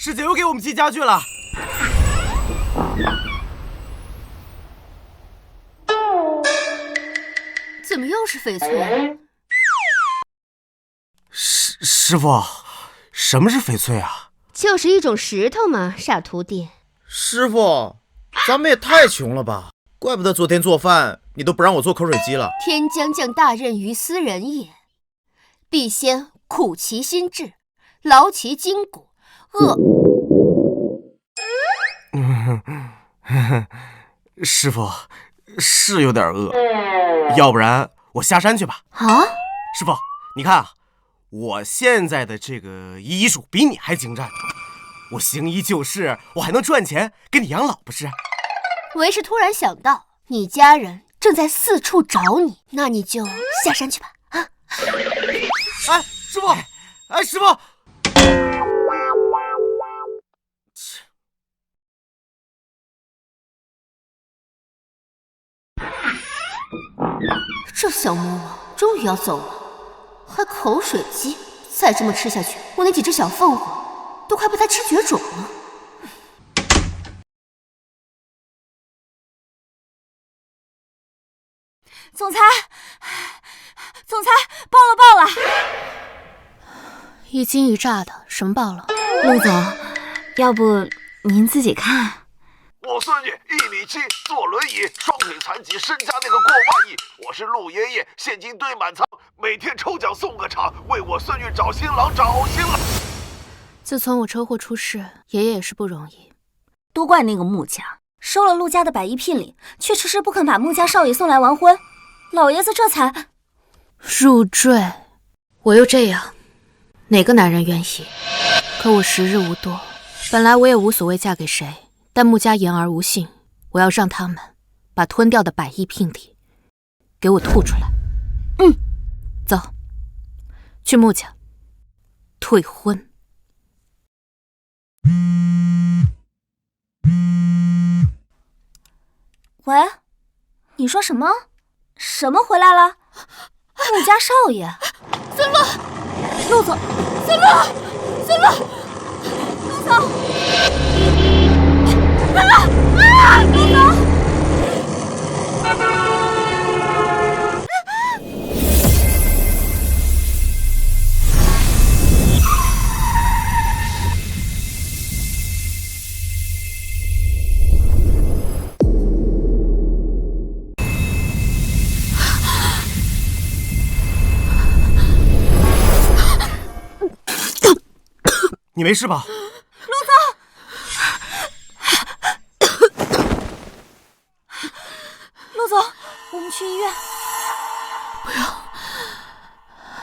师姐又给我们寄家具了。怎么又是翡翠？师傅，什么是翡翠啊？就是一种石头嘛，傻徒弟。师傅，咱们也太穷了吧！怪不得昨天做饭你都不让我做口水鸡了。天将降大任于斯人也，必先苦其心志，劳其筋骨，师傅是有点饿，要不然我下山去吧。啊！师傅，你看啊，我现在的这个医术比你还精湛，我行医救世，我还能赚钱给你养老，不是？为是突然想到，你家人正在四处找你，那你就下山去吧。啊！哎，师傅，哎，师傅。这小魔王终于要走了，还口水鸡，再这么吃下去，我那几只小凤凰都快被他吃绝种了。总裁，爆了！一惊一乍的，什么爆了？陆总，要不您自己看。我孙女1.7米，坐轮椅，双腿残疾，身家那个过万亿。我是陆爷爷，现金堆满仓，每天抽奖送个场，为我孙女找新郎。自从我车祸出事，爷爷也是不容易。都怪那个穆家，收了陆家的百亿聘礼，却迟迟不肯把穆家少爷送来完婚，老爷子这才入赘。我又这样，哪个男人愿意？可我时日无多，本来我也无所谓嫁给谁。但穆家言而无信，我要让他们把吞掉的百亿聘礼给我吐出来。走，去穆家退婚。喂，你说什么？什么回来了？穆家少爷，孙乐，陆总，孙乐，陆总。陆总！你没事吧？陆总，我们去医院。不用，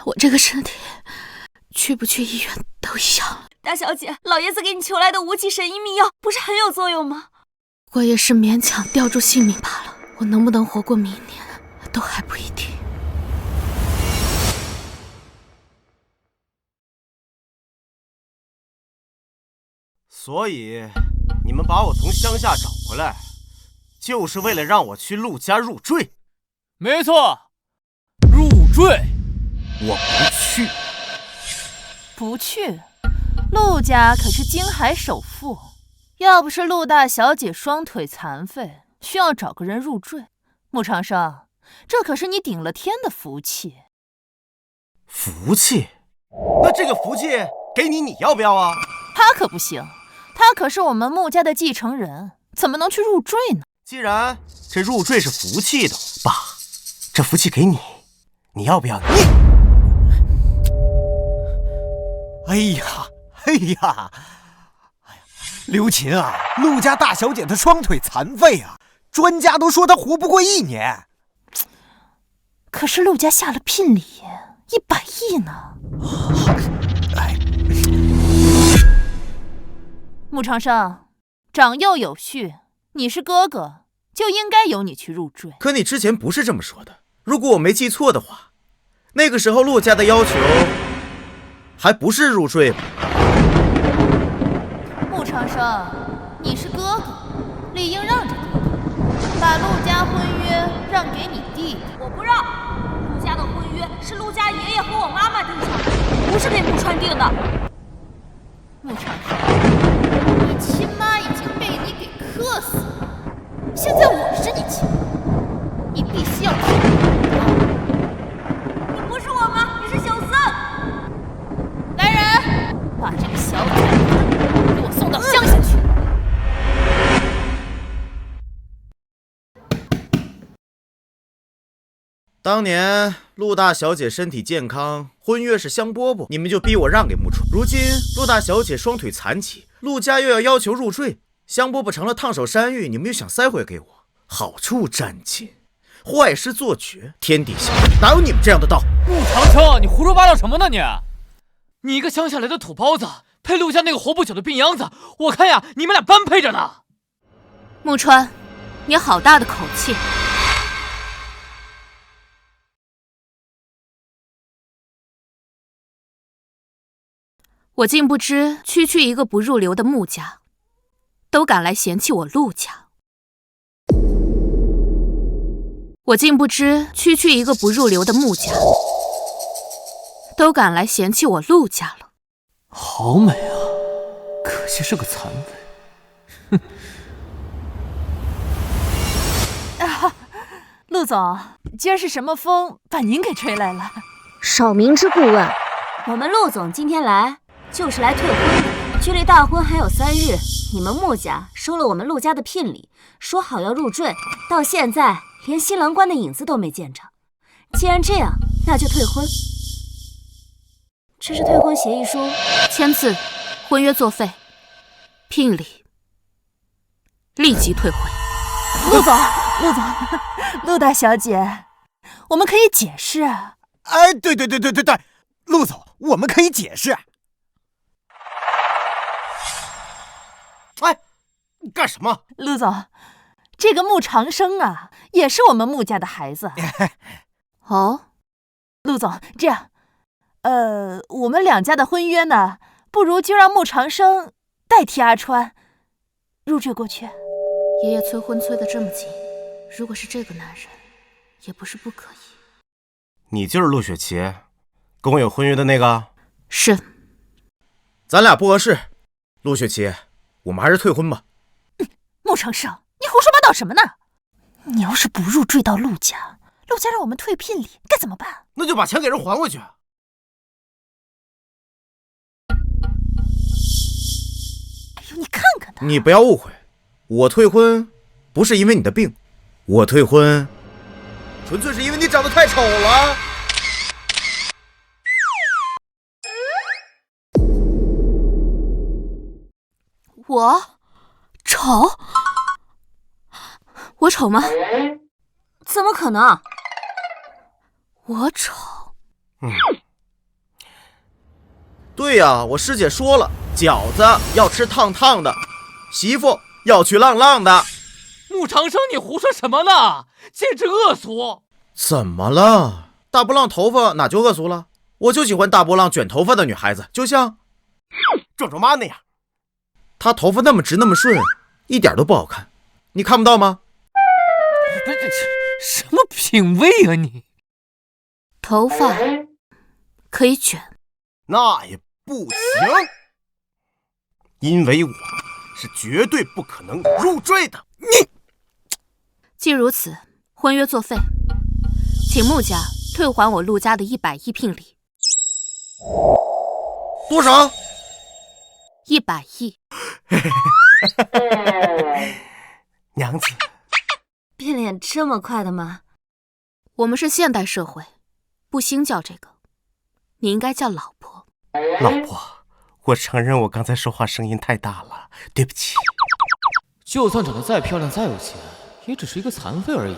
我这个身体去不去医院都一样了。大小姐，老爷子给你求来的无极神医秘药，不是很有作用吗？我也是勉强吊住性命罢了，我能不能活过明年，都还不一定。所以你们把我从乡下找回来，就是为了让我去陆家入赘？没错，入赘。我不去。不去？陆家可是京海首富，要不是陆大小姐双腿残废，需要找个人入赘，穆长生，这可是你顶了天的福气。福气？那这个福气给你，你要不要啊？他可不行，他可是我们穆家的继承人，怎么能去入赘呢？既然这入赘是福气的，爸，这福气给你，你要不要？哎呀，刘琴啊，陆家大小姐她双腿残废啊，专家都说她活不过1年。可是陆家下了聘礼，100亿呢。穆长生，长幼有序，你是哥哥，就应该由你去入赘。可你之前不是这么说的，如果我没记错的话，那个时候陆家的要求还不是入赘吗？穆长生，你是哥哥，理应让着哥哥，把陆家婚约让给你弟弟。我不让，陆家的婚约是陆家爷爷和我妈妈定下的，不是给穆川定的。穆长生，现在我是你亲，你必须要听我。你不是我吗？你是小三！来人，把这个小崽子给我送到乡下去。当年陆大小姐身体健康，婚约是香饽饽，你们就逼我让给穆川。如今陆大小姐双腿残疾，陆家又要求入赘，香饽饽成了烫手山芋，你们又想塞回给我，好处占尽，坏事做绝，天底下哪有你们这样的道？穆长生，你胡说八道什么呢你？你一个乡下来的土包子，配陆家那个活不久的病秧子，我看呀，你们俩般配着呢。穆川，你好大的口气！我竟不知，区区一个不入流的穆家，都敢来嫌弃我陆家。我竟不知，区区一个不入流的穆家，都敢来嫌弃我陆家了。好美啊，可惜是个残废。哼。陆总，今儿是什么风把您给吹来了？少明之顾问，我们陆总今天来就是来退婚的，距离大婚还有3日。你们穆家收了我们陆家的聘礼，说好要入赘，到现在连新郎官的影子都没见着。既然这样，那就退婚。这是退婚协议书，签字，婚约作废，聘礼立即退回。陆总，陆大小姐，我们可以解释。哎，对，陆总，我们可以解释。哎，你干什么？陆总，这个穆长生啊，也是我们穆家的孩子。哦，陆总，这样，我们两家的婚约呢，不如就让穆长生代替阿川入赘过去。爷爷催婚催得这么紧，如果是这个男人，也不是不可以。你就是陆雪琪，跟我有婚约的那个？是。咱俩不合适，陆雪琪，我们还是退婚吧。穆长生，你胡说八道什么呢？你要是不入赘到陆家，陆家让我们退聘礼，该怎么办？那就把钱给人还回去。哎呦，你看看他！你不要误会，我退婚不是因为你的病，我退婚纯粹是因为你长得太丑了。我丑？我丑吗？怎么可能？我丑？对呀，我师姐说了，饺子要吃烫烫的，媳妇要娶浪浪的。穆长生，你胡说什么呢？简直恶俗！怎么了？大波浪头发哪就恶俗了？我就喜欢大波浪卷头发的女孩子，就像壮壮妈那样。她头发那么直那么顺，一点都不好看，你看不到吗？不是，什么品味啊你？头发可以卷，那也不行，因为我是绝对不可能入赘的。你既如此，婚约作废，请穆家退还我陆家的100亿聘礼。多少？100亿。娘子，变脸这么快的吗？我们是现代社会，不兴叫这个，你应该叫老婆。老婆，我承认我刚才说话声音太大了，对不起。就算长得再漂亮再有钱，也只是一个残废而已。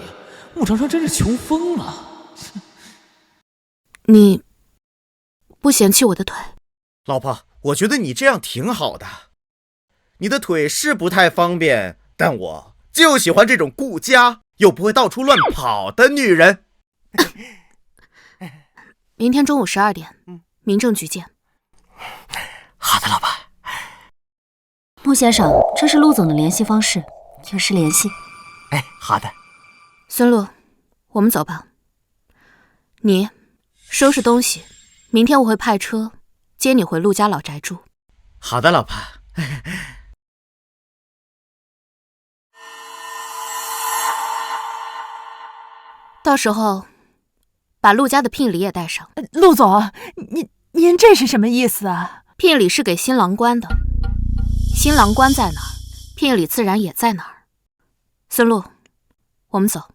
穆长生真是穷疯了。你不嫌弃我的腿？老婆，我觉得你这样挺好的。你的腿是不太方便，但我就喜欢这种顾家又不会到处乱跑的女人。明天中午12点，民政局见。好的，老板。穆先生，这是陆总的联系方式，有事联系。哎，好的。孙璐，我们走吧。你收拾东西，明天我会派车接你回陆家老宅住。好的，老婆。到时候把陆家的聘礼也带上。陆总，您这是什么意思啊？聘礼是给新郎官的，新郎官在哪儿，聘礼自然也在哪儿。孙露，我们走。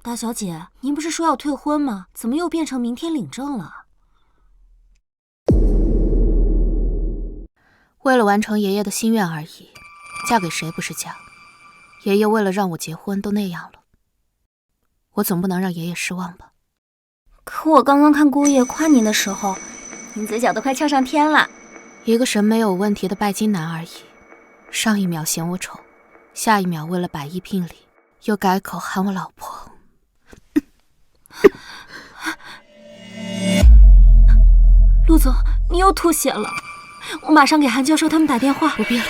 大小姐，您不是说要退婚吗？怎么又变成明天领证了？为了完成爷爷的心愿而已，嫁给谁不是嫁？爷爷为了让我结婚都那样了，我总不能让爷爷失望吧？可我刚刚看姑爷夸您的时候，您嘴角都快翘上天了。一个审美有问题的拜金男而已，上一秒嫌我丑，下一秒为了100亿聘礼又改口喊我老婆。陆总，你又吐血了，我马上给韩教授他们打电话。不必了，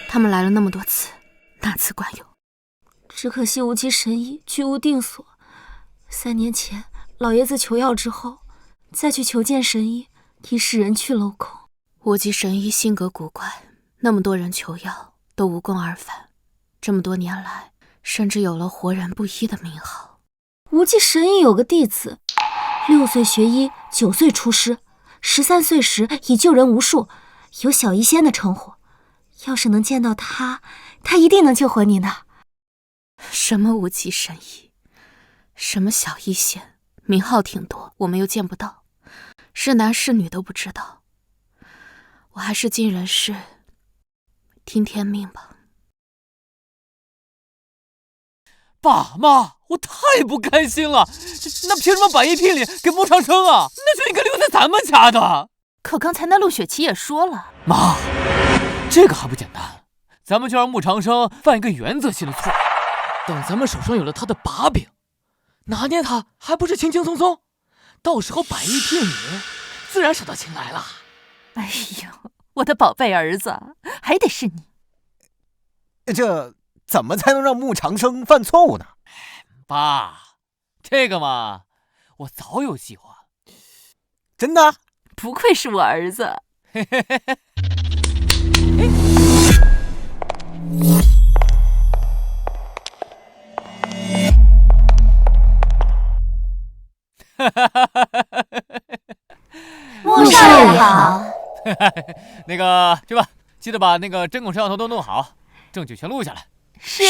他们来了那么多次，哪次管用？只可惜无极神医居无定所。3年前老爷子求药之后，再去求见神医，已是人去楼空。无极神医性格古怪，那么多人求药都无功而返，这么多年来，甚至有了活人不医的名号。无极神医有个弟子，6岁学医，9岁出师，13岁时已救人无数，有小医仙的称呼。要是能见到他，他一定能救活您的。什么无极神医，什么小医仙，名号挺多，我们又见不到，是男是女都不知道。我还是尽人事，听天命吧。爸妈，我太不甘心了！那凭什么100亿聘礼给穆长生啊？那就应该留在咱们家的。可刚才那陆雪琪也说了，妈，这个还不简单，咱们就让穆长生犯一个原则性的错误，等咱们手上有了他的把柄，拿捏他还不是轻轻松松？到时候100亿聘礼自然手到擒来了。哎呦，我的宝贝儿子，还得是你。这怎么才能让穆长生犯错误呢？爸，这个嘛，我早有计划。真的？不愧是我儿子。嘿嘿嘿嘿。穆少爷好。那个，去吧，记得把那个针孔摄像头都弄好，证据全录下来。是。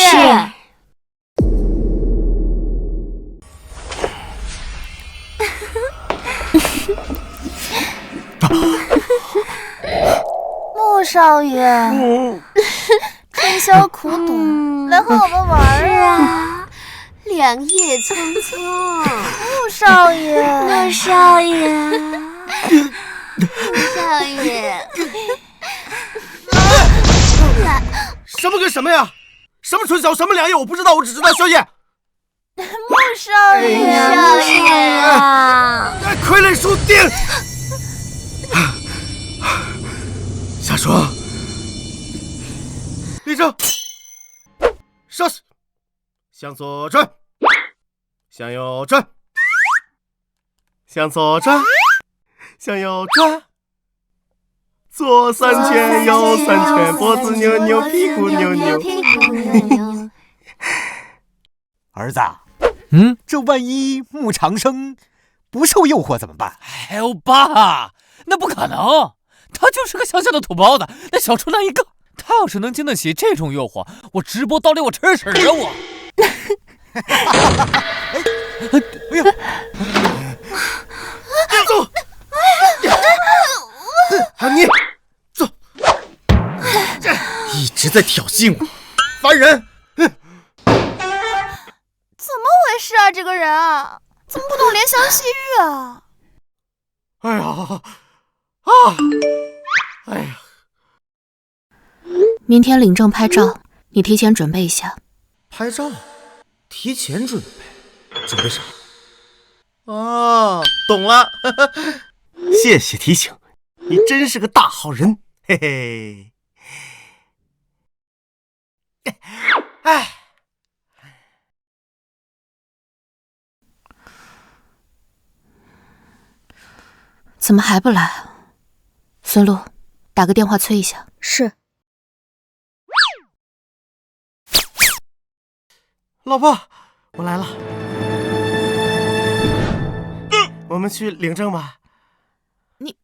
穆少爷，春宵苦短，来和我们玩啊！两叶匆匆，穆少爷，穆少爷，穆少爷，什么跟什么呀？什么春宵，什么两夜，我不知道，我只知道宵夜。穆少爷，少爷啊！傀儡输定。下床，立正，稍息，向左转，向右转，向左转，向右转，左3圈，右3圈，脖子扭扭，屁股扭扭。儿子，这万一穆长生不受诱惑怎么办？哎呦，爸，那不可能，他就是个乡下的土包子，那小畜生一个。他要是能经得起这种诱惑，我直播到底我吃屎啊我！哎呀！走！你走！一直在挑衅我，烦人！怎么回事啊？这个人啊，怎么不懂怜香惜玉啊？哎呀！哎呀！明天领证拍照，你提前准备一下。拍照？提前准备？准备啥？哦，懂了。谢谢提醒，你真是个大好人，嘿嘿。哎，怎么还不来啊？孙露，打个电话催一下。是。老婆，我来了。我们去领证吧。你，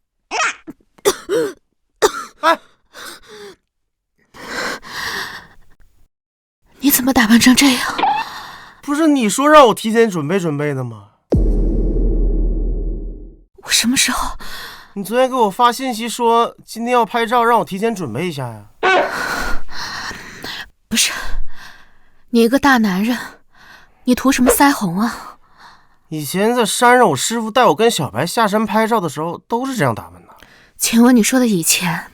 哎，你怎么打扮成这样？不是你说让我提前准备准备的吗？我什么时候？你昨天给我发信息说今天要拍照，让我提前准备一下呀。不是，你一个大男人，你涂什么腮红啊？以前在山上，我师傅带我跟小白下山拍照的时候，都是这样打扮的。请问你说的以前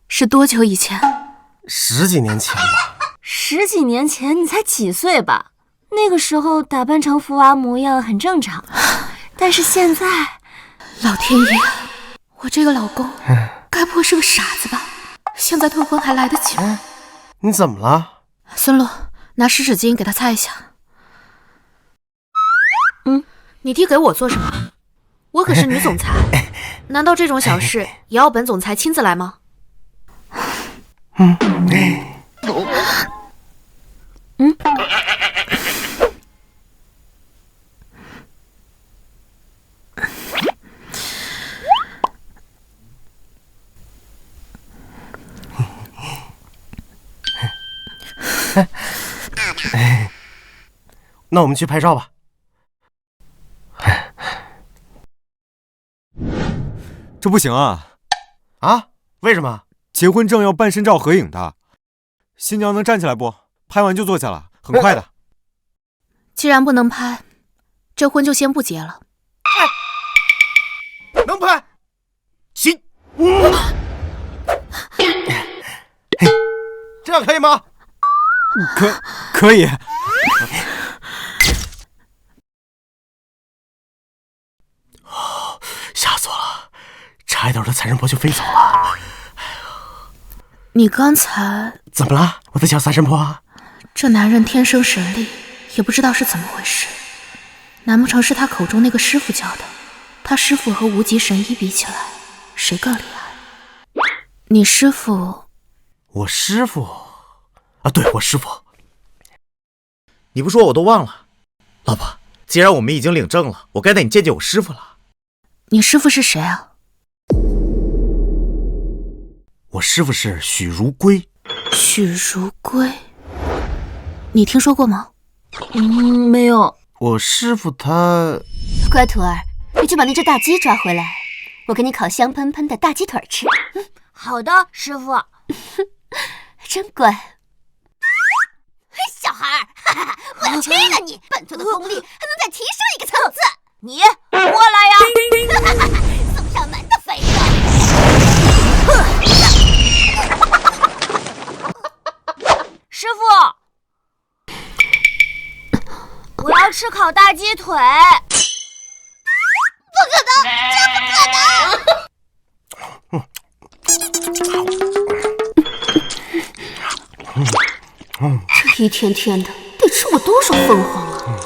是多久以前？10几年前吧。10几年前你才几岁吧？那个时候打扮成福娃模样很正常，但是现在，老天爷，我这个老公该不会是个傻子吧？现在退婚还来得及吗？你怎么了？孙露，拿湿纸巾给他擦一下。你递给我做什么？我可是女总裁，难道这种小事也要本总裁亲自来吗？那我们去拍照吧。这不行啊！啊？为什么？结婚证要半身照合影的，新娘能站起来不？拍完就坐下了，很快的。既然不能拍，这婚就先不结了。能拍？行。这样可以吗？可以。吓死我了，差一点我的财神婆就飞走了。你刚才怎么了？我的小财神婆？这男人天生神力，也不知道是怎么回事。难不成是他口中那个师傅教的？他师傅和无极神医比起来，谁更厉害？你师傅？我师傅啊，对，我师傅。你不说我都忘了。老婆，既然我们已经领证了，我该带你见见我师傅了。你师傅是谁啊？我师傅是许如归。许如归，你听说过吗？没有。我师傅他……乖徒儿，你去把那只大鸡抓回来，我给你烤香喷喷的大鸡腿吃。好的，师傅。真乖。小孩儿，哈哈，我要吃了你！本座的功力还能再提升一个层次。你过来呀！送上门的肥肉。师傅，我要吃烤大鸡腿。不可能，这不可能！这一天天的，得吃我多少凤凰啊！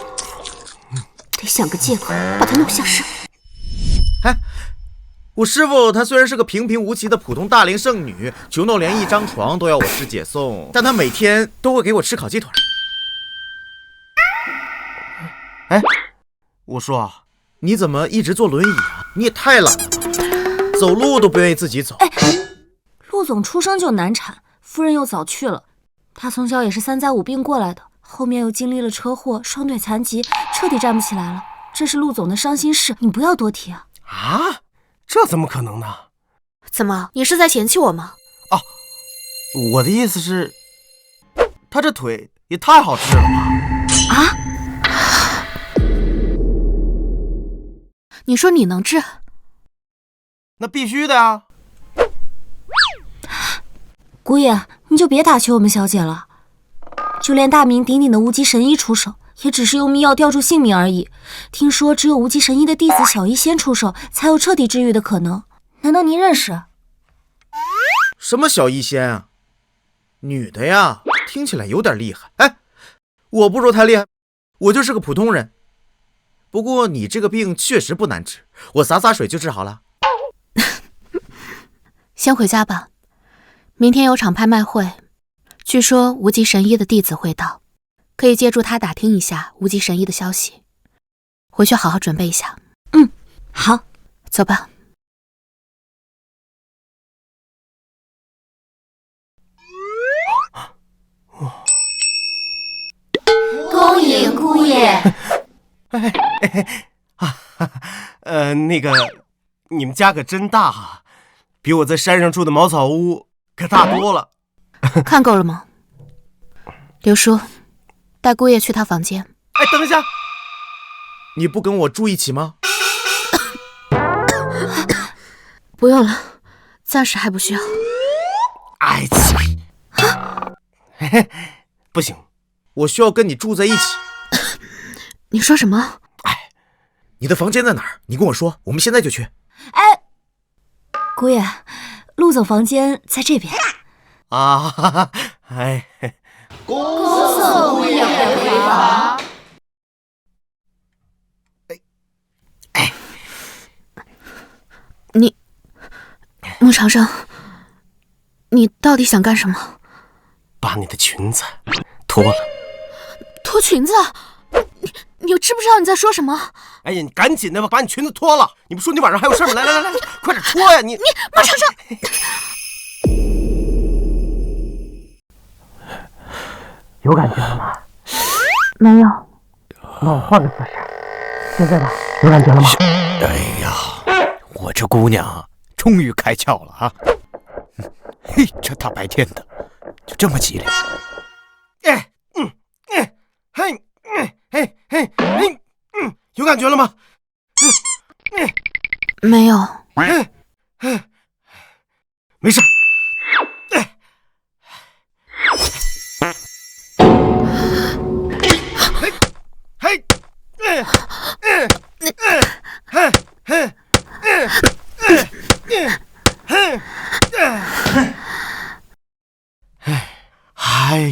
得想个借口把他弄下山。哎，我师傅他虽然是个平平无奇的普通大龄剩女，穷到连一张床都要我师姐送，但他每天都会给我吃烤鸡腿。哎，我说，你怎么一直坐轮椅啊？你也太懒了吧，走路都不愿意自己走。陆总出生就难产，夫人又早去了，他从小也是3灾5病过来的，后面又经历了车祸，双腿残疾，彻底站不起来了。这是陆总的伤心事，你不要多提啊。啊？这怎么可能呢？怎么，你是在嫌弃我吗？哦，我的意思是，他这腿也太好吃了吧？啊？你说你能治？那必须的呀。姑爷，你就别打趣我们小姐了，就连大名鼎鼎的无极神医出手，也只是用秘药吊住性命而已。听说只有无极神医的弟子小医仙出手，才有彻底治愈的可能。难道您认识？什么小医仙啊？女的呀，听起来有点厉害。哎，我不说太厉害，我就是个普通人。不过你这个病确实不难治，我洒洒水就治好了。先回家吧，明天有场拍卖会，据说无极神医的弟子会到，可以借助它打听一下无极神医的消息。回去好好准备一下。好，走吧。恭迎姑爷。那个，你们家可真大啊，比我在山上住的茅草屋可大多了。看够了吗？刘叔，带姑爷去他房间。哎，等一下，你不跟我住一起吗？不用了，暂时还不需要。哎，不行，我需要跟你住在一起。你说什么？哎，你的房间在哪儿？你跟我说，我们现在就去。哎，姑爷，陆总房间在这边。啊，哈哈，哎，恭送姑爷回房。你，穆长生，你到底想干什么？把你的裙子脱了。脱裙子？你知不知道你在说什么？哎呀，你赶紧的吧，把你裙子脱了！你不说你晚上还有事吗？来，快点脱呀！你穆长生，有感觉了吗？没有。那我换个姿势。现在呢？有感觉了吗？哎呀，我这姑娘终于开窍了啊！嘿，这大白天的，就这么激烈。有感觉了吗？没有。没事。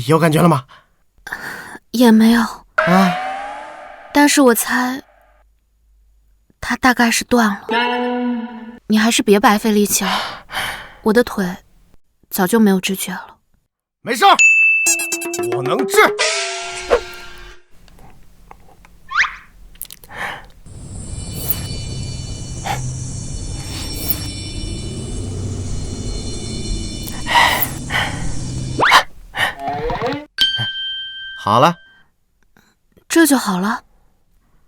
有感觉了吗？也没有。啊！但是我猜，它大概是断了。你还是别白费力气了，我的腿早就没有知觉了。没事，我能治。好了，这就好了。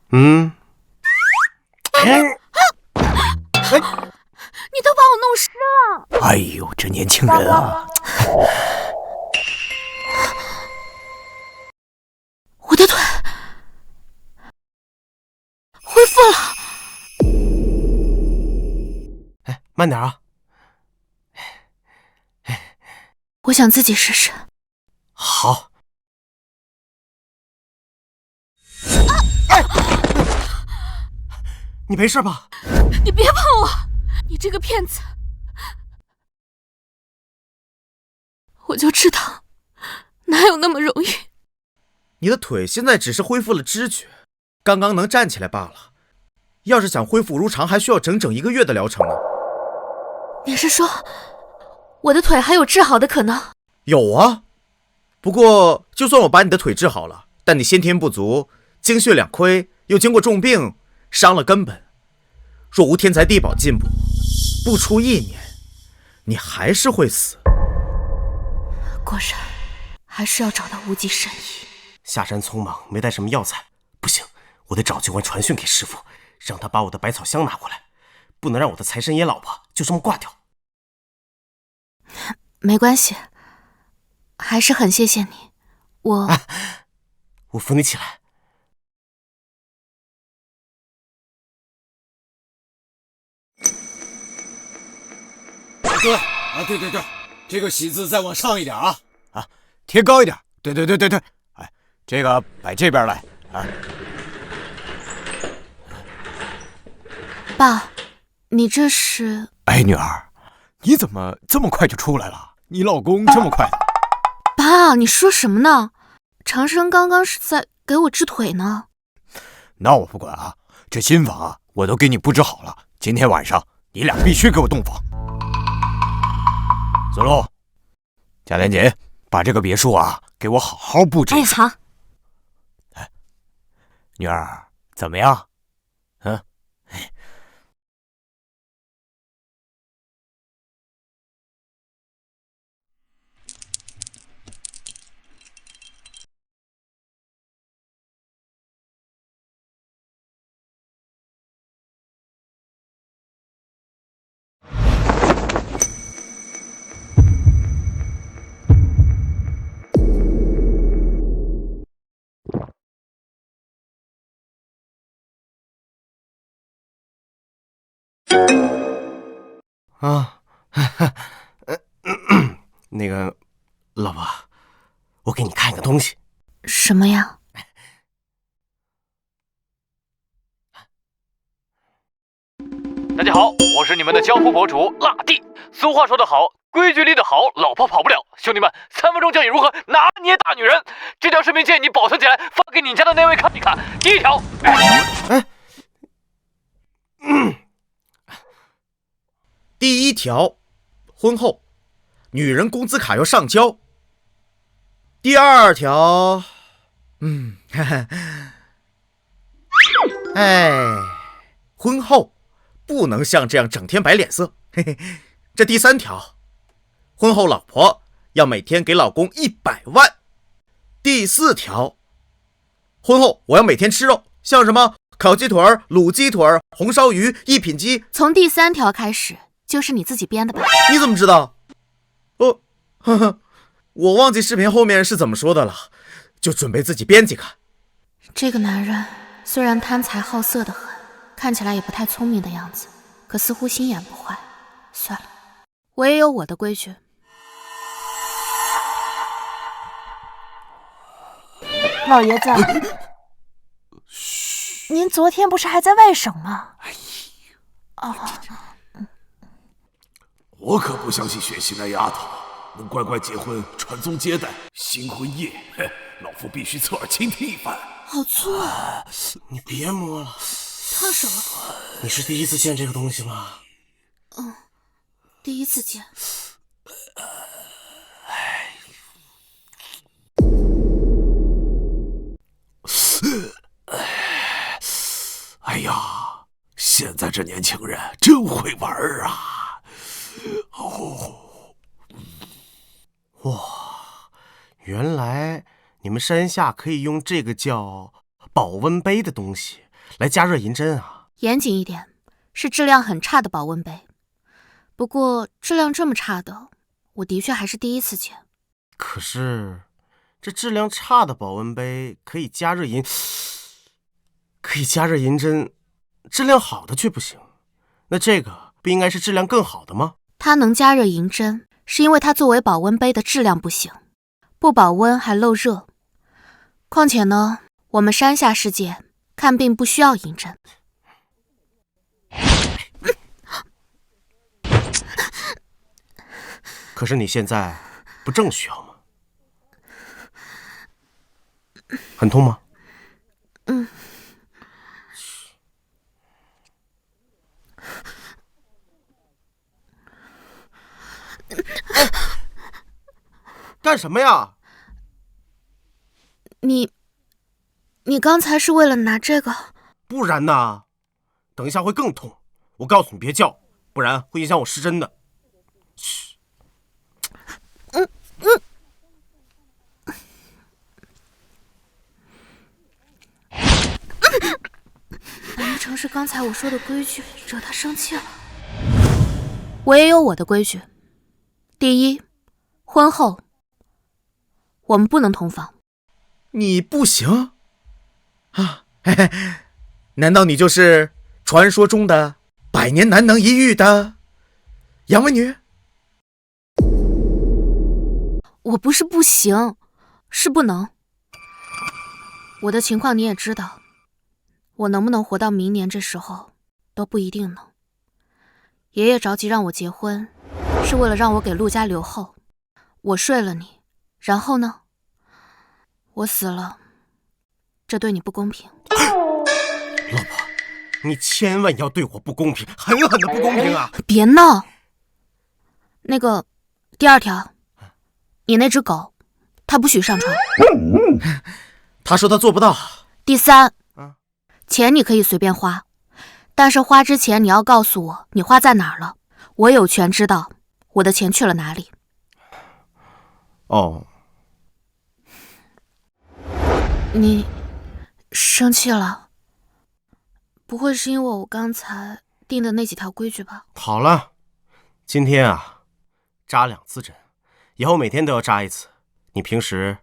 你都把我弄湿了。哎呦，这年轻人啊！我的腿恢复了。哎，慢点啊！我想自己试试。好。你没事吧？你别碰我！你这个骗子！我就知道，哪有那么容易？你的腿现在只是恢复了知觉，刚刚能站起来罢了。要是想恢复如常，还需要整整1个月的疗程呢。你是说，我的腿还有治好的可能？有啊，不过就算我把你的腿治好了，但你先天不足，精血两亏，又经过重病，伤了根本。若无天才地宝进补，不出1年，你还是会死。果然，还是要找到无极神医。下山匆忙，没带什么药材，不行，我得找九官传讯给师傅，让他把我的百草香拿过来，不能让我的财神爷老婆就这么挂掉。没关系，还是很谢谢你。我扶你起来。对，这个喜字再往上一点啊，贴高一点。对，哎，这个摆这边来啊。爸，你这是？哎，女儿，你怎么这么快就出来了？你老公这么快的？爸，你说什么呢？长生刚刚是在给我治腿呢。那我不管啊，这新房啊，我都给你布置好了。今天晚上你俩必须给我洞房。子路，贾连锦，把这个别墅啊给我好好布置一下。哎，好。女儿怎么样？嗯？啊，那个，老婆，我给你看一个东西。什么呀？大家好，我是你们的江湖博主辣弟。俗话说得好，规矩立得好，老婆跑不了。兄弟们，3分钟教你如何拿捏大女人。这条视频建议你保存起来，发给你家的那位看一看。第一条，第1条，婚后女人工资卡要上交。第2条，婚后不能像这样整天摆脸色。嘿嘿，这第3条，婚后老婆要每天给老公100万。第4条，婚后我要每天吃肉，像什么烤鸡腿、卤鸡腿、红烧鱼、一品鸡。从第3条开始就是你自己编的吧？你怎么知道？我忘记视频后面是怎么说的了，就准备自己编几个。这个男人虽然贪财好色的很，看起来也不太聪明的样子，可似乎心眼不坏。算了，我也有我的规矩。老爷子，您昨天不是还在外省吗？我可不相信雪溪那丫头能乖乖结婚传宗接代。新婚夜，老夫必须侧耳倾听一番。好粗啊！你别摸了，烫手。你是第一次见这个东西吗？第一次见。哎呀，现在这年轻人真会玩啊！哇，原来你们山下可以用这个叫保温杯的东西来加热银针啊！严谨一点，是质量很差的保温杯。不过质量这么差的，我的确还是第一次见。可是这质量差的保温杯可以加热银针，质量好的却不行。那这个不应该是质量更好的吗？它能加热银针，是因为它作为保温杯的质量不行，不保温还漏热。况且呢，我们山下世界看病不需要银针。可是你现在不正需要吗？很痛吗？干什么呀？你刚才是为了拿这个？不然呢？等一下会更痛。我告诉你别叫，不然会影响我失针的。嘘。难不成是刚才我说的规矩惹他生气了？我也有我的规矩。第一，婚后我们不能同房。你不行啊？嘿嘿，难道你就是传说中的100年难能一遇的杨文女？我不是不行，是不能。我的情况你也知道，我能不能活到明年这时候都不一定呢。爷爷着急让我结婚，是为了让我给陆家留后。我睡了你，然后呢？我死了，这对你不公平。老婆，你千万要对我不公平，狠狠的不公平啊！别闹。那个，第2条，你那只狗，它不许上床。他说他做不到。第3，钱你可以随便花，但是花之前你要告诉我你花在哪儿了，我有权知道我的钱去了哪里。哦，你生气了？不会是因为我刚才定的那几条规矩吧？好了，今天啊，扎2次针，以后每天都要扎1次。你平时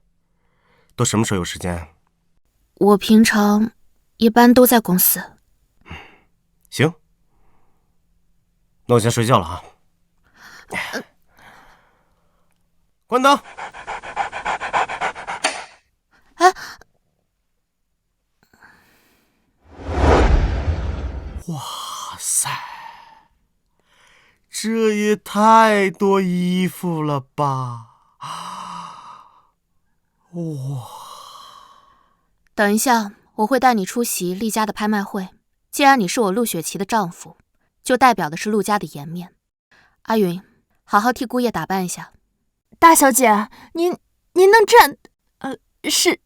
都什么时候有时间？我平常一般都在公司。行，那我先睡觉了啊。关灯。哎，哇塞，这也太多衣服了吧！哇！等一下，我会带你出席厉家的拍卖会。既然你是我陆雪琪的丈夫，就代表的是陆家的颜面。阿云，好好替姑爷打扮一下。大小姐，您能站？是。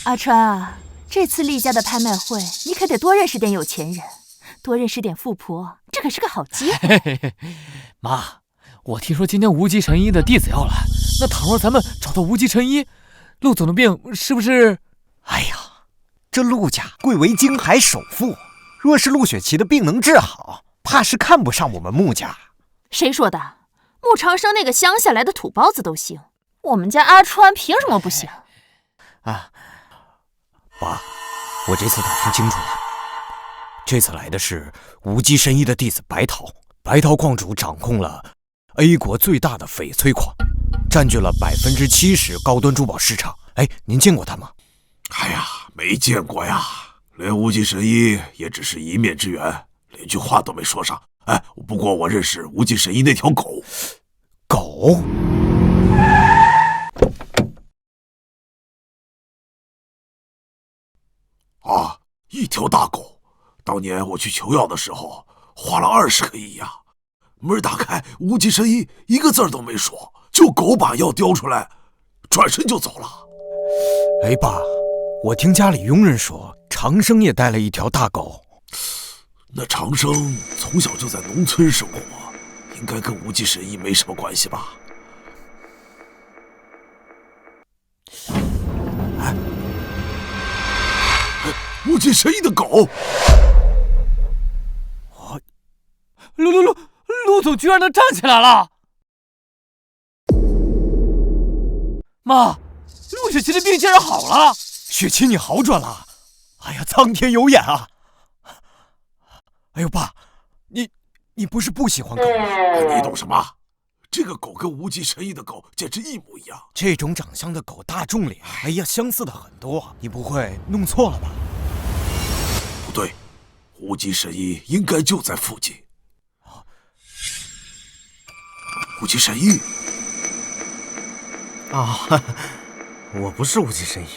阿川啊，这次厉家的拍卖会，你可得多认识点有钱人，多认识点富婆，这可是个好机会。妈，我听说今天无极神医的弟子要来，那倘若咱们找到无极神医，陆总的病是不是？哎呀，这陆家贵为京海首富，若是陆雪琪的病能治好，怕是看不上我们穆家。谁说的？穆长生那个乡下来的土包子都行，我们家阿川凭什么不行？啊，爸，我这次打听清楚了，这次来的是无极神医的弟子白桃。白桃矿主掌控了 A 国最大的翡翠矿，占据了70%高端珠宝市场。哎，您见过他吗？哎呀，没见过呀，连无极神医也只是一面之缘，连句话都没说上。哎，不过我认识无极神医那条狗。狗？啊，一条大狗。当年我去求药的时候，花了20个亿呀。门打开，无极神医一个字都没说，就狗把药叼出来，转身就走了。哎，爸，我听家里佣人说，长生也带了一条大狗。那长生从小就在农村生活，应该跟无极神医没什么关系吧？哎，无极神医的狗！陆总居然能站起来了！妈，陆雪琪的病竟然好了！雪琪，你好转了！哎呀，苍天有眼啊！哎呦，爸，你不是不喜欢狗吗？你懂什么？这个狗跟无极神医的狗简直一模一样。这种长相的狗大众脸，哎呀，相似的很多。你不会弄错了吧？不对，无极神医应该就在附近。无极神医啊，我不是无极神医，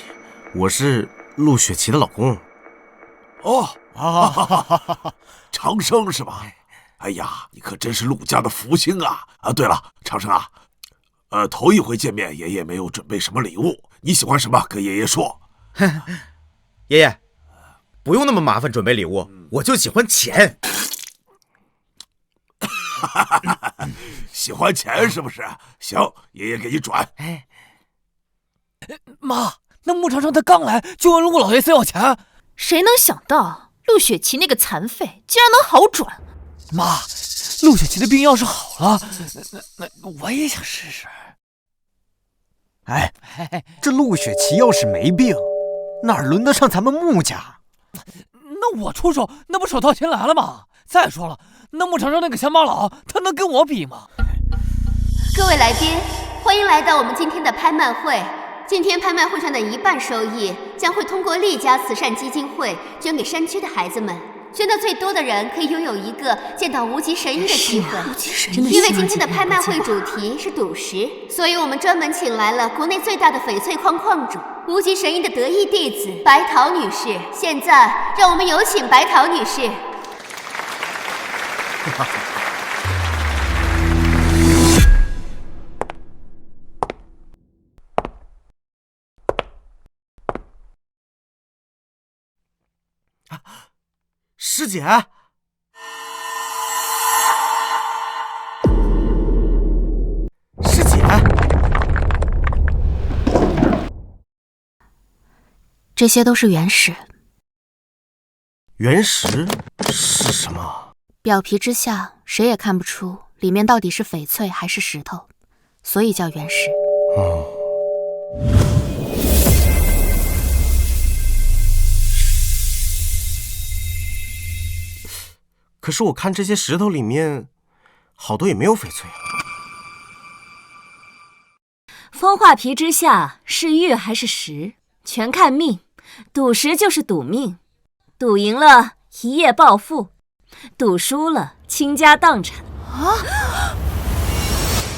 我是陆雪琪的老公。哦，长生是吧？哎呀，你可真是陆家的福星啊！啊，对了，长生啊，头一回见面，爷爷没有准备什么礼物，你喜欢什么跟爷爷说。爷爷，不用那么麻烦准备礼物，我就喜欢钱。喜欢钱是不是？行，爷爷给你转。妈，那穆长生他刚来就问陆老爷子要钱，谁能想到陆雪琪那个残废竟然能好转？妈，陆雪琪的病要是好了，那我也想试试。哎，这陆雪琪要是没病，哪轮得上咱们穆家？那我出手，那不手到擒来了吗？再说了，那穆长生那个乡巴佬，他能跟我比吗？各位来宾，欢迎来到我们今天的拍卖会。今天拍卖会上的一半收益将会通过厉家慈善基金会捐给山区的孩子们，捐的最多的人可以拥有一个见到无极神医的机会。真的因为今天的拍卖会主题是赌石，所以我们专门请来了国内最大的翡翠矿矿主无极神医的得意弟子白桃女士。现在，让我们有请白桃女士。师姐，师姐，这些都是原石，原石是什么？表皮之下谁也看不出里面到底是翡翠还是石头，所以叫原石。可是我看这些石头里面，好多也没有翡翠。风化皮之下是玉还是石，全看命。赌石就是赌命，赌赢了一夜暴富，赌输了倾家荡产。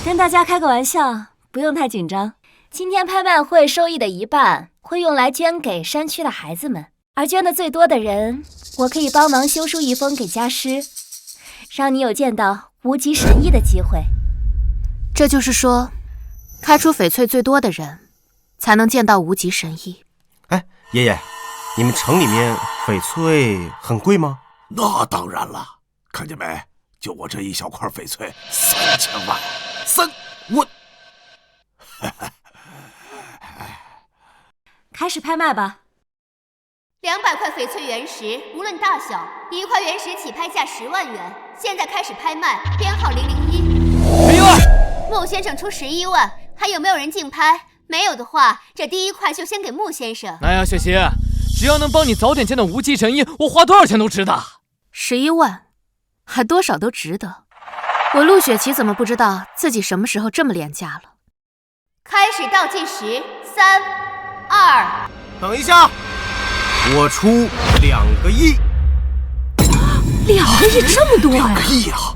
跟大家开个玩笑，不用太紧张。今天拍卖会收益的一半会用来捐给山区的孩子们，而捐的最多的人，我可以帮忙修书一封给家师，让你有见到无极神医的机会。这就是说，开出翡翠最多的人，才能见到无极神医。哎，爷爷，你们城里面翡翠很贵吗？那当然了，看见没？就我这一小块翡翠，3000万。我开始拍卖吧。200块翡翠原石，无论大小，1块原石起拍价10万元。现在开始拍卖，编号001。11万。穆先生出11万，还有没有人竞拍？没有的话，这第1块就先给穆先生。哎呀，雪琪，只要能帮你早点见到无极神医，我花多少钱都值得。11万，还多少都值得。我陆雪琪怎么不知道自己什么时候这么廉价了？开始倒计时，3、2。等一下，我出2个亿。2个亿这么多呀！2个亿啊！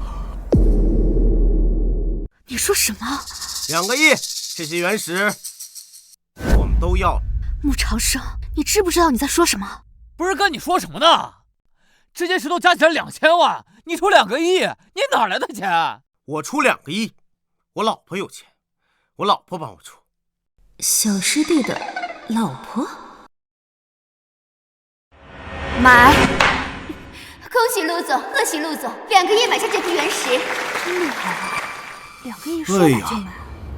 你说什么？2个亿，这些原石我们都要了。穆长生，你知不知道你在说什么？不是跟你说什么呢？这些石头加起来2000万，你出2个亿，你哪来的钱？我出2个亿，我老婆有钱，我老婆帮我出。小师弟的老婆？买！恭喜陆总，贺喜陆总，2个亿买下这批原石，真厉害啊！2个亿说买就买，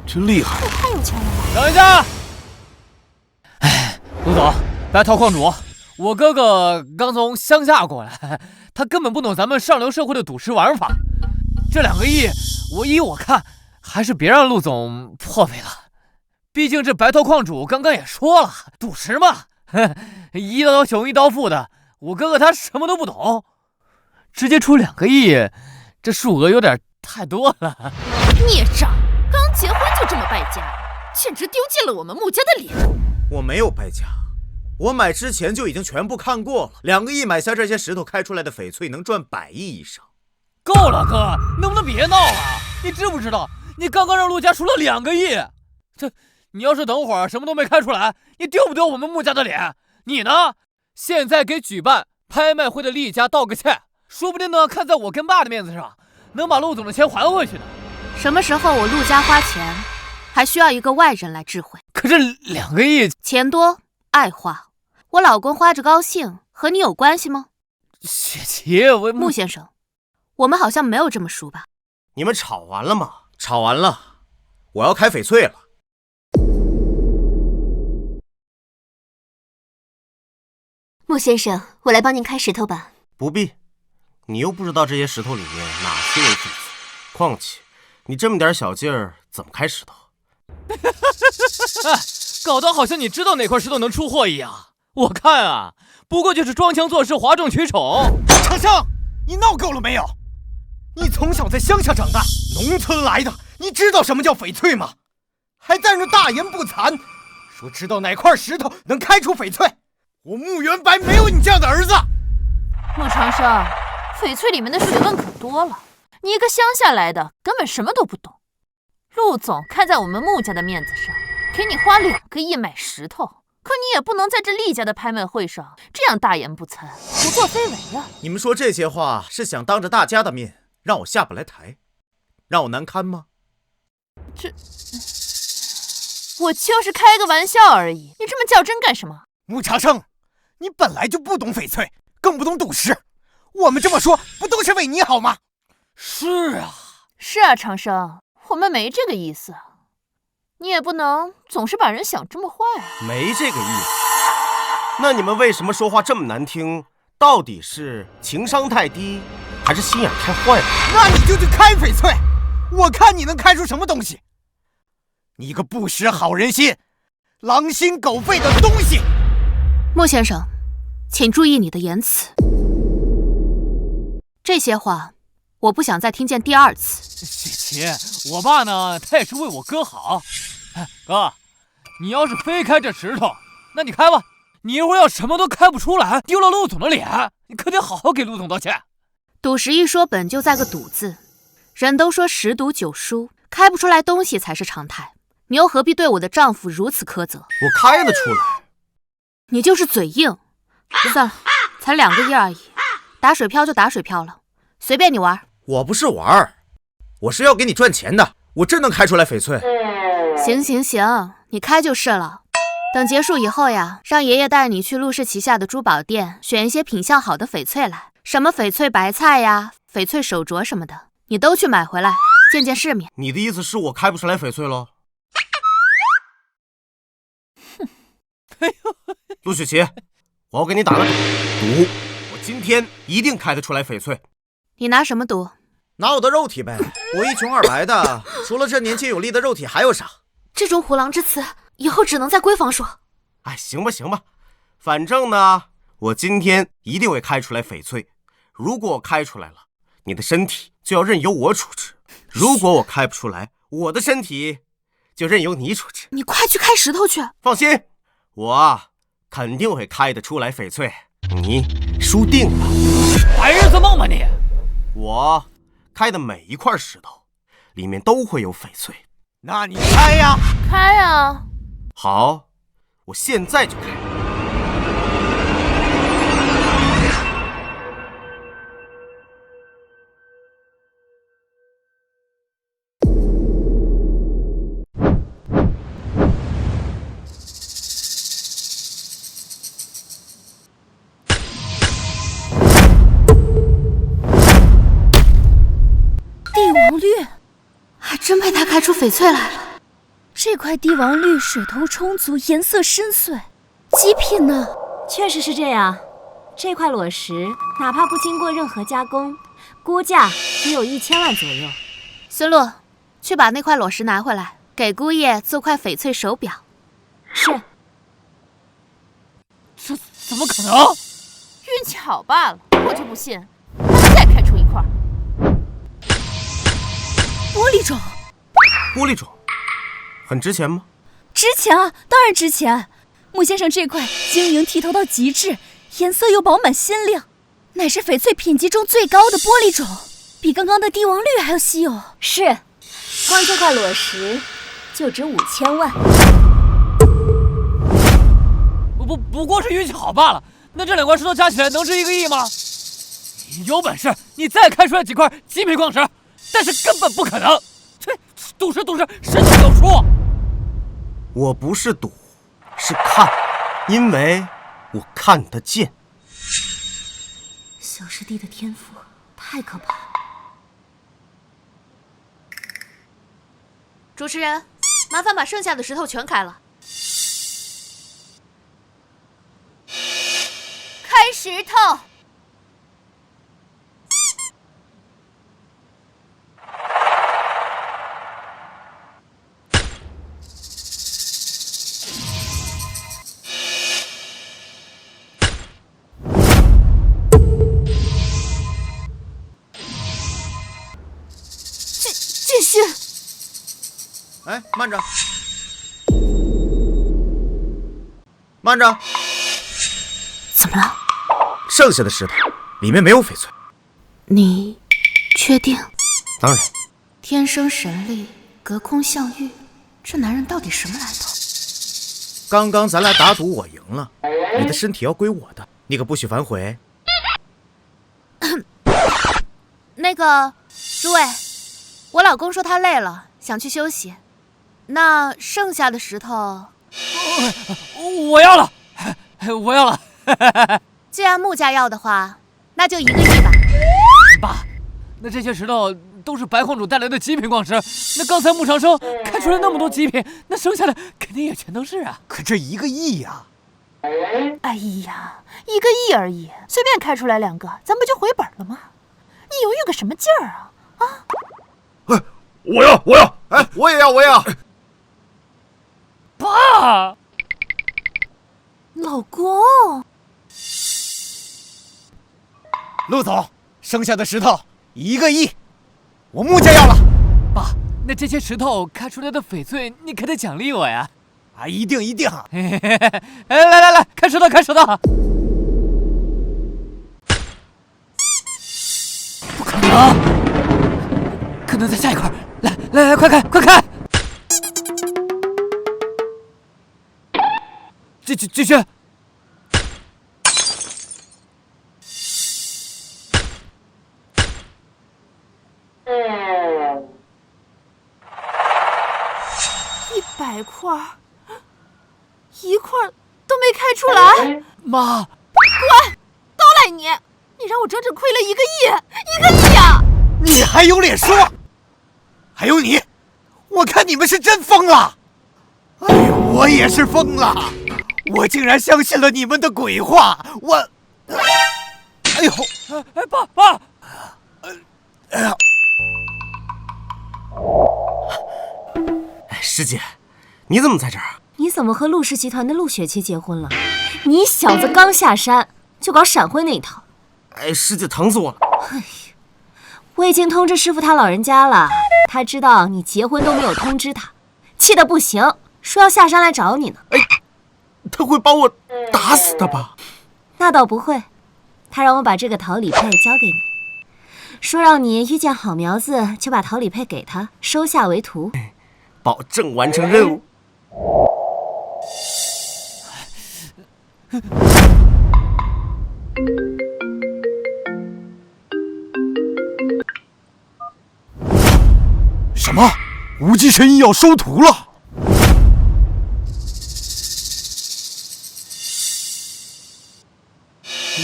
真厉害！也太有钱了吧！等一下，陆总，白桃矿主，我哥哥刚从乡下过来，他根本不懂咱们上流社会的赌石玩法。这2个亿，我看还是别让陆总破费了。毕竟这白桃矿主刚刚也说了，赌石嘛，一刀雄一刀富的，我哥哥他什么都不懂，直接出2个亿，这数额有点太多了。孽障，刚结婚就这么败家，简直丢尽了我们穆家的脸。我没有败家，我买之前就已经全部看过了。2个亿买下这些石头开出来的翡翠，能赚100亿以上。够了，哥，能不能别闹了？你知不知道，你刚刚让陆家输了2个亿？你要是等会儿什么都没开出来，你丢不丢我们穆家的脸？你呢？现在给举办拍卖会的厉家道个歉，说不定呢，看在我跟爸的面子上，能把陆总的钱还回去呢。什么时候我陆家花钱，还需要一个外人来智慧？可这2个亿，钱多爱花，我老公花着高兴，和你有关系吗？雪琪，穆先生，我们好像没有这么熟吧？你们吵完了吗？吵完了，我要开翡翠了。穆先生，我来帮您开石头吧。不必，你又不知道这些石头里面哪些为翡翠，况且你这么点小劲儿，怎么开石头？搞得好像你知道哪块石头能出货一样。我看啊，不过就是装腔作势、哗众取宠。长生，你闹够了没有？你从小在乡下长大，农村来的，你知道什么叫翡翠吗？还在那大言不惭，说知道哪块石头能开出翡翠。我穆元白没有你这样的儿子。穆长生，翡翠里面的学问可多了，你一个乡下来的，根本什么都不懂。陆总看在我们穆家的面子上，给你花2个亿买石头，可你也不能在这厉家的拍卖会上这样大言不惭、胡作非为啊！你们说这些话是想当着大家的面让我下不来台，让我难堪吗？我就是开个玩笑而已，你这么较真干什么？穆长生，你本来就不懂翡翠，更不懂赌石，我们这么说不都是为你好吗？是啊，是啊，长生，我们没这个意思，你也不能总是把人想这么坏啊。没这个意思。那你们为什么说话这么难听？到底是情商太低，还是心眼太坏了？那你就去开翡翠，我看你能开出什么东西！你个不识好人心、狼心狗肺的东西！莫先生，请注意你的言辞。这些话，我不想再听见第2次。姐，我爸呢，他也是为我哥好。哎，哥，你要是非开这石头，那你开吧。你一会儿要什么都开不出来，丢了陆总的脸，你可得好好给陆总道歉。赌石一说本就在个赌字，人都说10赌9输，开不出来东西才是常态。你又何必对我的丈夫如此苛责？我开得出来。你就是嘴硬。算了，才2个亿而已，打水漂就打水漂了，随便你玩。我不是玩，我是要给你赚钱的，我真能开出来翡翠。行，你开就是了。等结束以后呀，让爷爷带你去陆氏旗下的珠宝店，选一些品相好的翡翠来，什么翡翠白菜呀、翡翠手镯什么的，你都去买回来，见见世面。你的意思是我开不出来翡翠喽？陆雪琪，我要给你打个赌，我今天一定开得出来翡翠。你拿什么赌？拿我的肉体呗，我一穷二白的，除了这年轻有力的肉体还有啥？这种虎狼之词，以后只能在闺房说。哎，行吧，反正呢，我今天一定会开出来翡翠。如果我开出来了，你的身体就要任由我处置；如果我开不出来，我的身体就任由你处置。你快去开石头去！放心，我肯定会开得出来翡翠。你输定了，白日做梦吧你！我开的每一块石头里面都会有翡翠。那你开呀！开啊！好，我现在就开。帝王绿，还真被他开出翡翠来了。这块帝王绿水头充足，颜色深邃，极品呢。确实是这样，这块裸石哪怕不经过任何加工，估价也有1000万左右。孙露，去把那块裸石拿回来，给姑爷做块翡翠手表。是。这怎么可能？运气好罢了，我就不信还再开出一块。玻璃种，玻璃种很值钱吗？值钱啊，当然值钱。穆先生这块晶莹剔透到极致，颜色又饱满鲜亮，乃是翡翠品级中最高的玻璃种，比刚刚的帝王绿还要稀有。是，光这块裸石就值5000万。不过是运气好罢了。那这2块石头加起来能值1个亿吗？有本事你再开出来几块极品矿石，但是根本不可能。赌石，石头有数。我不是赌，是看，因为我看得见。小师弟的天赋太可怕了。主持人，麻烦把剩下的石头全开了。开石头。这是……哎，慢着，慢着！怎么了？剩下的石头里面没有翡翠。你确定？当然。天生神力，隔空相遇，这男人到底什么来头？刚刚咱俩打赌，我赢了，你的身体要归我的，你可不许反悔。那个，诸位，我老公说他累了，想去休息。那剩下的石头，我要了，我要了。既然穆家要的话，那就1个亿吧。爸，那这些石头都是白矿主带来的极品矿石，那刚才穆长生开出来那么多极品，那剩下的肯定也全都是啊。可这1个亿呀！哎呀，1个亿而已，随便开出来2个，咱不就回本了吗？你犹豫个什么劲儿啊？啊！哎，我要！哎，我也要！爸，老公，陆总，剩下的石头1个亿，我穆家要了。爸，那这些石头开出来的翡翠，你可得奖励我呀！啊，一定！哎，来，开石头！不可能，可能在下一块。来，快开！继续。100块，1块都没开出来。妈，滚！都赖你！你让我整整亏了1个亿，1个亿啊！你还有脸说？还有你，我看你们是真疯了！哎呦，我也是疯了，我竟然相信了你们的鬼话！哎呦，爸！哎呀！师姐，你怎么在这儿？你怎么和陆氏集团的陆雪琪结婚了？你小子刚下山就搞闪婚那一套。哎，师姐疼死我了！哎呀，我已经通知师傅他老人家了，他知道你结婚都没有通知他，气得不行，说要下山来找你呢。哎，他会把我打死的吧？那倒不会，他让我把这个桃李佩交给你，说让你遇见好苗子就把桃李佩给他，收下为徒，保证完成任务。什么？无极神医要收徒了？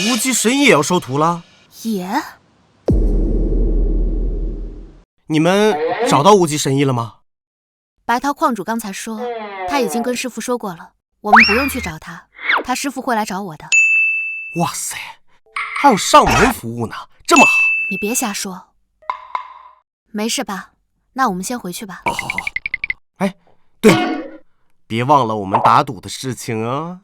无极神医也要收徒了？也？你们找到无极神医了吗？白桃矿主刚才说，他已经跟师傅说过了，我们不用去找他，他师傅会来找我的。哇塞，还有上门服务呢，这么好！你别瞎说。没事吧？那我们先回去吧。好。哎，对了，别忘了我们打赌的事情啊！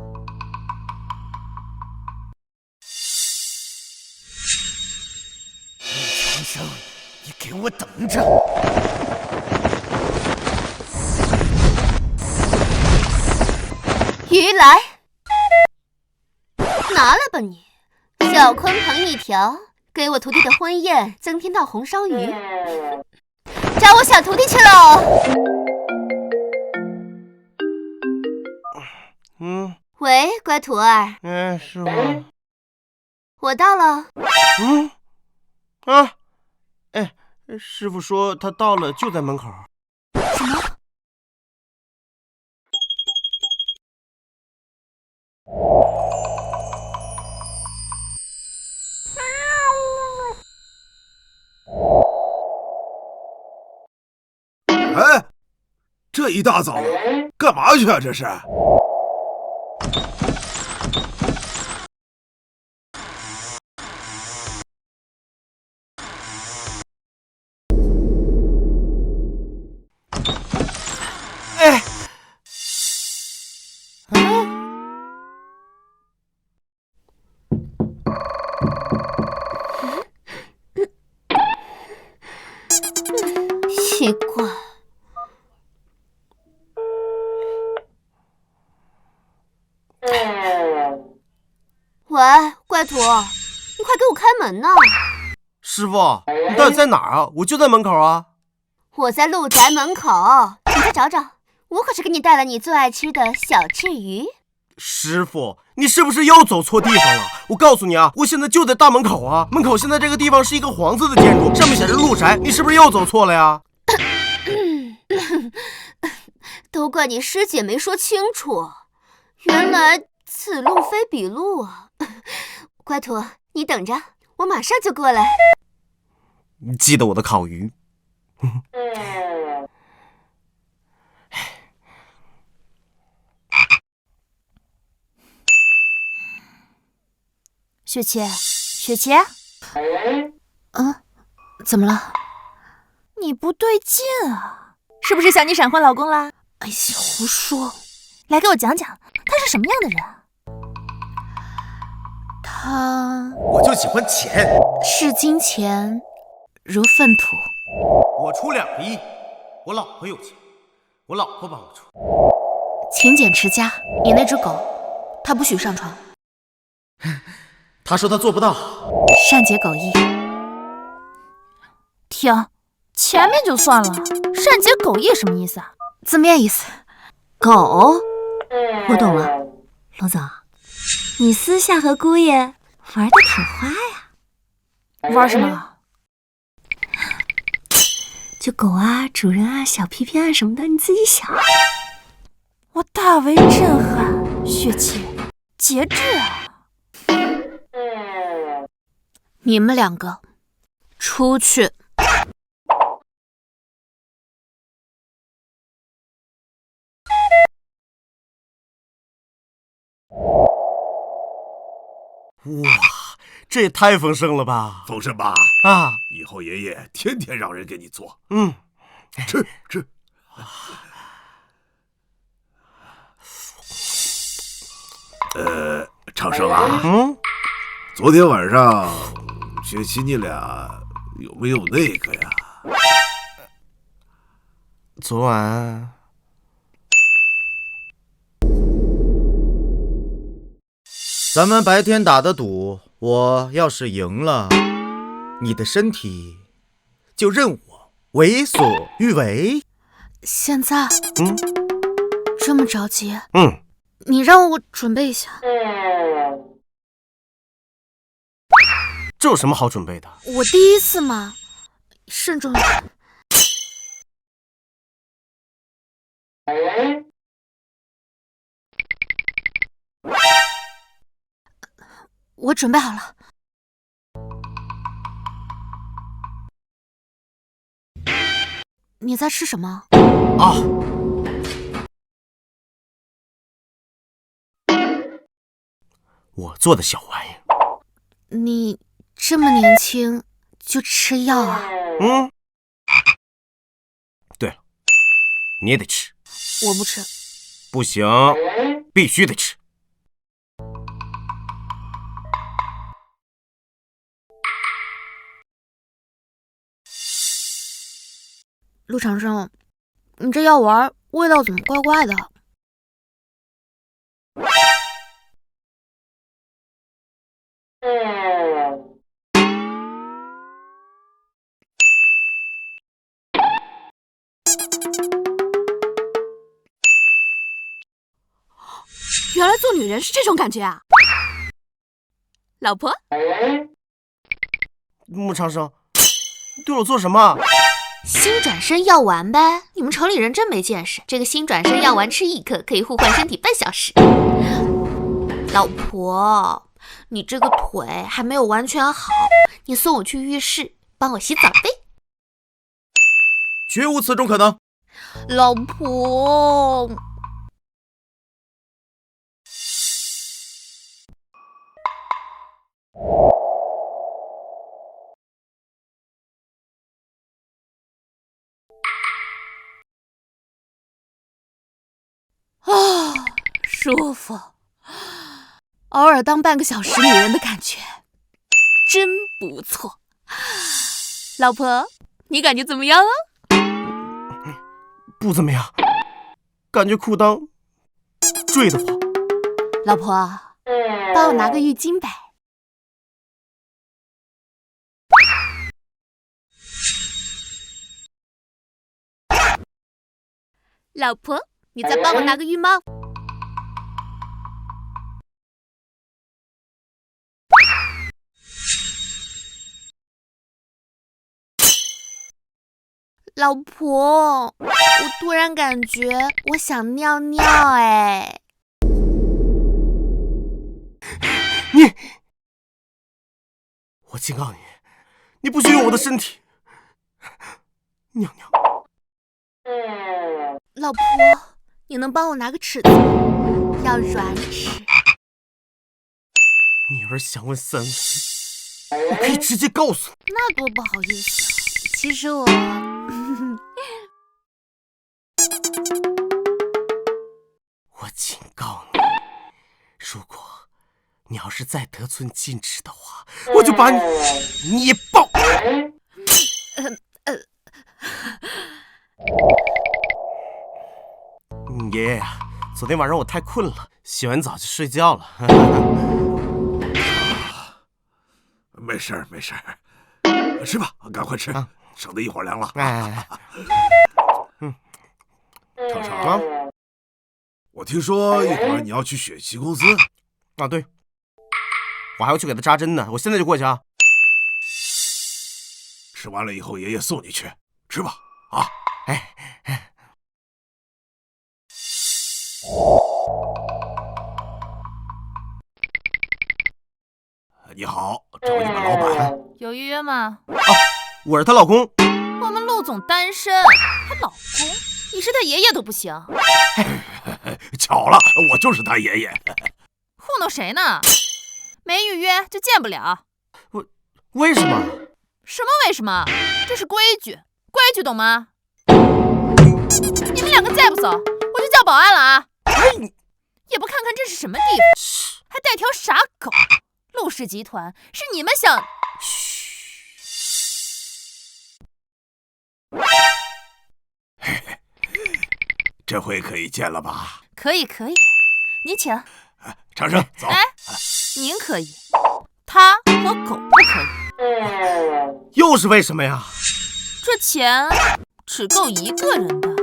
陆长生，你给我等着！鱼来，拿来吧你，小鲲鹏一条，给我徒弟的婚宴增添道红烧鱼。找我小徒弟去喽！喂，乖徒儿。师傅。我到了。师傅说他到了，就在门口。什么？哎，这一大早的，干嘛去啊？这是？奇怪。喂，怪徒，你快给我开门呐！师傅，你到底在哪儿啊？我就在门口啊。我在陆宅门口，你再找找，我可是给你带了你最爱吃的小翅鱼。师傅，你是不是又走错地方了？我告诉你啊，我现在就在大门口啊，门口现在这个地方是一个黄色的建筑，上面写着陆宅，你是不是又走错了呀？都怪你师姐没说清楚，原来此路非彼路啊！乖徒，你等着，我马上就过来。记得我的烤鱼。雪琪，雪琪，怎么了？你不对劲啊，是不是想你闪婚老公啦？哎呀，胡说！来给我讲讲，他是什么样的人？他我就喜欢钱，视金钱如粪土。我出2个亿，我老婆有钱，我老婆帮我出。勤俭持家，你那只狗，它不许上床。他说他做不到。善解狗意。停，前面就算了，善解狗意什么意思啊？字面意思。狗，我懂了。龙总，你私下和姑爷玩得挺花呀。玩什么？就狗啊、主人啊、小屁屁啊什么的，你自己想。我大为震撼，雪琪，节制啊！你们2个出去。哇，这也太丰盛了吧！丰盛吧？啊，以后爷爷天天让人给你做。吃。长生啊，昨天晚上雪琪你俩有没有那个呀？昨晚咱们白天打的赌，我要是赢了，你的身体就任我为所欲为。现在？这么着急？你让我准备一下。这有什么好准备的？我第一次嘛，慎重一点。我准备好了。你在吃什么？啊！我做的小玩意儿。你这么年轻就吃药啊？对了，你也得吃。我不吃。不行，必须得吃。陆长生，你这药丸味道怎么怪怪的？原来做女人是这种感觉啊！老婆，穆长生，你对我做什么？新转身药丸呗！你们城里人真没见识，这个新转身药丸吃1颗可以互换身体半小时。老婆，你这个腿还没有完全好，你送我去浴室帮我洗澡呗。绝无此种可能。老婆。舒服，偶尔当半个小时女人的感觉真不错。老婆，你感觉怎么样啊？不怎么样，感觉裤裆坠得慌。老婆，帮我拿个浴巾呗。老婆，你再帮我拿个浴帽。老婆，我突然感觉我想尿尿哎。我警告你，你不许用我的身体尿尿。老婆，你能帮我拿个尺子？要软尺。你要是想问三围，我可以直接告诉你。那多不好意思啊，其实我……我警告你，如果你要是再得寸进尺的话，我就把你捏爆。爷爷呀，昨天晚上我太困了，洗完澡就睡觉了。没事儿，没事儿，吃吧，赶快吃，省得一会儿凉了。程程，我听说一会儿你要去雪琪公司啊？对，我还要去给他扎针呢，我现在就过去啊。吃完了以后，爷爷送你去，吃吧，啊！你好，找你们老板。有预约吗？我是她老公。我们陆总单身，还老公？你是他爷爷都不行。巧了，我就是他爷爷。糊弄谁呢？没预约就见不了。为什么？什么为什么？这是规矩，规矩懂吗？你们两个再不走，我就叫保安了啊！也不看看这是什么地方，还带条傻狗。陆氏集团是你们想……这回可以见了吧？可以，你请。长生，走。您可以，他和狗不可以。又是为什么呀？这钱只够一个人的。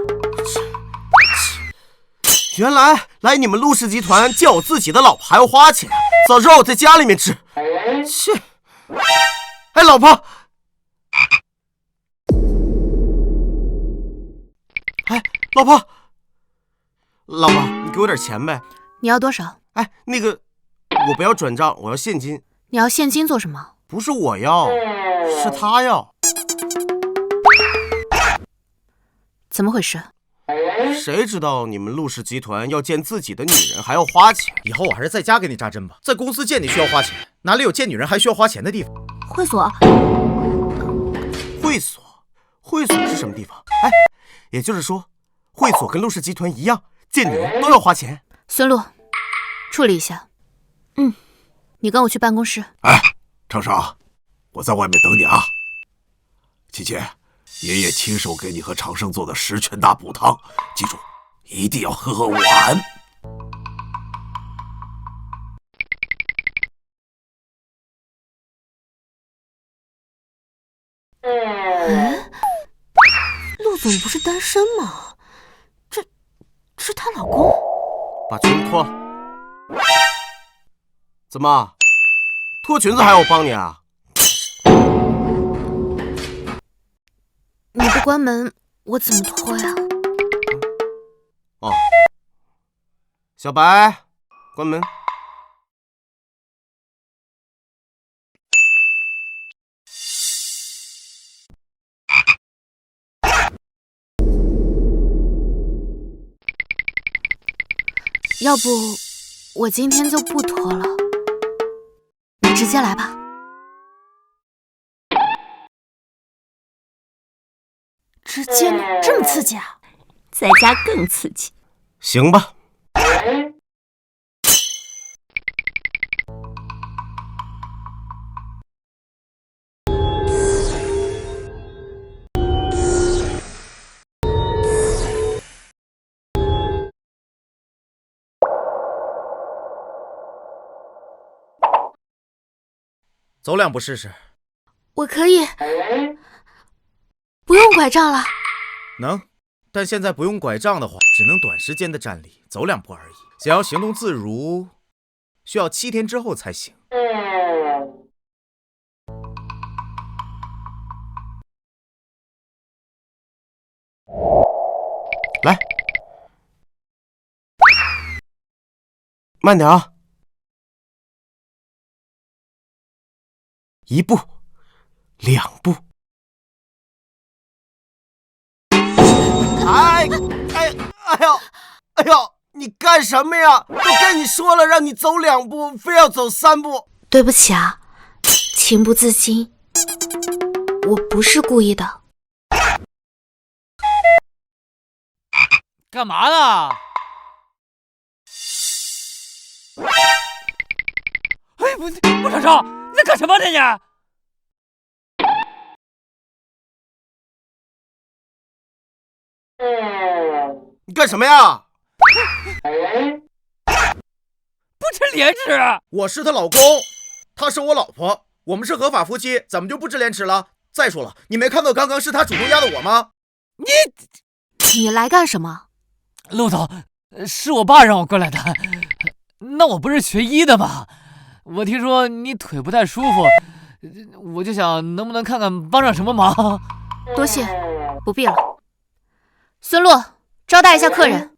原来来你们陆氏集团见我自己的老婆还要花钱，早知道我在家里面吃。切！哎，老婆，哎，老婆，你给我点钱呗。你要多少？哎，那个，我不要转账，我要现金。你要现金做什么？不是我要，是他要。怎么回事？谁知道你们陆氏集团要见自己的女人还要花钱？以后我还是在家给你扎针吧，在公司见你需要花钱，哪里有见女人还需要花钱的地方？会所，会所是什么地方？哎，也就是说，会所跟陆氏集团一样，见女人都要花钱。孙路，处理一下。你跟我去办公室。哎，程生，我在外面等你啊。琪琪，爷爷亲手给你和长生做的十全大补汤，记住，一定要喝完。陆总不是单身吗？这是她老公。把裙子脱了。怎么，脱裙子还要我帮你啊？你不关门，我怎么脱呀？哦，小白，关门。要不我今天就不脱了，你直接来吧。直接呢？这么刺激啊？在家更刺激。行吧。走两步试试。我可以，不用拐杖了。能，但现在不用拐杖的话，只能短时间的站立，走2步而已。想要行动自如，需要7天之后才行。来，慢点啊！1步，2步。哎呦！你干什么呀？我跟你说了，让你走2步，非要走3步。对不起啊，情不自禁，我不是故意的。干嘛呢？哎，不，穆长生，你在干什么呢你？你干什么呀？不知廉耻！我是她老公，她是我老婆，我们是合法夫妻，怎么就不知廉耻了？再说了，你没看到刚刚是她主动压的我吗？你来干什么？陆总，是我爸让我过来的。那我不是学医的吗？我听说你腿不太舒服，我就想能不能看看帮上什么忙。多谢，不必了。孙洛，招待一下客人。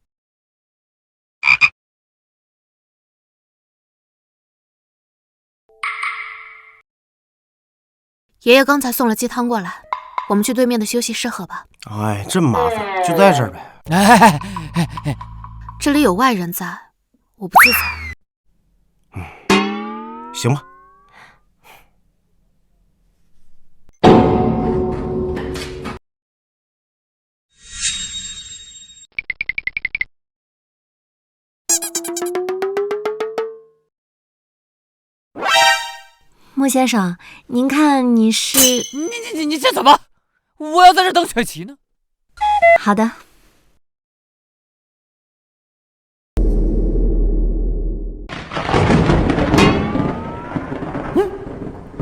爷爷刚才送了鸡汤过来，我们去对面的休息室喝吧。哎，真麻烦，就在这儿呗。这里有外人在，我不自在。行吧。穆先生，您看你是……你先走吧，我要在这等雪琪呢。好的。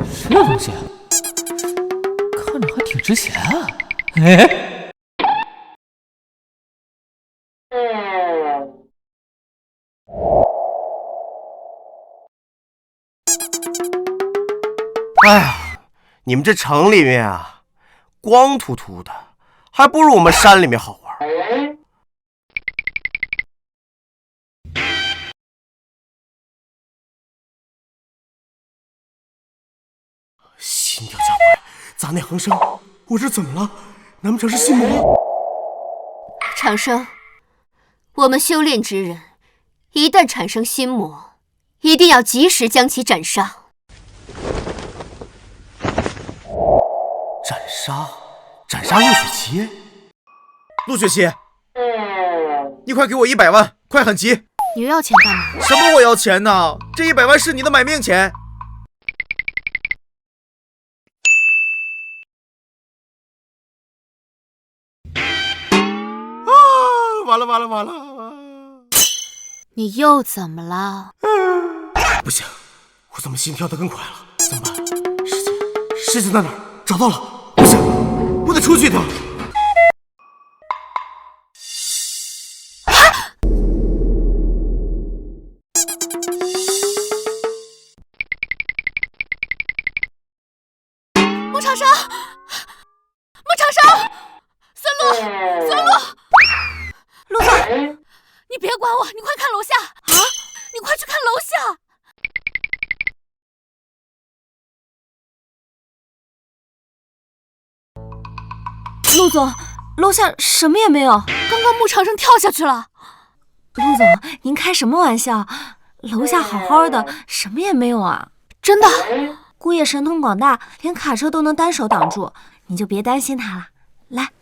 谁的东西？看着还挺值钱啊！哎，哎呀，你们这城里面啊，光秃秃的，还不如我们山里面好玩。心跳加快，杂念横生，我这怎么了？难不成是心魔？长生，我们修炼之人，一旦产生心魔，一定要及时将其斩杀。斩杀陆雪琪？陆雪琪，你快给我100万，快很急！你又要钱干嘛？什么我要钱呢？这100万是你的买命钱。完了！你又怎么了？不行，我怎么心跳得更快了？怎么办？师姐在哪儿？找到了！不行，我得出去一趟。穆长生，孙洛，陆总，你别管我，你快看楼下啊！你快去看楼下。陆总，楼下什么也没有。刚刚穆长生跳下去了。陆总，您开什么玩笑？楼下好好的，什么也没有啊！真的？姑爷神通广大，连卡车都能单手挡住，你就别担心他了。来。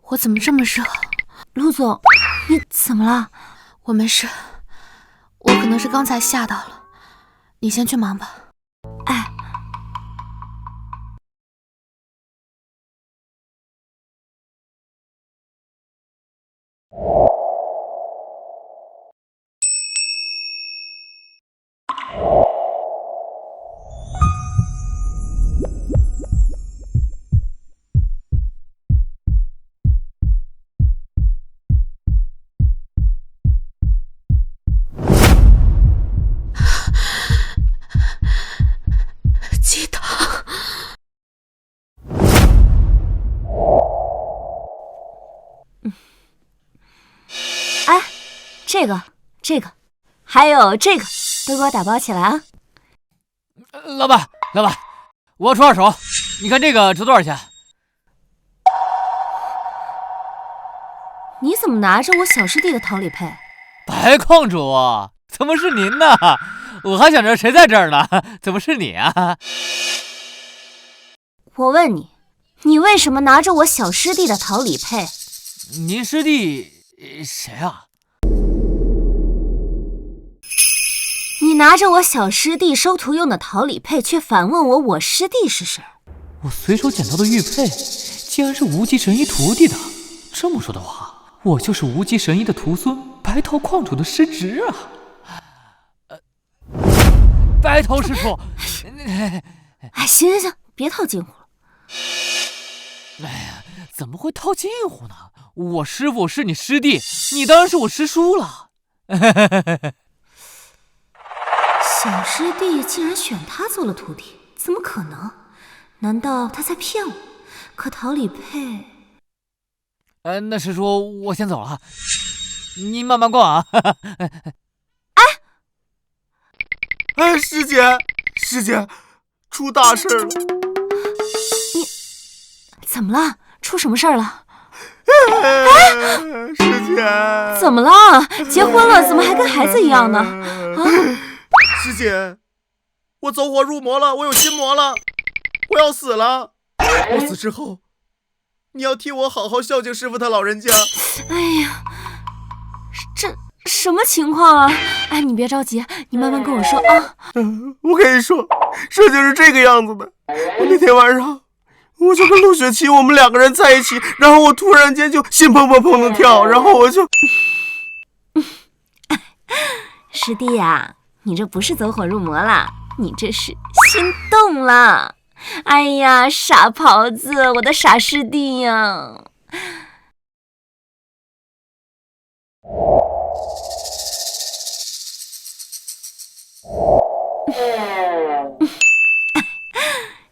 我怎么这么热？陆总，你怎么了？我没事，我可能是刚才吓到了。你先去忙吧。哎。哎，这个，还有这个，都给我打包起来啊！老板，我要出2手，你看这个值多少钱？你怎么拿着我小师弟的桃李配？白矿主，怎么是您呢？我还想着谁在这儿呢，怎么是你啊？我问你，你为什么拿着我小师弟的桃李配？您师弟谁啊？你拿着我小师弟收徒用的桃李配，却反问我师弟是谁？我随手捡到的玉佩，竟然是无极神医徒弟的。这么说的话，我就是无极神医的徒孙，白桃矿主的师侄啊！白桃师傅，哎，行，别套近乎了。哎呀，怎么会套近乎呢？我师傅是你师弟，你当然是我师叔了。小师弟竟然选他做了徒弟，怎么可能？难道他在骗我？可桃李配……那师叔，我先走了，您慢慢逛啊。哎，师姐，出大事了！你怎么了？出什么事儿了？师姐，怎么了？结婚了，怎么还跟孩子一样呢？啊！师姐，我走火入魔了，我有心魔了，我要死了。我死之后，你要替我好好孝敬师傅他老人家。哎呀，这什么情况啊？哎，你别着急，你慢慢跟我说啊。我跟你说，事情是这个样子的。那天晚上，我就跟陆雪琪我们2个人在一起，然后我突然间就心砰砰砰的跳，然后我就……师弟呀，你这不是走火入魔啦，你这是心动了。哎呀，傻狍子，我的傻师弟呀！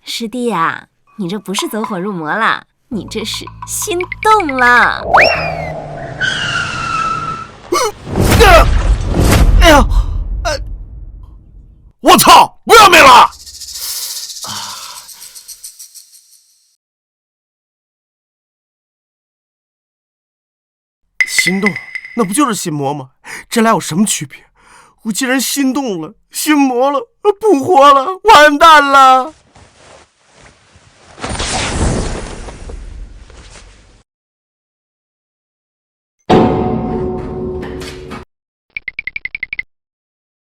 师弟呀，你这不是走火入魔啦，你这是心动了。哎呀，我操！不要命了！心动，那不就是心魔吗？这俩有什么区别？我既然心动了，心魔了，不活了，完蛋了！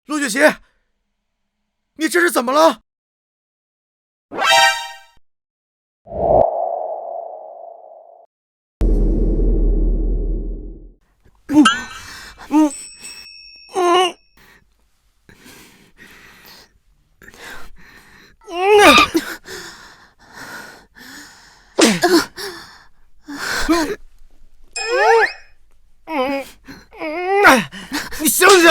陆雪琪，你这是怎么了？你醒醒！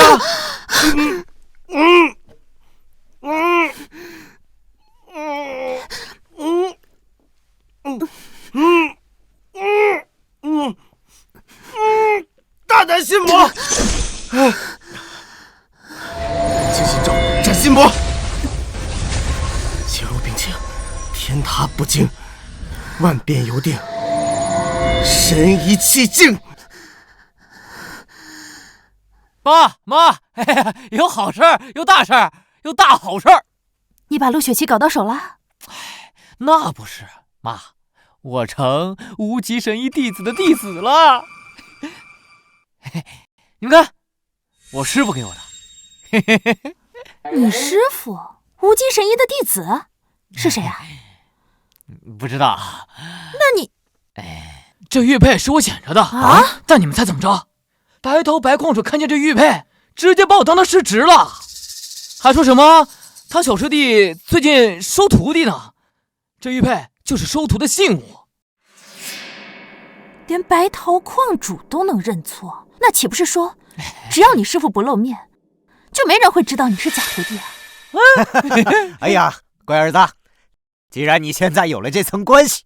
大胆心魔！静心咒，斩心魔！心如冰清，天塌不惊，万变由定，神怡气静。妈，有好事儿，有大事儿，有大好事儿！你把陆雪琪搞到手了？那不是，妈，我成无极神医弟子的弟子了。你们看，我师傅给我的。你师傅无极神医的弟子是谁啊？不知道。那你，这玉佩是我捡着的啊！但你们猜怎么着？白头白矿主看见这玉佩，直接把我当他师侄了，还说什么他小师弟最近收徒弟呢。这玉佩就是收徒的信物。连白桃矿主都能认错，那岂不是说，只要你师傅不露面，就没人会知道你是假徒弟啊？哎呀，乖儿子，既然你现在有了这层关系，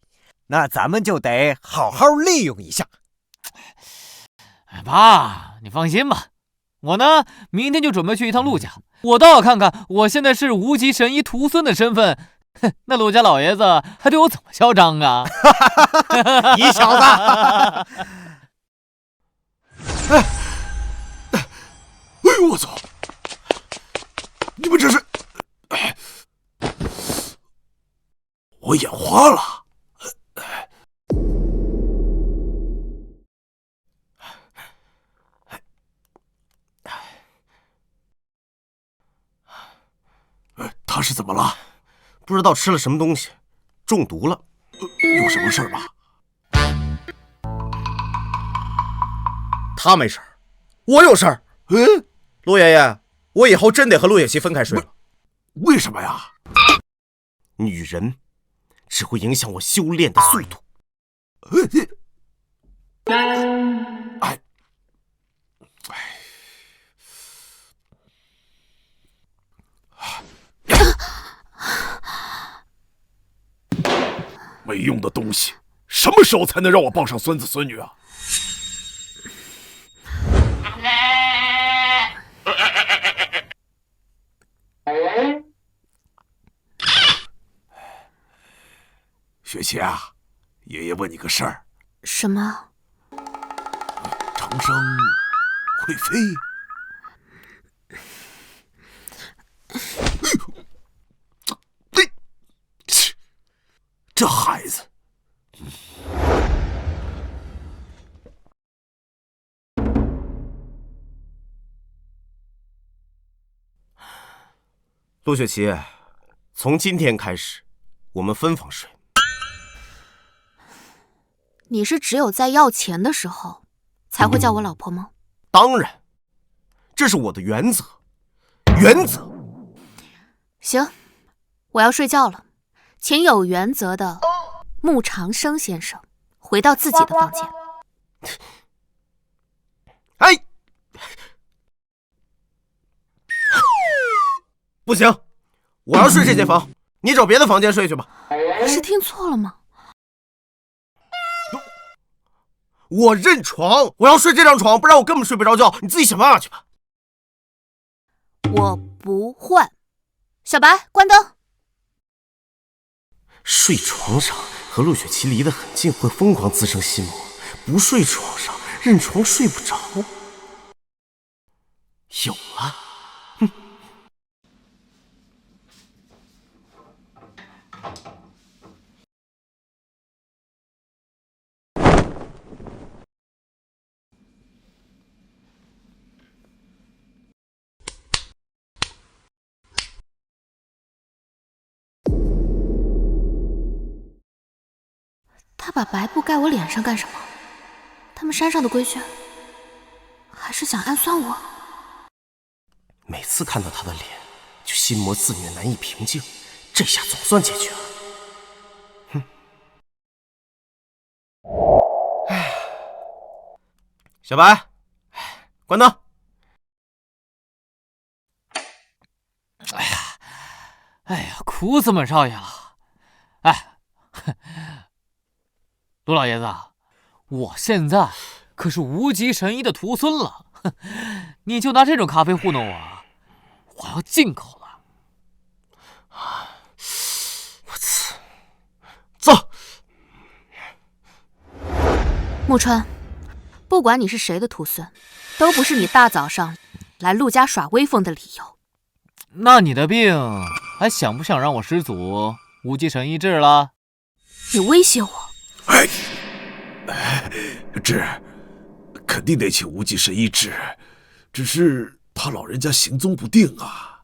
那咱们就得好好利用一下。爸，你放心吧，我呢明天就准备去一趟陆家，我倒要看看我现在是无极神医徒孙的身份，那陆家老爷子还对我怎么嚣张啊？你小子！哎呦我操！你们这是……我眼花了。他是怎么了？不知道吃了什么东西，中毒了。有什么事吧？他没事儿，我有事儿。陆爷爷，我以后真得和陆雪琪分开睡了。为什么呀？女人只会影响我修炼的速度。没用的东西，什么时候才能让我抱上孙子孙女啊？雪琪啊，爷爷问你个事儿。什么？长生会飞？这孩子，陆雪琪，从今天开始，我们分房睡。你是只有在要钱的时候才会叫我老婆吗？当然，这是我的原则。原则。行，我要睡觉了，请有原则的穆长生先生回到自己的房间。哎，不行，我要睡这间房，你找别的房间睡去吧。我是听错了吗？我认床，我要睡这张床，不然我根本睡不着觉。你自己想办法去吧。我不换。小白，关灯。睡床上和陆雪琪离得很近，会疯狂滋生心魔；不睡床上，认床睡不着。有了，哼！他把白布盖我脸上干什么？他们山上的规矩，还是想暗算我？每次看到他的脸，就心魔自虐，难以平静。这下总算解决了。哼！哎，小白，关灯。哎呀，苦死本少爷了！哎，陆老爷子，我现在可是无极神医的徒孙了，你就拿这种咖啡糊弄我，我要进口了。我操！走。木川，不管你是谁的徒孙，都不是你大早上来陆家耍威风的理由。那你的病还想不想让我师祖无极神医治了？你威胁我？治，肯定得请无极神医治，只是他老人家行踪不定啊。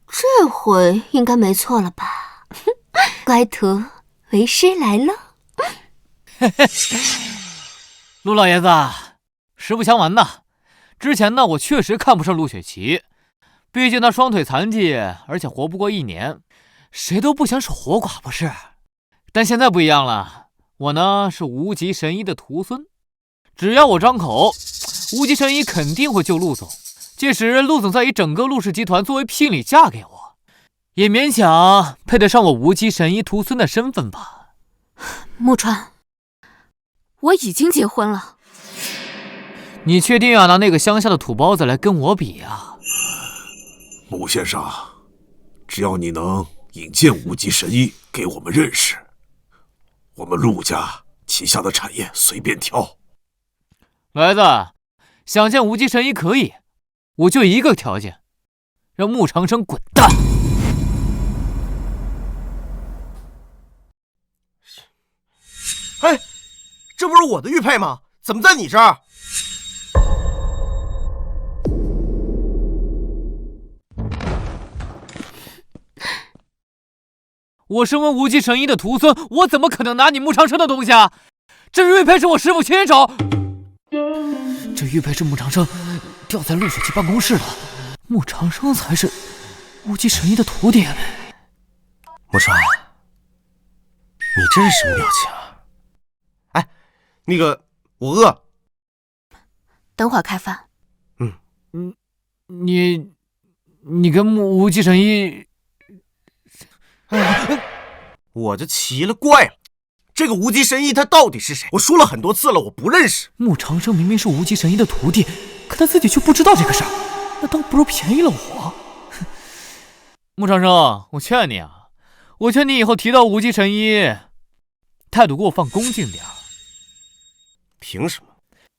这回应该没错了吧？乖徒，为师来了。陆老爷子，实不相瞒呐，之前呢我确实看不上陆雪琪，毕竟她双腿残疾，而且活不过1年，谁都不想守活寡不是？但现在不一样了，我呢是无极神医的徒孙，只要我张口，无极神医肯定会救陆总。届时陆总再以整个陆氏集团作为聘礼嫁给我，也勉强配得上我无极神医徒孙的身份吧。木川，我已经结婚了。你确定要拿那个乡下的土包子来跟我比啊？穆先生，只要你能引荐无极神医给我们认识，我们陆家旗下的产业随便挑。来子，想见无极神医可以，我就一个条件，让穆长生滚蛋。哎，这不是我的玉佩吗？怎么在你这儿？我身为无极神医的徒孙，我怎么可能拿你穆长生的东西啊？这玉佩是我师父亲手，这玉佩是穆长生掉在陆雪琪办公室的，穆长生才是无极神医的徒弟。穆川，你这是什么表情啊？哎，那个，我饿。等会儿开饭。你跟无极神医，我就奇了怪了，这个无极神医他到底是谁？我说了很多次了，我不认识。穆长生明明是无极神医的徒弟，可他自己却不知道这个事儿，那倒不如便宜了我。穆长生，我劝你啊，我劝你以后提到无极神医，态度给我放恭敬点儿。凭什么？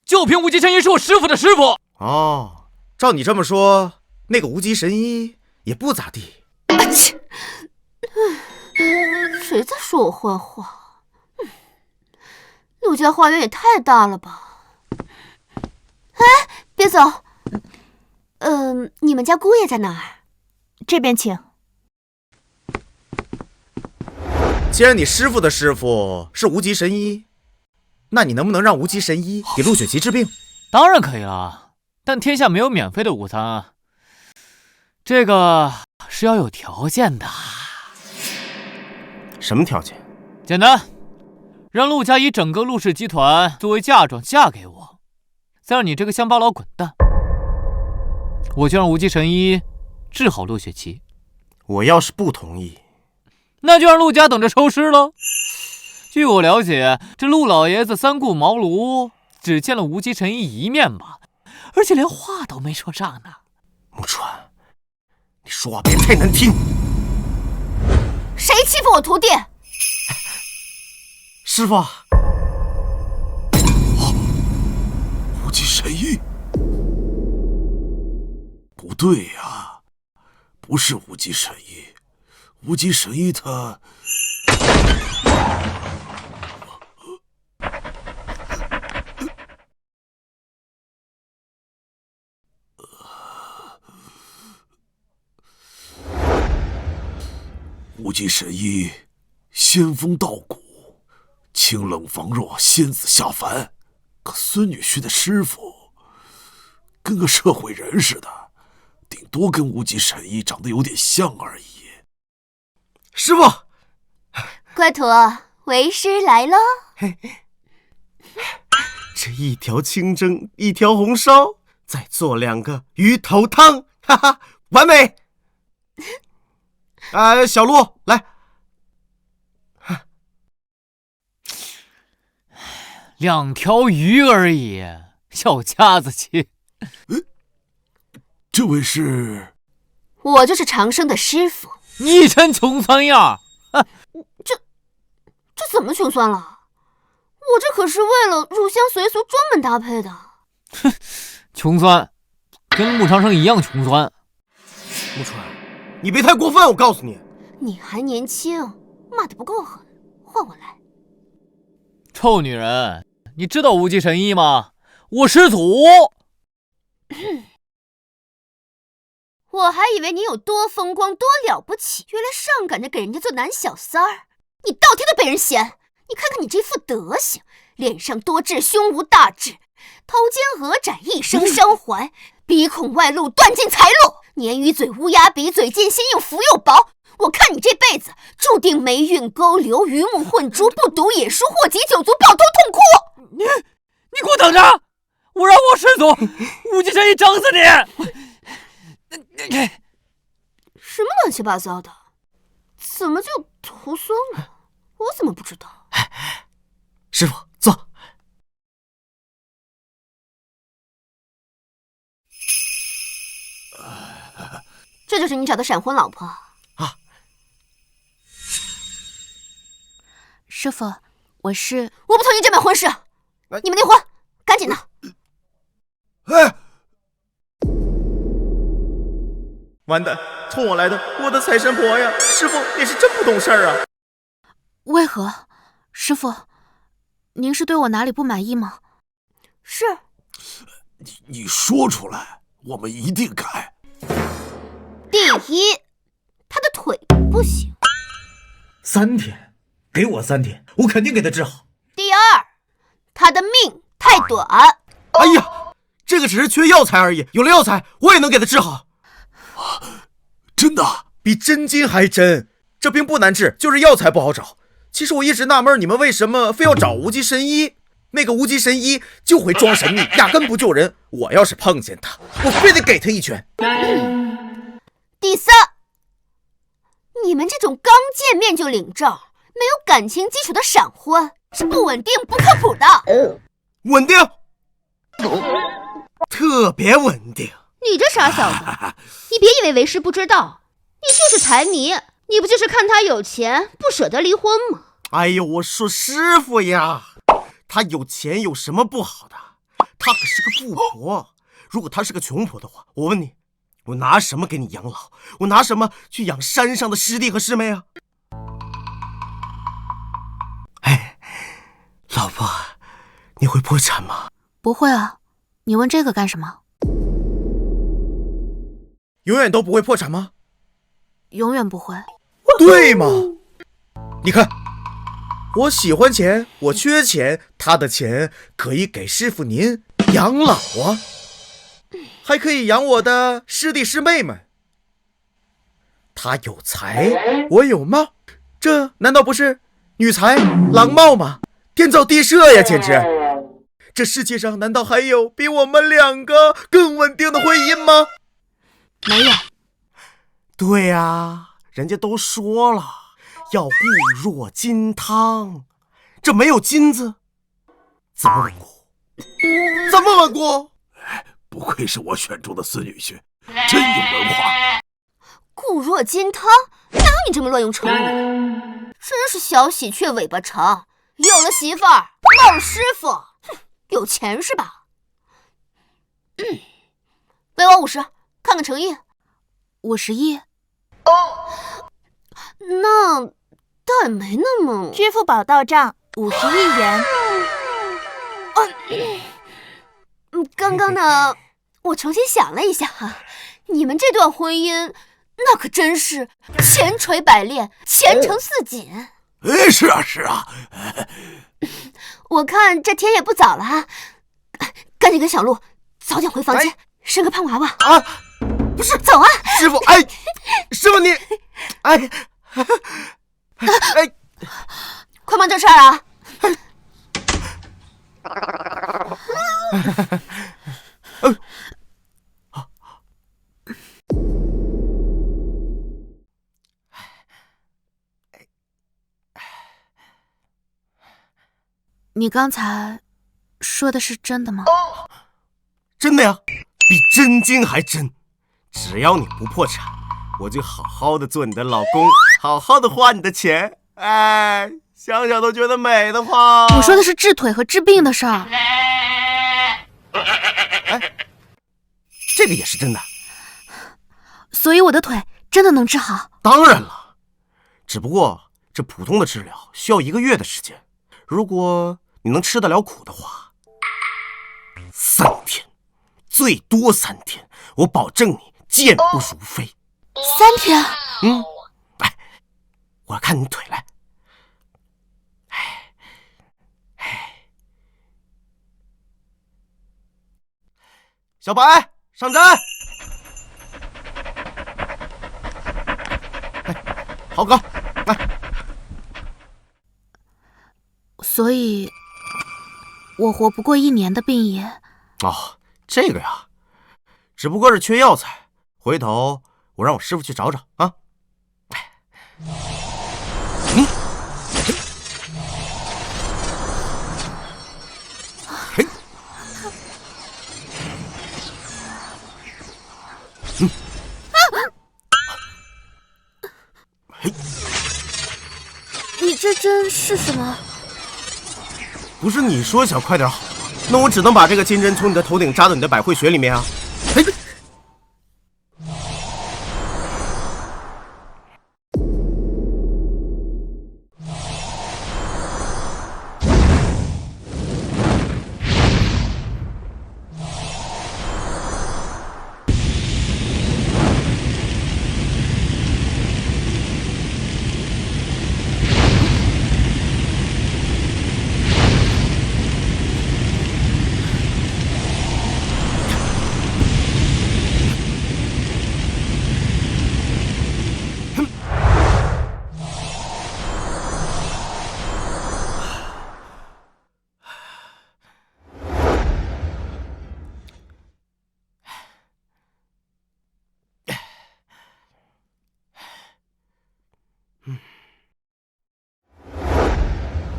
就凭无极神医是我师父的师傅。哦，照你这么说，那个无极神医也不咋地。谁在说我坏话？陆家花园也太大了吧！哎，别走。你们家姑爷在哪儿？这边请。既然你师傅的师傅是无极神医，那你能不能让无极神医给陆雪琪治病？当然可以了，但天下没有免费的午餐啊，这个是要有条件的。什么条件？简单，让陆家以整个陆氏集团作为嫁妆嫁给我，再让你这个乡巴佬滚蛋，我就让无极神医治好陆雪琪。我要是不同意，那就让陆家等着收尸喽。据我了解，这陆老爷子三顾茅庐，只见了无极神医一面吧，而且连话都没说上呢。穆川，你说话别太难听。谁欺负我徒弟？师傅，无极神医？不对呀，不是无极神医，无极神医他……无极神医，仙风道骨，清冷防弱，仙子下凡。可孙女婿的师傅，跟个社会人似的，顶多跟无极神医长得有点像而已。师傅，乖徒，为师来喽。这一条清蒸，一条红烧，再做2个鱼头汤，哈哈，完美。小陆来。2条鱼而已，小家子气。这位是？我就是长生的师傅。你真穷酸样！这怎么穷酸了？我这可是为了入乡随俗专门搭配的。哼，穷酸，跟穆长生一样穷酸。穆川，你别太过分，我告诉你。你还年轻，骂得不够狠，换我来。臭女人，你知道无极神医吗？我师祖。我还以为你有多风光多了不起，原来上赶着给人家做男小三儿。你倒贴的被人嫌。你看看你这副德行，脸上多痣，胸无大志，头尖额窄，一生伤怀，鼻孔外露，断尽财路，鲶鱼嘴，乌鸦鼻，嘴尖心硬，福又薄。我看你这辈子注定霉运勾留，鱼目混珠，不读野书，祸及九族，抱头痛哭。你给我等着！我让我师祖无极神医整死你！什么乱七八糟的？怎么就徒孙了？我怎么不知道？师傅，坐。这就是你找的闪婚老婆啊？师傅，我不同意这门婚事，你们离婚，赶紧的！哎，完蛋，冲我来的，我的财神婆呀！师傅，你是真不懂事儿啊！为何？师傅，您是对我哪里不满意吗？是。你说出来，我们一定改。第一，他的腿不行。3天，给我3天，我肯定给他治好。第二，他的命太短。哎呀，这个只是缺药材而已，有了药材，我也能给他治好。真的？比真金还真。这病不难治，就是药材不好找。其实我一直纳闷，你们为什么非要找无极神医？那个无极神医就会装神秘，压根不救人。我要是碰见他，我非得给他一拳。第三，你们这种刚见面就领证、没有感情基础的闪婚，是不稳定、不靠谱的。稳定，特别稳定。你这傻小子，你别以为为师不知道，你就是财迷，你不就是看他有钱不舍得离婚吗？哎呦，我说师傅呀，他有钱有什么不好的？他可是个富婆。如果他是个穷婆的话，我问你，我拿什么给你养老？我拿什么去养山上的师弟和师妹啊？哎，老婆，你会破产吗？不会啊，你问这个干什么？永远都不会破产吗？永远不会。对吗？你看，我喜欢钱，我缺钱，他的钱可以给师傅您养老啊，还可以养我的师弟师妹们。他有才，我有貌，这难道不是女才郎貌吗？天造地设呀，简直！这世界上难道还有比我们2个更稳定的婚姻吗？没有。对呀，人家都说了，要固若金汤，这没有金子，怎么稳固？怎么稳固？不愧是我选中的孙女婿，真有文化。固若金汤，哪有你这么乱用成语？真是小喜鹊尾巴长，有了媳妇儿忘了师傅。哼，有钱是吧？给我50，看看诚意。51？那倒也没那么。支付宝到账51元。刚刚呢，我重新想了一下哈，你们这段婚姻那可真是千锤百炼，前程似锦。是啊是啊。我看这天也不早了啊，赶紧跟小鹿早点回房间，生个胖娃娃啊！不是，走啊，师傅！哎，师傅你，哎，快忙正事儿啊！你刚才说的是真的吗？真的呀，比真金还真。只要你不破产，我就好好的做你的老公，好好的花你的钱。哎，想想都觉得美的慌。我说的是治腿和治病的事儿。哎，这个也是真的。所以我的腿真的能治好？当然了，只不过这普通的治疗需要1个月的时间。如果你能吃得了苦的话，3天，最多3天，我保证你健不如飞。3天？哎，我要看你腿来。小白上阵。好高，所以我活不过1年的病也。哦，这个呀，只不过是缺药材，回头我让我师傅去找找啊。这针是什么？不是你说想快点好吗？那我只能把这个金针从你的头顶扎到你的百会穴里面啊！嘿。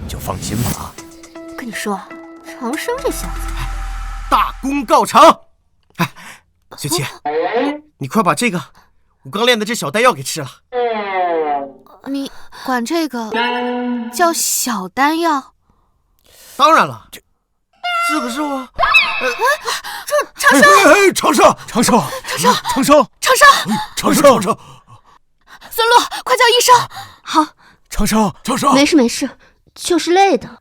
你就放心吧。跟你说，长生这小子，大功告成。哎，雪琪，你快把这个我刚炼的这小丹药给吃了。你管这个叫小丹药？当然了，这可是我。长生，长生，长生，长生，长生，长生，长生，孙洛，快叫医生！好，长生，长生，没事没事，就是累的，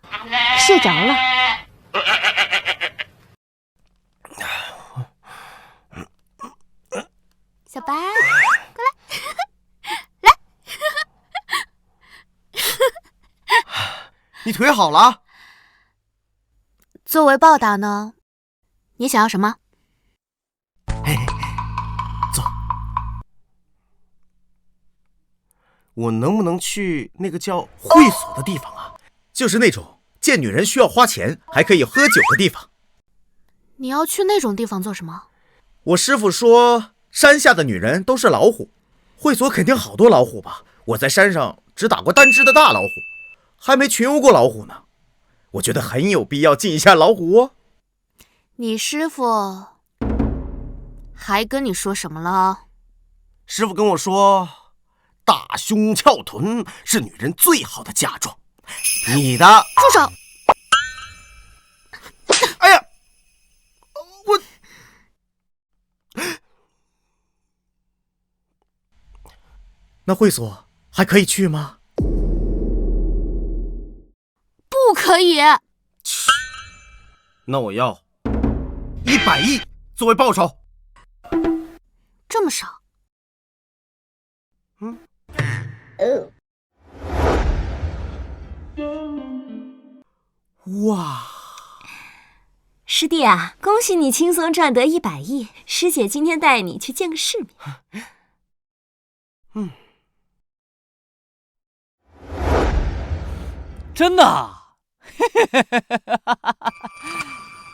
睡着了。小白，过来，来。你腿好了？作为报答呢，你想要什么？嘿，坐。我能不能去那个叫会所的地方啊？就是那种见女人需要花钱还可以喝酒的地方。你要去那种地方做什么？我师傅说山下的女人都是老虎，会所肯定好多老虎吧？我在山上只打过单只的大老虎，还没群殴过老虎呢。我觉得很有必要进一下老虎窝。你师傅还跟你说什么了？师傅跟我说，大胸翘臀是女人最好的嫁妆。你的住手！哎呀，我那会所还可以去吗？不可以。那我要100亿作为报酬。这么少？哇！师弟啊，恭喜你轻松赚得100亿！师姐今天带你去见个世面。真的？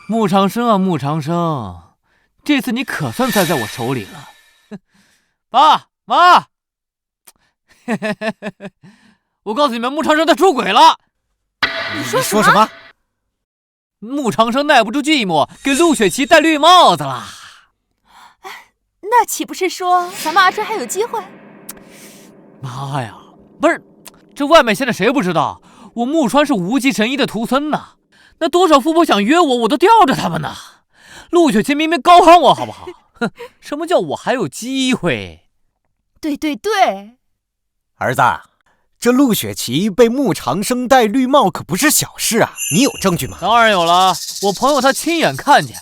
穆长生啊，穆长生，这次你可算栽在我手里了。爸妈，我告诉你们，穆长生他出轨了。你说什么？穆长生耐不住寂寞，给陆雪琪戴绿帽子了。那岂不是说咱们阿春还有机会？妈呀，不是，这外面现在谁不知道我穆川是无极神医的徒孙呢？那多少富婆想约我，我都吊着他们呢。陆雪琪明明高喊我，好不好？哼，什么叫我还有机会？对对对，儿子，这陆雪琪被穆长生戴绿帽可不是小事啊！你有证据吗？当然有了，我朋友他亲眼看见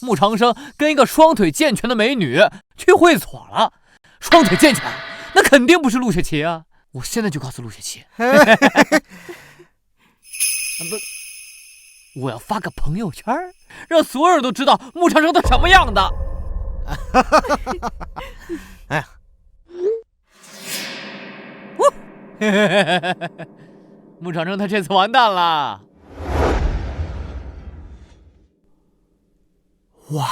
穆长生跟一个双腿健全的美女去会所了。双腿健全，那肯定不是陆雪琪啊！我现在就告诉陆雪琪。我要发个朋友圈，让所有人都知道穆长生他什么样的。哎呀，穆长生他这次完蛋了。哇！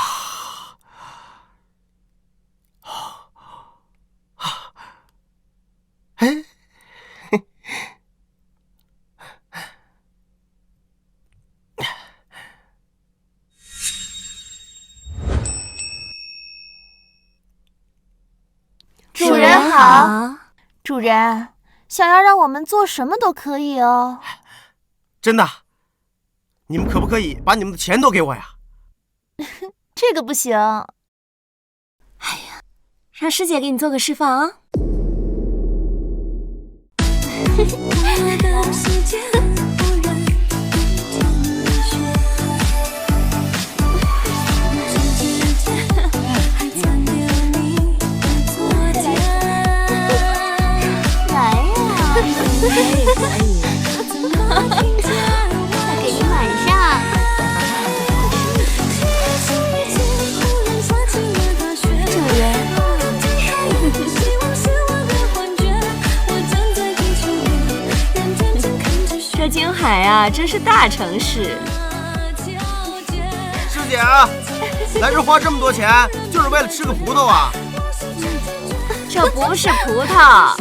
哎，主人好。主人，想要让我们做什么都可以哦。真的？你们可不可以把你们的钱都给我呀？这个不行。哎呀，让师姐给你做个示范啊。来呀，可以，再给你晚上。主人。这京海啊，真是大城市。师姐啊，来这花这么多钱，就是为了吃个葡萄啊？这不是葡萄，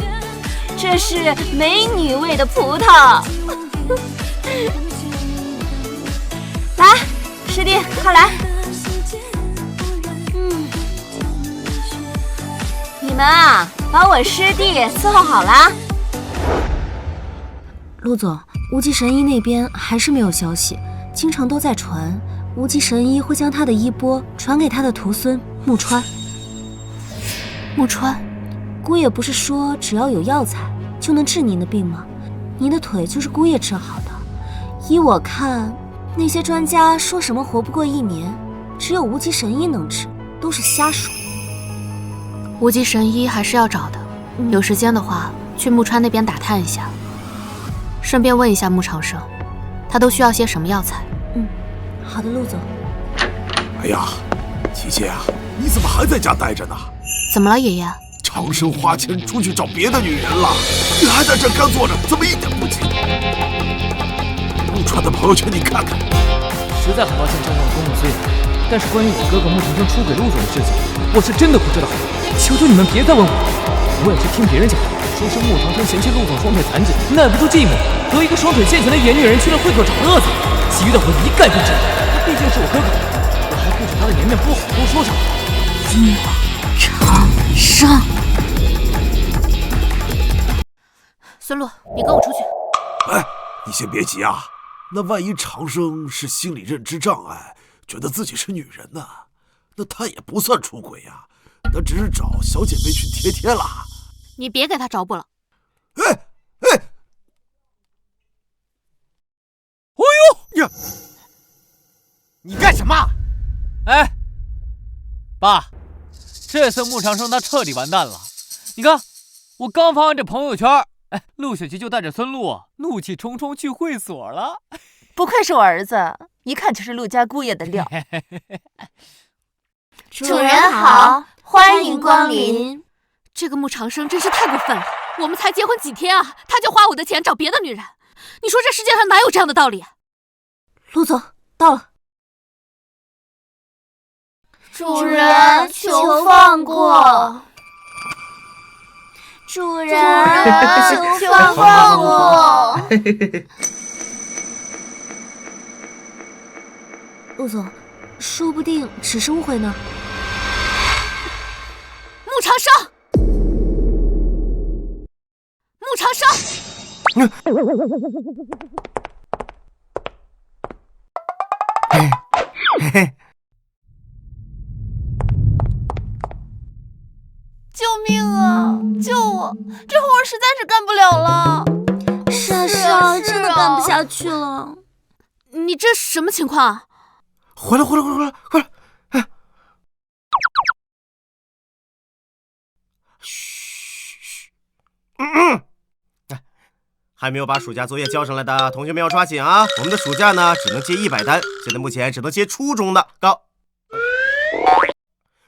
这是美女味的葡萄。来，师弟，快来。你们啊，把我师弟伺候好了。陆总，无极神医那边还是没有消息，京城都在传无极神医会将他的衣钵传给他的徒孙木川。木川，姑爷不是说只要有药材就能治您的病吗？您的腿就是姑爷治好的。依我看，那些专家说什么活不过1年，只有无极神医能治，都是瞎说。无极神医还是要找的，有时间的话去木川那边打探一下，顺便问一下穆长生，他都需要些什么药材。好的，陆总。哎呀，琪琪啊，你怎么还在家待着呢？怎么了，爷爷？长生花钱出去找别的女人了，你还在这干坐着，怎么一点不急？陆川的朋友圈你看看。实在很抱歉占用了公共资源，但是关于我哥哥穆长生出轨陆总的事情，我是真的不知道。求求你们别再问我了，我也是听别人讲，说是穆长生嫌弃陆总双腿残疾，耐不住寂寞，和一个双腿健全的野女人去了会所找乐子，其余的我一概不知。他毕竟是我哥哥，我还顾着他的颜面，不好多说什么。穆长生，孙露，你跟我出去。哎，你先别急啊，那万一长生是心理认知障碍，觉得自己是女人呢？那他也不算出轨呀，那只是找小姐妹去贴贴啦。你别给他找补了。哎，呦呀！你干什么？哎，爸，这次穆长生他彻底完蛋了。你看，我刚发完这朋友圈，哎，陆雪琪就带着孙露怒气冲冲去会所了。不愧是我儿子，一看就是陆家姑爷的料。主人好，欢迎光临。这个穆长生真是太过分了！我们才结婚几天啊，他就花我的钱找别的女人，你说这世界上哪有这样的道理？陆总，到了。主人，求放过。主人，求放过。陆总，说不定只是误会呢。穆长生，穆长生，救命啊！救我！这活实在是干不了了。是啊，真的干不下去了。你这什么情况啊？回来！哎，嘘，还没有把暑假作业交上来的同学们要抓紧啊！我们的暑假呢，只能接100单，现在目前只能接初中的，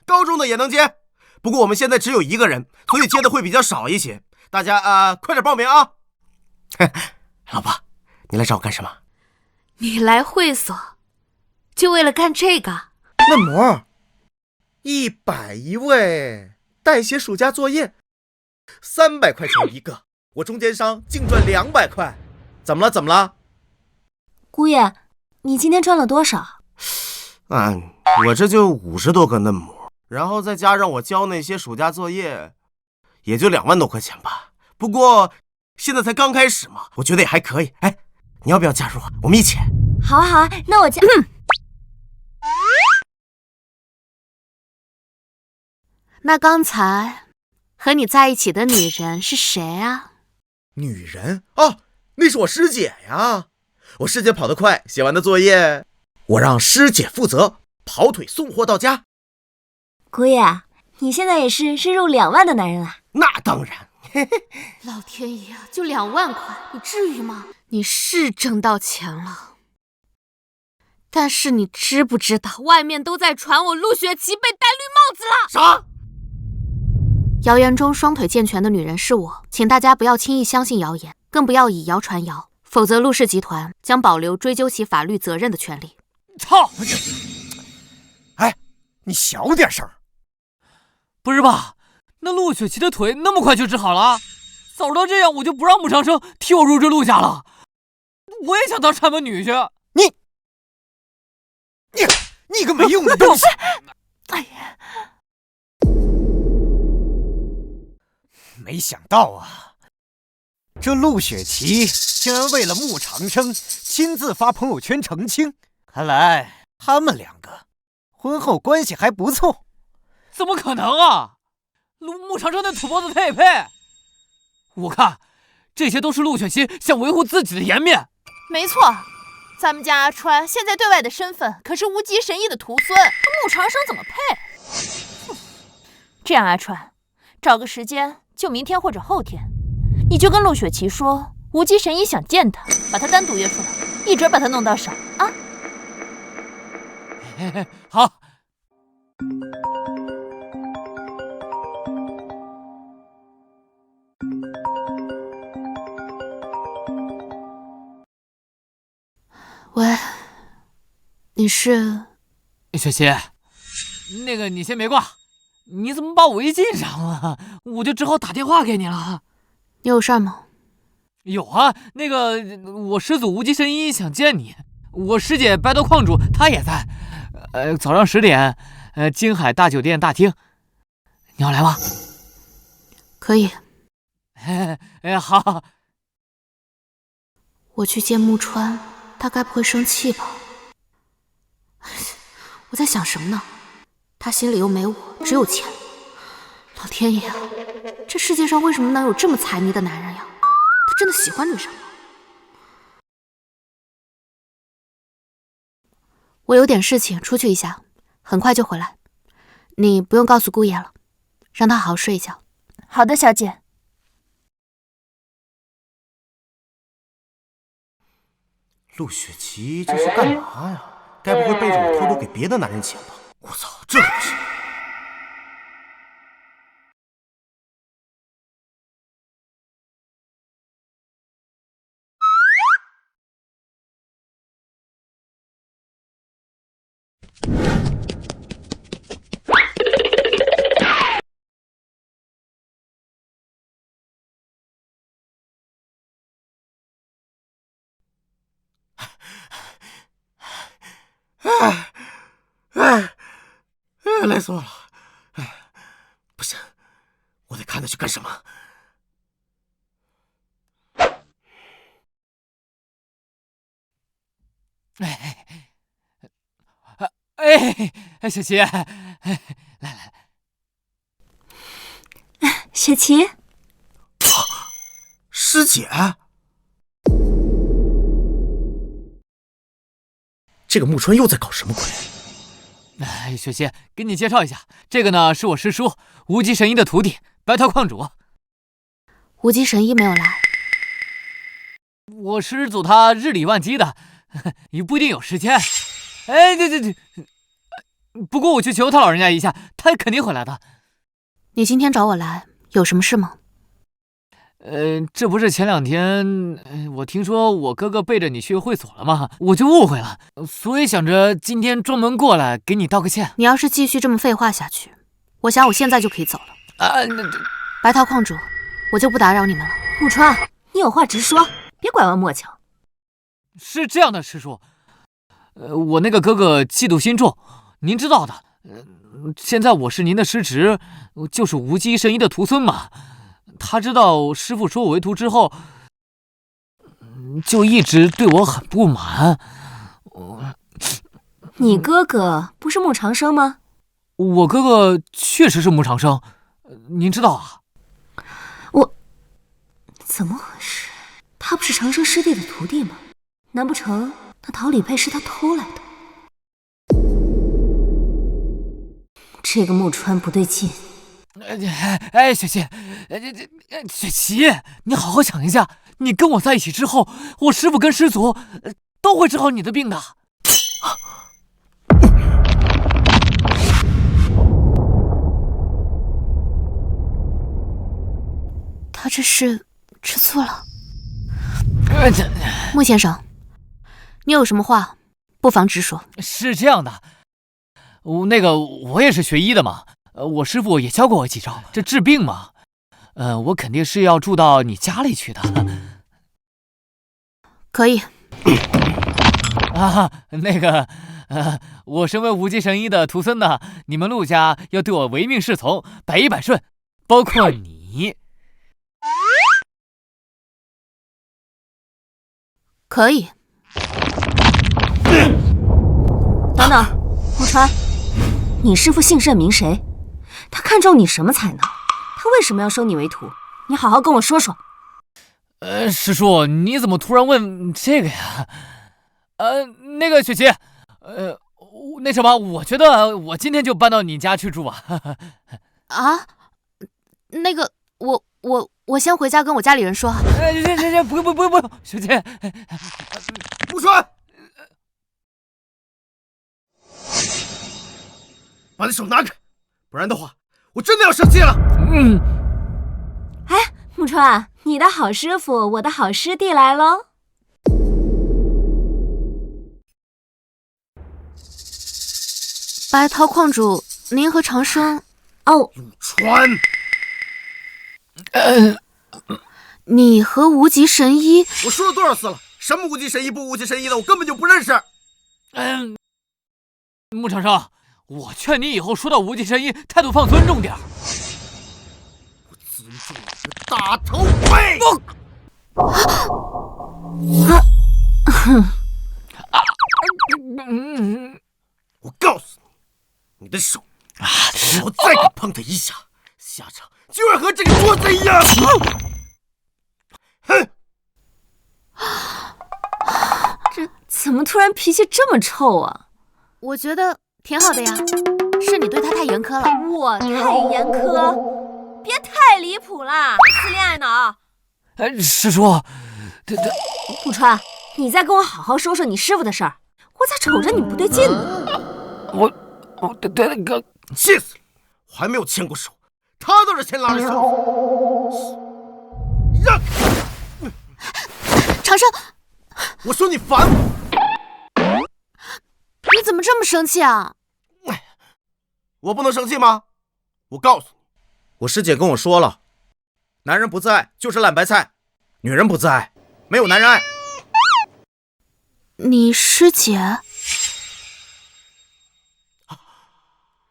高中的也能接。不过我们现在只有1个人，所以接的会比较少一些。大家快点报名啊！老婆，你来找我干什么？你来会所，就为了干这个？嫩模，100一位，代写暑假作业，300块钱一个，我中间商净赚200块。怎么了？姑爷，你今天赚了多少？我这就50多个嫩模，然后再加上我交那些暑假作业，也就2万多块钱吧。不过现在才刚开始嘛，我觉得也还可以。哎，你要不要加入啊？我们一起。好啊好啊，那我加。那刚才和你在一起的女人是谁啊？女人啊，那是我师姐呀。我师姐跑得快，写完的作业我让师姐负责，跑腿送货到家。姑爷，你现在也是收入2万的男人了。那当然。老天爷，就2万块，你至于吗？你是挣到钱了，但是你知不知道，外面都在传我陆雪琪被戴绿帽子了？啥？谣言中双腿健全的女人是我，请大家不要轻易相信谣言，更不要以谣传谣，否则陆氏集团将保留追究其法律责任的权利。操！哎，你小点声！不是吧？那陆雪琪的腿那么快就治好了？早到这样，我就不让穆长生替我入赘陆家了。我也想当禅门女婿。你个没用的东西！哎呀，没想到啊，这陆雪琪竟然为了穆长生亲自发朋友圈澄清，看来他们2个婚后关系还不错。怎么可能啊？穆长生那土包子配？我看这些都是陆雪琪想维护自己的颜面。没错，咱们家阿川现在对外的身份可是无极神医的徒孙，和穆长生怎么配？这样，阿川，找个时间，就明天或者后天，你就跟陆雪琪说，无极神医想见他，把他单独约出来，一准把他弄到手啊！好。喂，你是？雪琪，那个你先别挂，你怎么把微信删了？我就只好打电话给你了。你有事吗？有啊，那个我师祖无极神医想见你，我师姐白头矿主她也在。早上10点，京海大酒店大厅，你要来吗？可以。好。我去见木川，他该不会生气吧？我在想什么呢？他心里又没我，只有钱。老天爷啊，这世界上为什么能有这么财迷的男人呀？他真的喜欢女人吗？我有点事情，出去一下，很快就回来。你不用告诉姑爷了，让他好好睡一觉。好的，小姐。陆雪琪这是干嘛呀？该不会背着我偷偷给别的男人钱吧？我操，这可不行！累死我了！不行，我得看他去干什么。雪琪，来，雪琪，师姐，这个木川又在搞什么鬼？雪琪，给你介绍一下，这个呢是我师叔无极神医的徒弟白桃矿主。无极神医没有来，我师祖他日理万机的，也不一定有时间。对，不过我去求他老人家一下，他肯定会来的。你今天找我来有什么事吗？这不是前2天我听说我哥哥背着你去会所了吗？我就误会了，所以想着今天专门过来给你道个歉。你要是继续这么废话下去，我想我现在就可以走了。白桃矿主，我就不打扰你们了。木川，你有话直说，别拐弯抹角。是这样的，师叔，我那个哥哥嫉妒心重，您知道的。现在我是您的师侄，就是无极神医的徒孙嘛。他知道师傅收我为徒之后，就一直对我很不满。你哥哥不是穆长生吗？我哥哥确实是穆长生，您知道啊？怎么回事？他不是长生师弟的徒弟吗？难不成那桃李佩是他偷来的？这个木川不对劲。雪琪，雪琪，你好好想一下，你跟我在一起之后，我师父跟师祖都会治好你的病的。他这是吃醋了。穆先生，你有什么话，不妨直说。是这样的，我也是学医的嘛，我师父也教过我几招，这治病嘛，我肯定是要住到你家里去的。可以。我身为无极神医的徒孙呢，你们陆家要对我唯命是从，百依百顺，包括你。可以。等等，木川，你师父姓甚名谁？他看中你什么才能？他为什么要收你为徒？你好好跟我说说。师叔，你怎么突然问这个呀？雪琪，那什么，我觉得我今天就搬到你家去住啊。啊？我先回家跟我家里人说。不用，雪琪。木川，把你手拿开，不然的话，我真的要生气了。哎，木川，你的好师傅，我的好师弟来喽。白桃矿主，您和长生。陆川。你和无极神医，我说了多少次了？什么无极神医不无极神医的，我根本就不认识。穆长生，我劝你以后说到无极神医，态度放尊重点。我尊重你个大头鬼！我告诉你，你的手，我再敢碰它一下，下场就会和这个桌子一样。哼！这怎么突然脾气这么臭啊？我觉得挺好的呀，是你对他太严苛了。我太严苛？别太离谱啦，死恋爱脑！师叔，木川，你再跟我好好说说你师傅的事儿，我咋瞅着你不对劲呢？气死了！我还没有牵过手，他倒是先拉着手。让开！长生，我说你烦我！你怎么这么生气啊？我不能生气吗？我告诉你，我师姐跟我说了，男人不自爱就是烂白菜，女人不自爱没有男人爱。你师姐？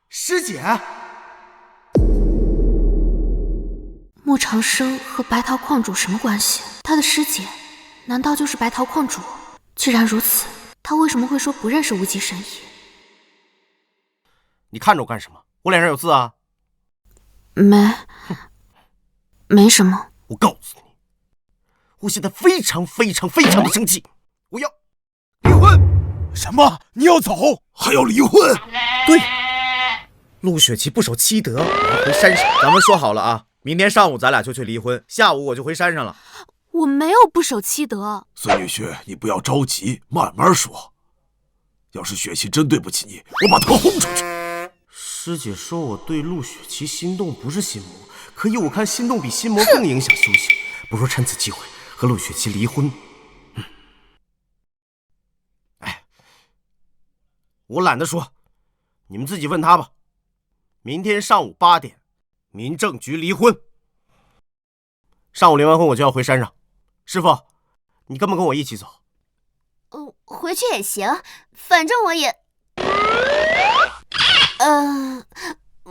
师姐？穆长生和白桃矿主什么关系？他的师姐难道就是白桃矿主？既然如此，他为什么会说不认识无极神医？你看着我干什么？我脸上有字啊？没什么。我告诉你，我现在非常的生气，我要离婚。什么？你要走？还要离婚？对，陆雪琪不守妻德，我要回山上。咱们说好了啊，明天上午咱俩就去离婚，下午我就回山上了。我没有不守妻德。孙女婿，你不要着急，慢慢说。要是雪琪真对不起你，我把她轰出去。师姐说我对陆雪琪心动不是心魔，可以我看心动比心魔更影响修行，不如趁此机会和陆雪琪离婚。我懒得说，你们自己问他吧。明天上午8点，民政局离婚。上午离完婚我就要回山上，师傅，你跟不跟我一起走？回去也行，反正我也……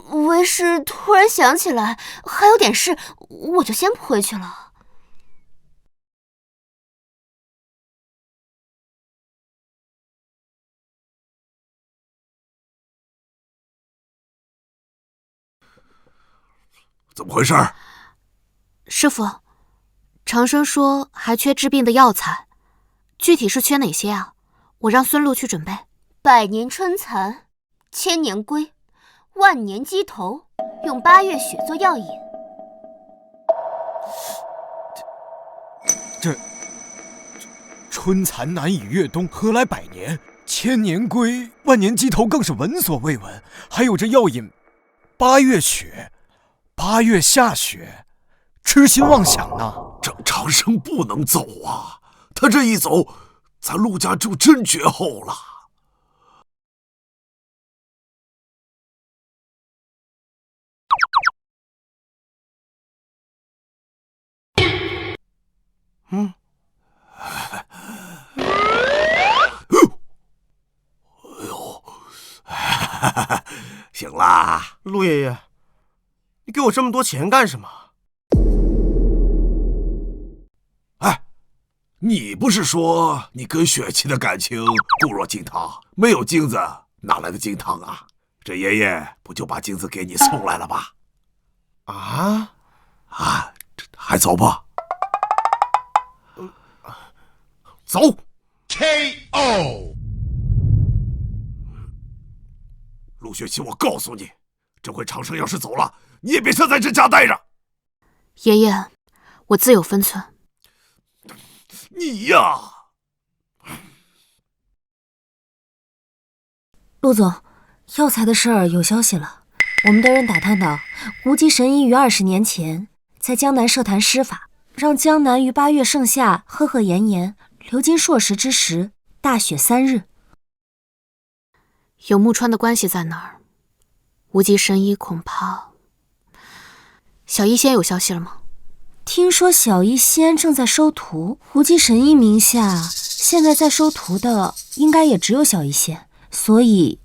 为师突然想起来还有点事，我就先不回去了。怎么回事？师傅，长生说还缺治病的药材，具体是缺哪些啊？我让孙禄去准备。百年春蚕，千年龟，万年鸡头，用8月雪做药引。这春蚕难以越冬，何来百年？千年龟、万年鸡头更是闻所未闻。还有这药引，8月雪。8月下雪，痴心妄想呢！郑长生不能走啊！他这一走，咱陆家就真绝后了。醒啦，陆爷爷，你给我这么多钱干什么？哎，你不是说你跟雪琪的感情固若金汤，没有金子哪来的金汤啊？这爷爷不就把金子给你送来了吗？啊，还走吧。走。KO。陆雪琪，我告诉你，这回长生要是走了，你也别想在这家待着。爷爷，我自有分寸。你呀，陆总，药材的事儿有消息了。我们的人打探到，无极神医于20年前在江南设坛施法，让江南于8月盛夏赫赫炎炎，流金硕时之时，大雪3日。有木川的关系在那儿，无极神医恐怕……小医仙有消息了吗？听说小医仙正在收徒，无极神医名下现在在收徒的应该也只有小医仙，所以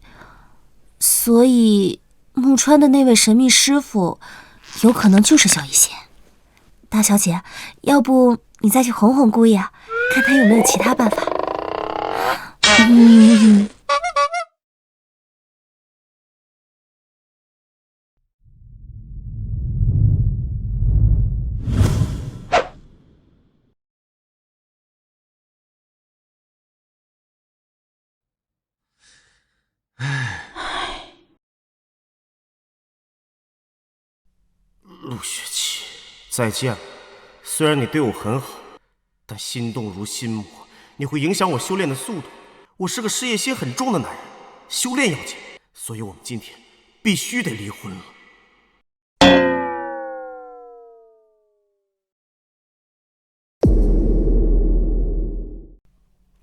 木川的那位神秘师傅有可能就是小医仙。大小姐，要不你再去哄哄姑爷，看他有没有其他办法。陆雪琪，再见了。虽然你对我很好，但心动如心魔，你会影响我修炼的速度。我是个事业心很重的男人，修炼要紧，所以我们今天必须得离婚了。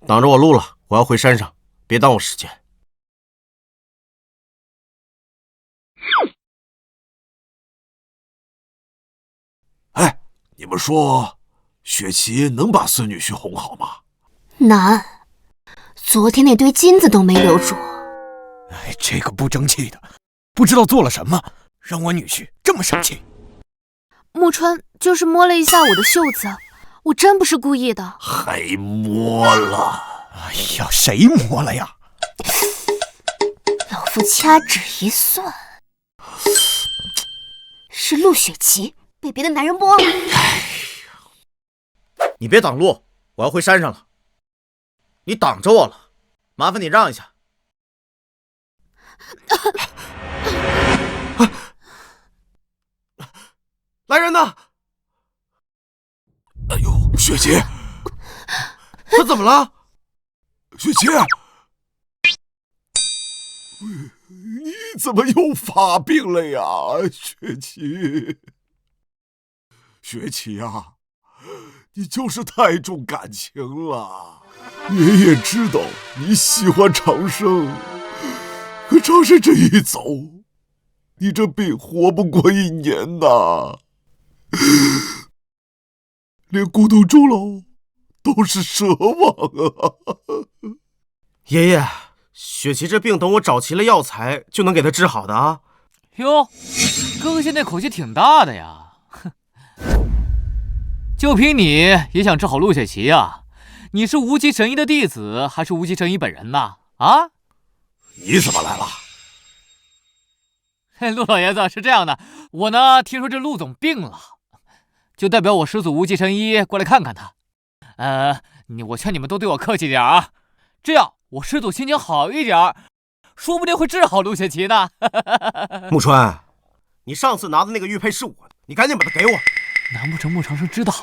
挡着我路了，我要回山上，别耽误时间。哎，你们说雪琪能把孙女婿哄好吗？难，昨天那堆金子都没留住。哎，这个不争气的，不知道做了什么，让我女婿这么生气。木川就是摸了一下我的袖子，我真不是故意的。还摸了？哎呀，谁摸了呀？老夫掐指一算，是陆雪琪被别的男人摸了。你别挡路，我要回山上了。你挡着我了，麻烦你让一下。来人呐！哎呦，雪琪，他怎么了？雪琪，你怎么又发病了呀，雪琪？雪琪啊，你就是太重感情了。爷爷知道你喜欢长生，可长生这一走，你这病活不过1年呐。连孤独终老都是奢望啊！爷爷，雪琪这病等我找齐了药材就能给她治好的啊。哟，哥哥现在口气挺大的呀。哼，就凭你也想治好陆雪琪啊？你是无极神医的弟子，还是无极神医本人呢？啊？你怎么来了？陆老爷子，是这样的，我呢听说这陆总病了，就代表我师祖无极神医过来看看他。我劝你们都对我客气点啊，这样我师祖心情好一点，说不定会治好陆雪琪呢。木川，你上次拿的那个玉佩是我的，你赶紧把它给我。难不成穆长生知道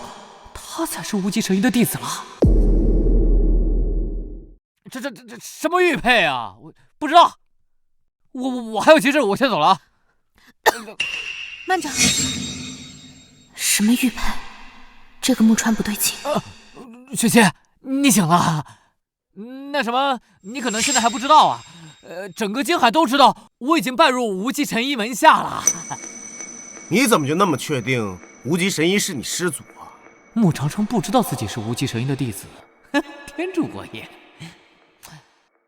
他才是无极神医的弟子了？这什么玉佩啊？我不知道。我还有急事，我先走了啊。慢着，什么玉佩？这个木川不对劲。雪琪，你醒了？那什么，你可能现在还不知道啊。整个京海都知道我已经拜入无极神医门下了。你怎么就那么确定无极神医是你师祖啊？穆长生不知道自己是无极神医的弟子，天助我也！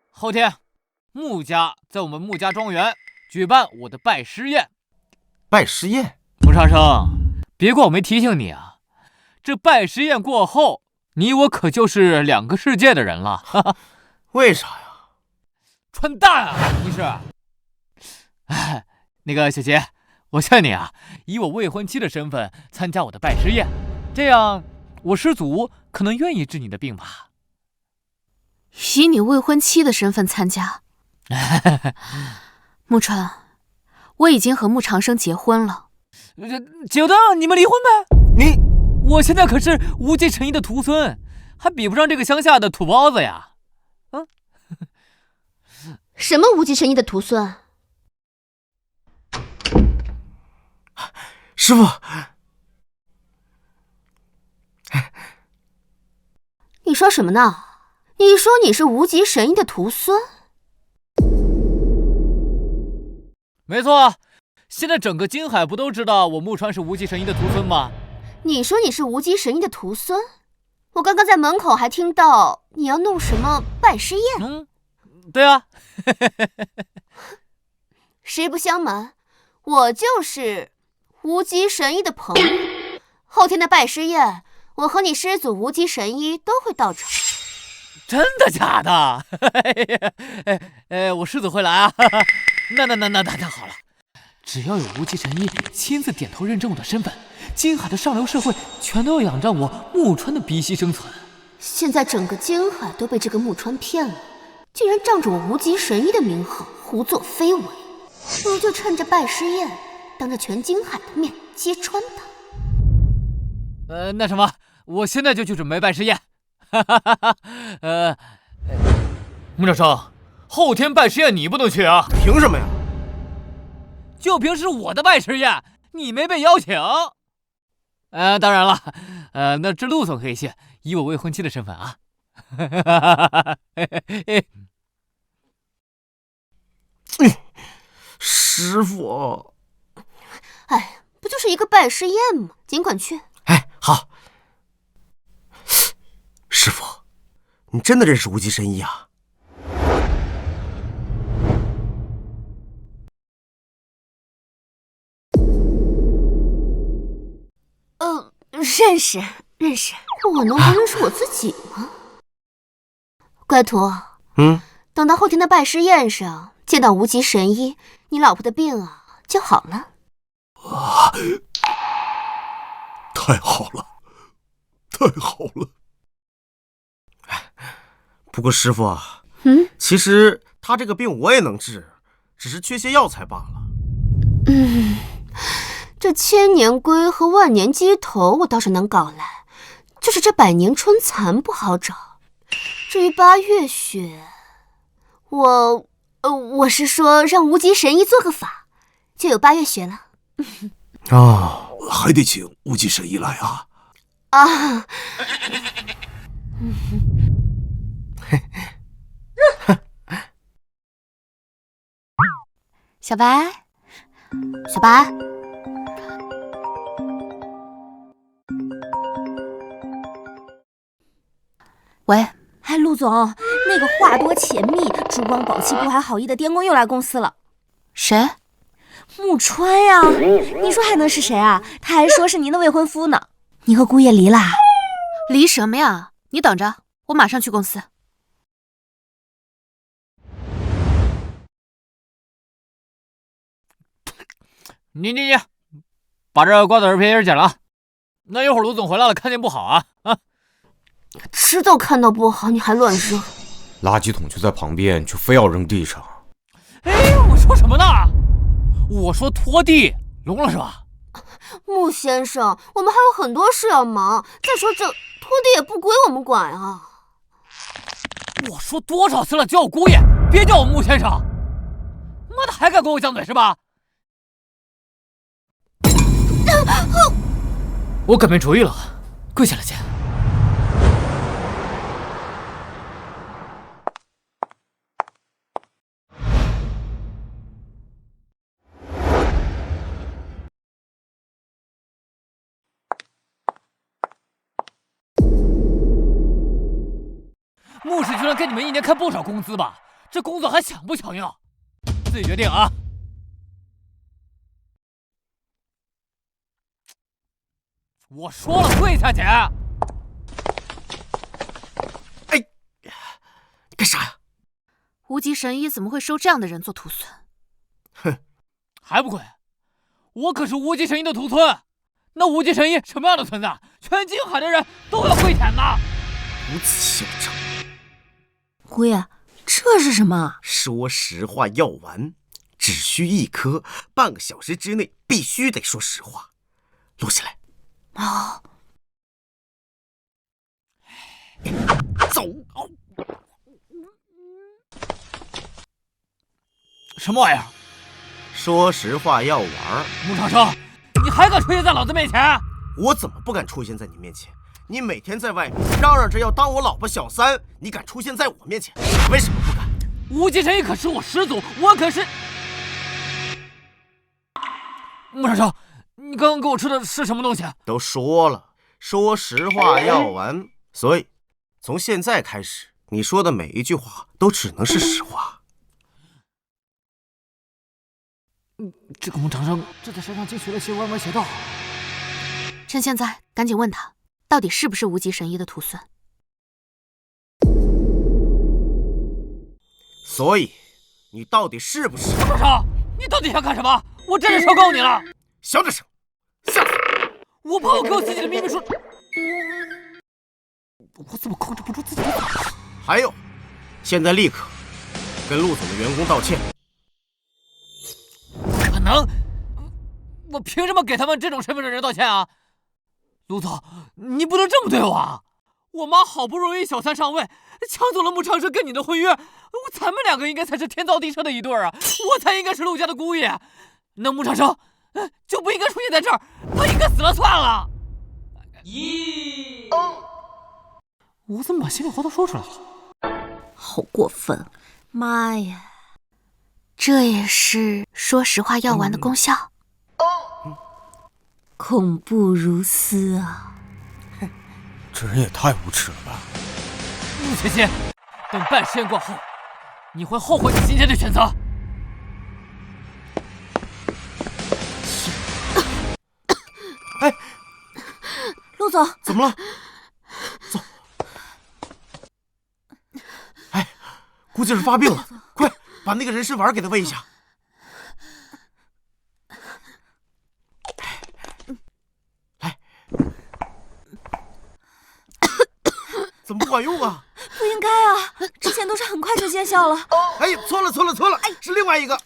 后天，穆家在我们穆家庄园举办我的拜师宴。拜师宴？穆长生，别怪我没提醒你啊！这拜师宴过后，你我可就是两个世界的人了。为啥呀？穿蛋啊！你是？哎，那个雪琪，我劝你啊，以我未婚妻的身份参加我的拜师宴，这样我师祖可能愿意治你的病吧。以你未婚妻的身份参加？木川，我已经和穆长生结婚了。久的，你们离婚呗？我现在可是无极神医的徒孙，还比不上这个乡下的土包子呀！什么无极神医的徒孙？师傅，你说什么呢？你说你是无极神医的徒孙？没错，现在整个京海不都知道我木川是无极神医的徒孙吗？你说你是无极神医的徒孙？我刚刚在门口还听到你要弄什么拜师宴。对啊。实不相瞒，我就是无极神医的朋友。后天的拜师宴，我和你师祖无极神医都会到场。真的假的？我师祖会来啊。那好了，只要有无极神医亲自点头认证我的身份，京海的上流社会全都要仰仗我木川的鼻息生存。现在整个京海都被这个木川骗了，竟然仗着我无极神医的名号胡作非为，不如就趁着拜师宴，当着全京海的面揭穿他。那什么，我现在就去准备拜师宴。穆长生，后天拜师宴你不能去啊？凭什么呀？就凭是我的拜师宴，你没被邀请。当然了，那这陆总可以去，以我未婚妻的身份啊。师傅，哎，不就是一个拜师宴吗？尽管去。哎，好。师傅，你真的认识无极神医啊？认识，我能不认识我自己吗？乖徒，等到后天的拜师宴上见到无极神医，你老婆的病啊就好了。啊！太好了，太好了！不过师傅，其实他这个病我也能治，只是缺些药材罢了。这千年龟和万年鸡头我倒是能搞来，就是这百年春蚕不好找。至于八月雪，我是说让无极神医做个法，就有八月雪了。哦，还得请无极神医来啊！啊！小白，小白。喂，哎，陆总，那个话多钱密、珠光宝气不怀好意的电工又来公司了。谁？木川呀，你说还能是谁啊？他还说是您的未婚夫呢。你和姑爷离啦？离什么呀？你等着，我马上去公司。你，把这瓜子儿片也剪了。那一会儿卢总回来了，看见不好啊！知道看到不好，你还乱扔。垃圾桶就在旁边，就非要扔地上。哎，我说什么呢？我说拖地，聋了是吧？穆先生，我们还有很多事要忙。再说这拖地也不归我们管啊。我说多少次了，叫我姑爷，别叫我穆先生。妈的，还敢跟我犟嘴是吧？我改变主意了，跪下来见。穆氏居然给你们一年开不少工资吧？这工作还强不强硬？自己决定啊！我说了，跪下去！哎，干啥呀？无极神医怎么会收这样的人做徒孙？哼，还不跪？我可是无极神医的徒孙，那无极神医什么样的存在？全金海的人都要跪舔呐！如此嚣张！姑爷，这是什么？说实话药丸，只需1颗，半个小时之内必须得说实话。录下来。哦，走！什么玩意儿？说实话药丸。穆长生，你还敢出现在老子面前？我怎么不敢出现在你面前？你每天在外面嚷嚷着要当我老婆小三，你敢出现在我面前？为什么不敢？无极神医可是我师祖，我可是……穆长生，你刚刚给我吃的是什么东西？都说了，说实话药丸。所以，从现在开始，你说的每一句话都只能是实话。这个穆长生，这在山上竟学了些歪门邪道。趁现在，赶紧问他，到底是不是无极神医的徒孙？所以，你到底是不是？穆长生，你到底想干什么？我真是求告你了！小点声，下次我怕我给我自己的秘密说，我怎么控制不住自己的嘴？还有，现在立刻跟陆总的员工道歉。不可能！我凭什么给他们这种身份的人道歉啊？陆总，你不能这么对我啊！我妈好不容易小三上位，抢走了穆长生跟你的婚约，咱们两个应该才是天造地设的一对啊！我才应该是陆家的姑爷，那穆长生就不应该出现在这儿，他应该死了算了。我怎么把心里话都说出来了？好过分！妈呀，这也是说实话药丸的功效。恐怖如斯啊！这人也太无耻了吧！陆千千，等半试验过后，你会后悔你今天的选择。哎，陆总，怎么了？走。哎，估计是发病了，快把那个人参丸给他喂一下。来，怎么不管用啊？不应该啊，之前都是很快就见效了。哎，错了，是另外一个。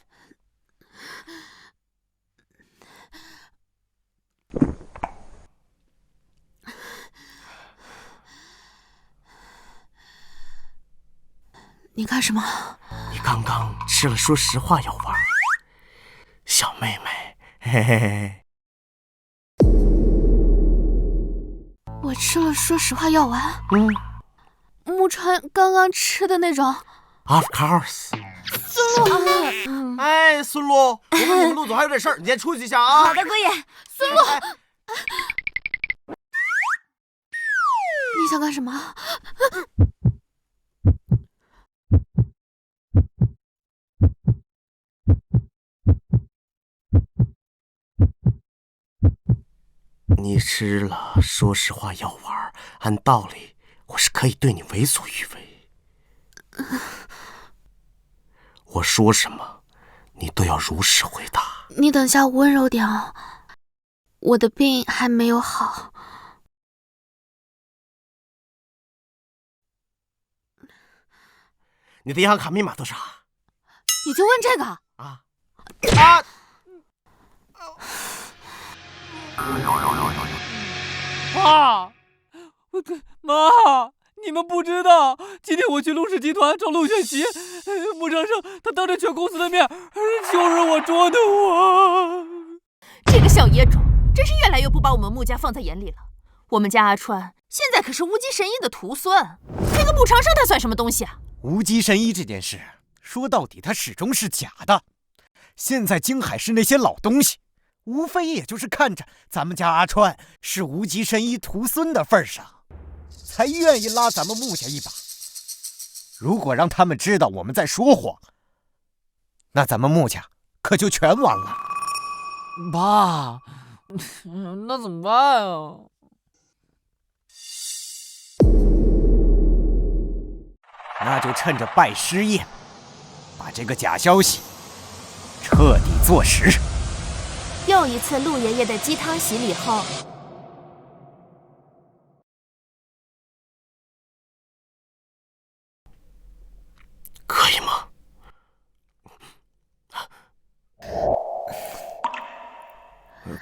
你干什么？你刚刚吃了说实话药丸，小妹妹，嘿嘿嘿。我吃了说实话药丸。穆川刚刚吃的那种。Of course。孙路，哎，孙路，我跟你们陆总还有点事儿，你先出去一下啊。好的，姑爷。孙路，你想干什么？你吃了，说实话要玩，按道理我是可以对你为所欲为。我说什么，你都要如实回答。你等下温柔点哦，我的病还没有好。你的银行卡密码多少？你就问这个啊？爸，妈，你们不知道，今天我去陆氏集团找陆雪琪，穆长生他当着全公司的面就是我捉的我。这个小野种，真是越来越不把我们穆家放在眼里了。我们家阿川现在可是无极神医的徒孙，那个穆长生他算什么东西啊？无极神医这件事，说到底他始终是假的。现在京海市那些老东西，无非也就是看着咱们家阿川是无极神医徒孙的份上，才愿意拉咱们穆家一把。如果让他们知道我们在说谎，那咱们穆家可就全完了。爸，那怎么办啊？那就趁着拜师宴，把这个假消息彻底坐实。又一次陆爷爷的鸡汤洗礼后，可以吗？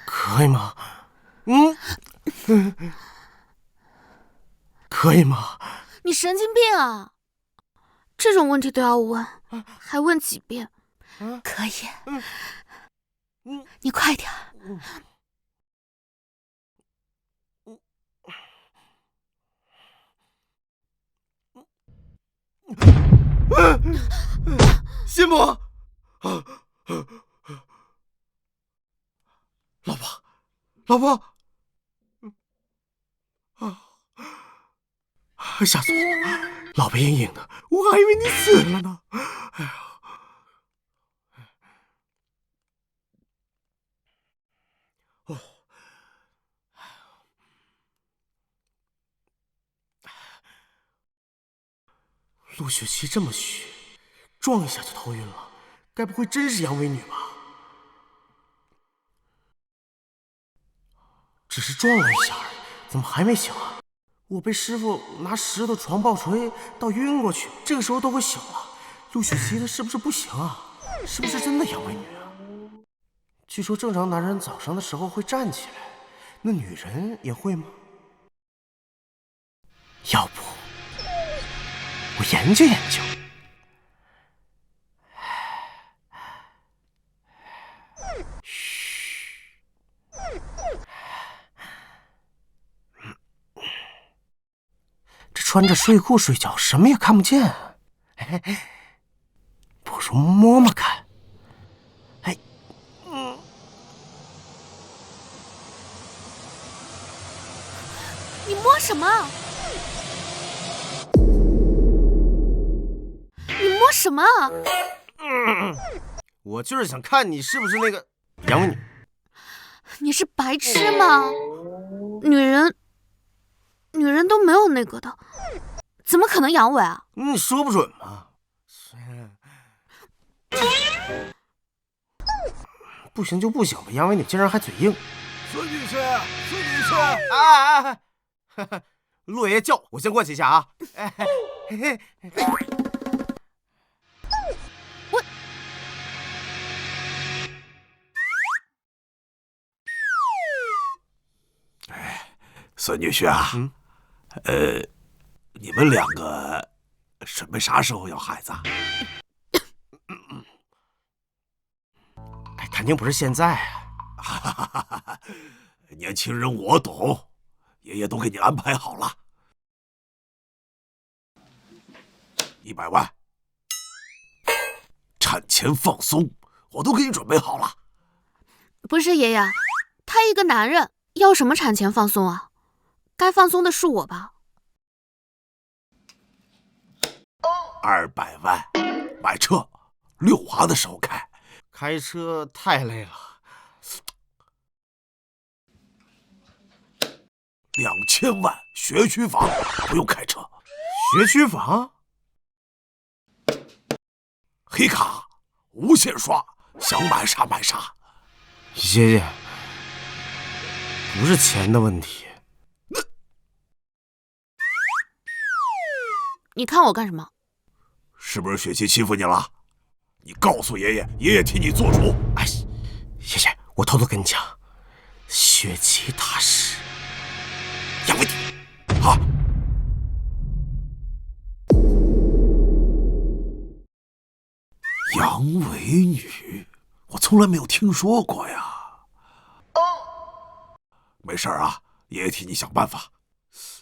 可以吗？可以吗？你神经病啊！这种问题都要问，还问几遍？可以。你快点。心母，老婆，老婆，吓死我了！老白隐隐的，我还以为你死了呢。哎呀！哦，陆雪琪这么虚，撞一下就头晕了，该不会真是阳痿女吧？只是撞了一下而已，怎么还没醒啊？我被师傅拿石头床爆锤到晕过去，这个时候都会醒了。陆雪琪她是不是不行啊？是不是真的阳痿女啊？据说正常男人早上的时候会站起来，那女人也会吗？要不我研究研究。穿着睡裤睡觉，什么也看不见，不如摸摸看。你摸什么？你摸什么？我就是想看你是不是那个阳痿女。你是白痴吗？女人都没有那个的，怎么可能阳痿啊？你说不准嘛。不行就不行吧，阳痿女竟然还嘴硬。孙女士，孙女士，陆爷爷叫我先过去一下啊。孙女婿啊，你们两个准备啥时候要孩子啊？肯定不是现在啊。年轻人我懂，爷爷都给你安排好了。100万，产前放松，我都给你准备好了。不是爷爷，他一个男人要什么产前放松啊？该放松的是我吧？200万，买车，遛娃的时候开。开车太累了。2000万学区房，不用开车。学区房？黑卡无限刷，想买啥买啥。爷爷，不是钱的问题。你看我干什么？是不是雪琪欺负你了？你告诉爷爷，爷爷替你做主。哎，爷爷，我偷偷跟你讲，雪琪她是杨伟女。啊！杨伟女，我从来没有听说过呀。没事啊，爷爷替你想办法。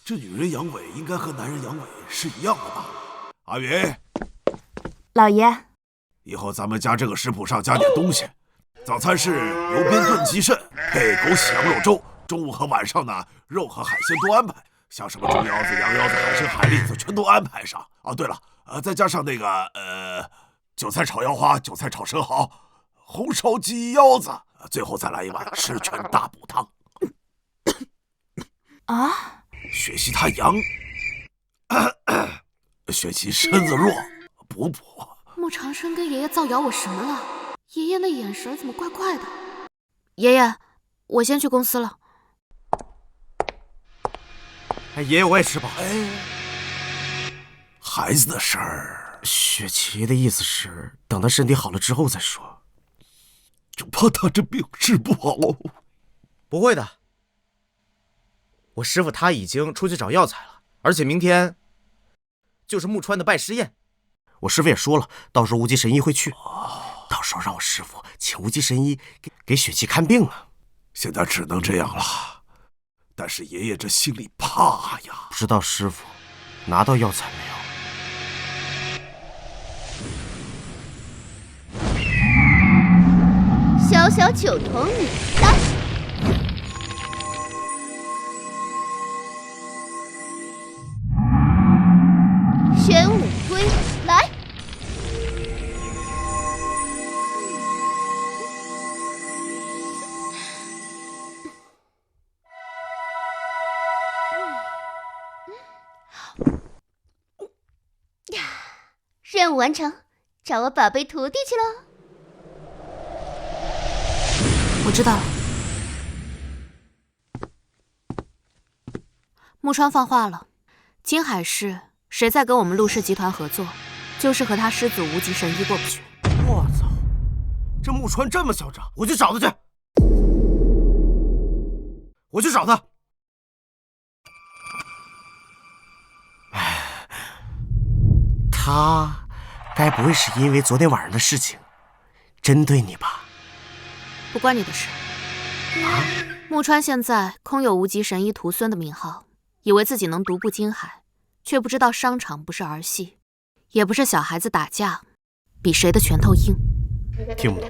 这女人阳痿应该和男人阳痿是一样的吧？阿云，老爷，以后咱们家这个食谱上加点东西。早餐是油煸炖鸡肾配枸杞羊肉粥，中午和晚上呢，肉和海鲜都安排，像什么猪腰子、羊腰子、海参、海蛎子全都安排上。哦，对了，再加上那个韭菜炒腰花、韭菜炒生蚝、红烧鸡腰子，最后再来一碗十全大补汤。啊？雪琪她阳，雪琪身子弱，补补。穆长生跟爷爷造谣我什么了？爷爷那眼神怎么怪怪的？爷爷，我先去公司了。哎，爷爷我也吃饱。孩子的事儿，雪琪的意思是等她身体好了之后再说。就怕她这病治不好。不会的，我师傅他已经出去找药材了，而且明天就是木川的拜师宴。我师傅也说了，到时候无极神医会去，到时候让我师傅请无极神医给雪琪看病啊。现在只能这样了，但是爷爷这心里怕呀。不知道师傅拿到药材没有？小小九头女来，玄武龟来。任务完成，找我宝贝徒弟去喽。我知道了。木川放话了，金海市谁再跟我们陆氏集团合作，就是和他师祖无极神医过不去。我操，这木川这么嚣张，我去找他去。我去找他。他该不会是因为昨天晚上的事情针对你吧？不关你的事。木川现在空有无极神医徒孙的名号，以为自己能独步金海，却不知道商场不是儿戏，也不是小孩子打架，比谁的拳头硬。听不懂。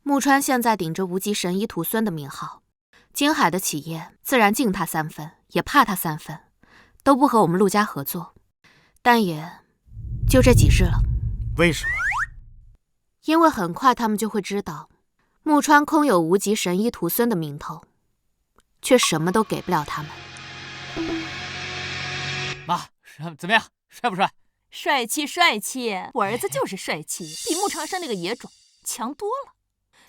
木川现在顶着无极神医徒孙的名号，金海的企业自然敬他3分，也怕他3分，都不和我们陆家合作。但也就这几日了。为什么？因为很快他们就会知道，木川空有无极神医徒孙的名头，却什么都给不了他们。妈，怎么样？帅不帅？帅气帅气，我儿子就是帅气，比穆长生那个野种强多了。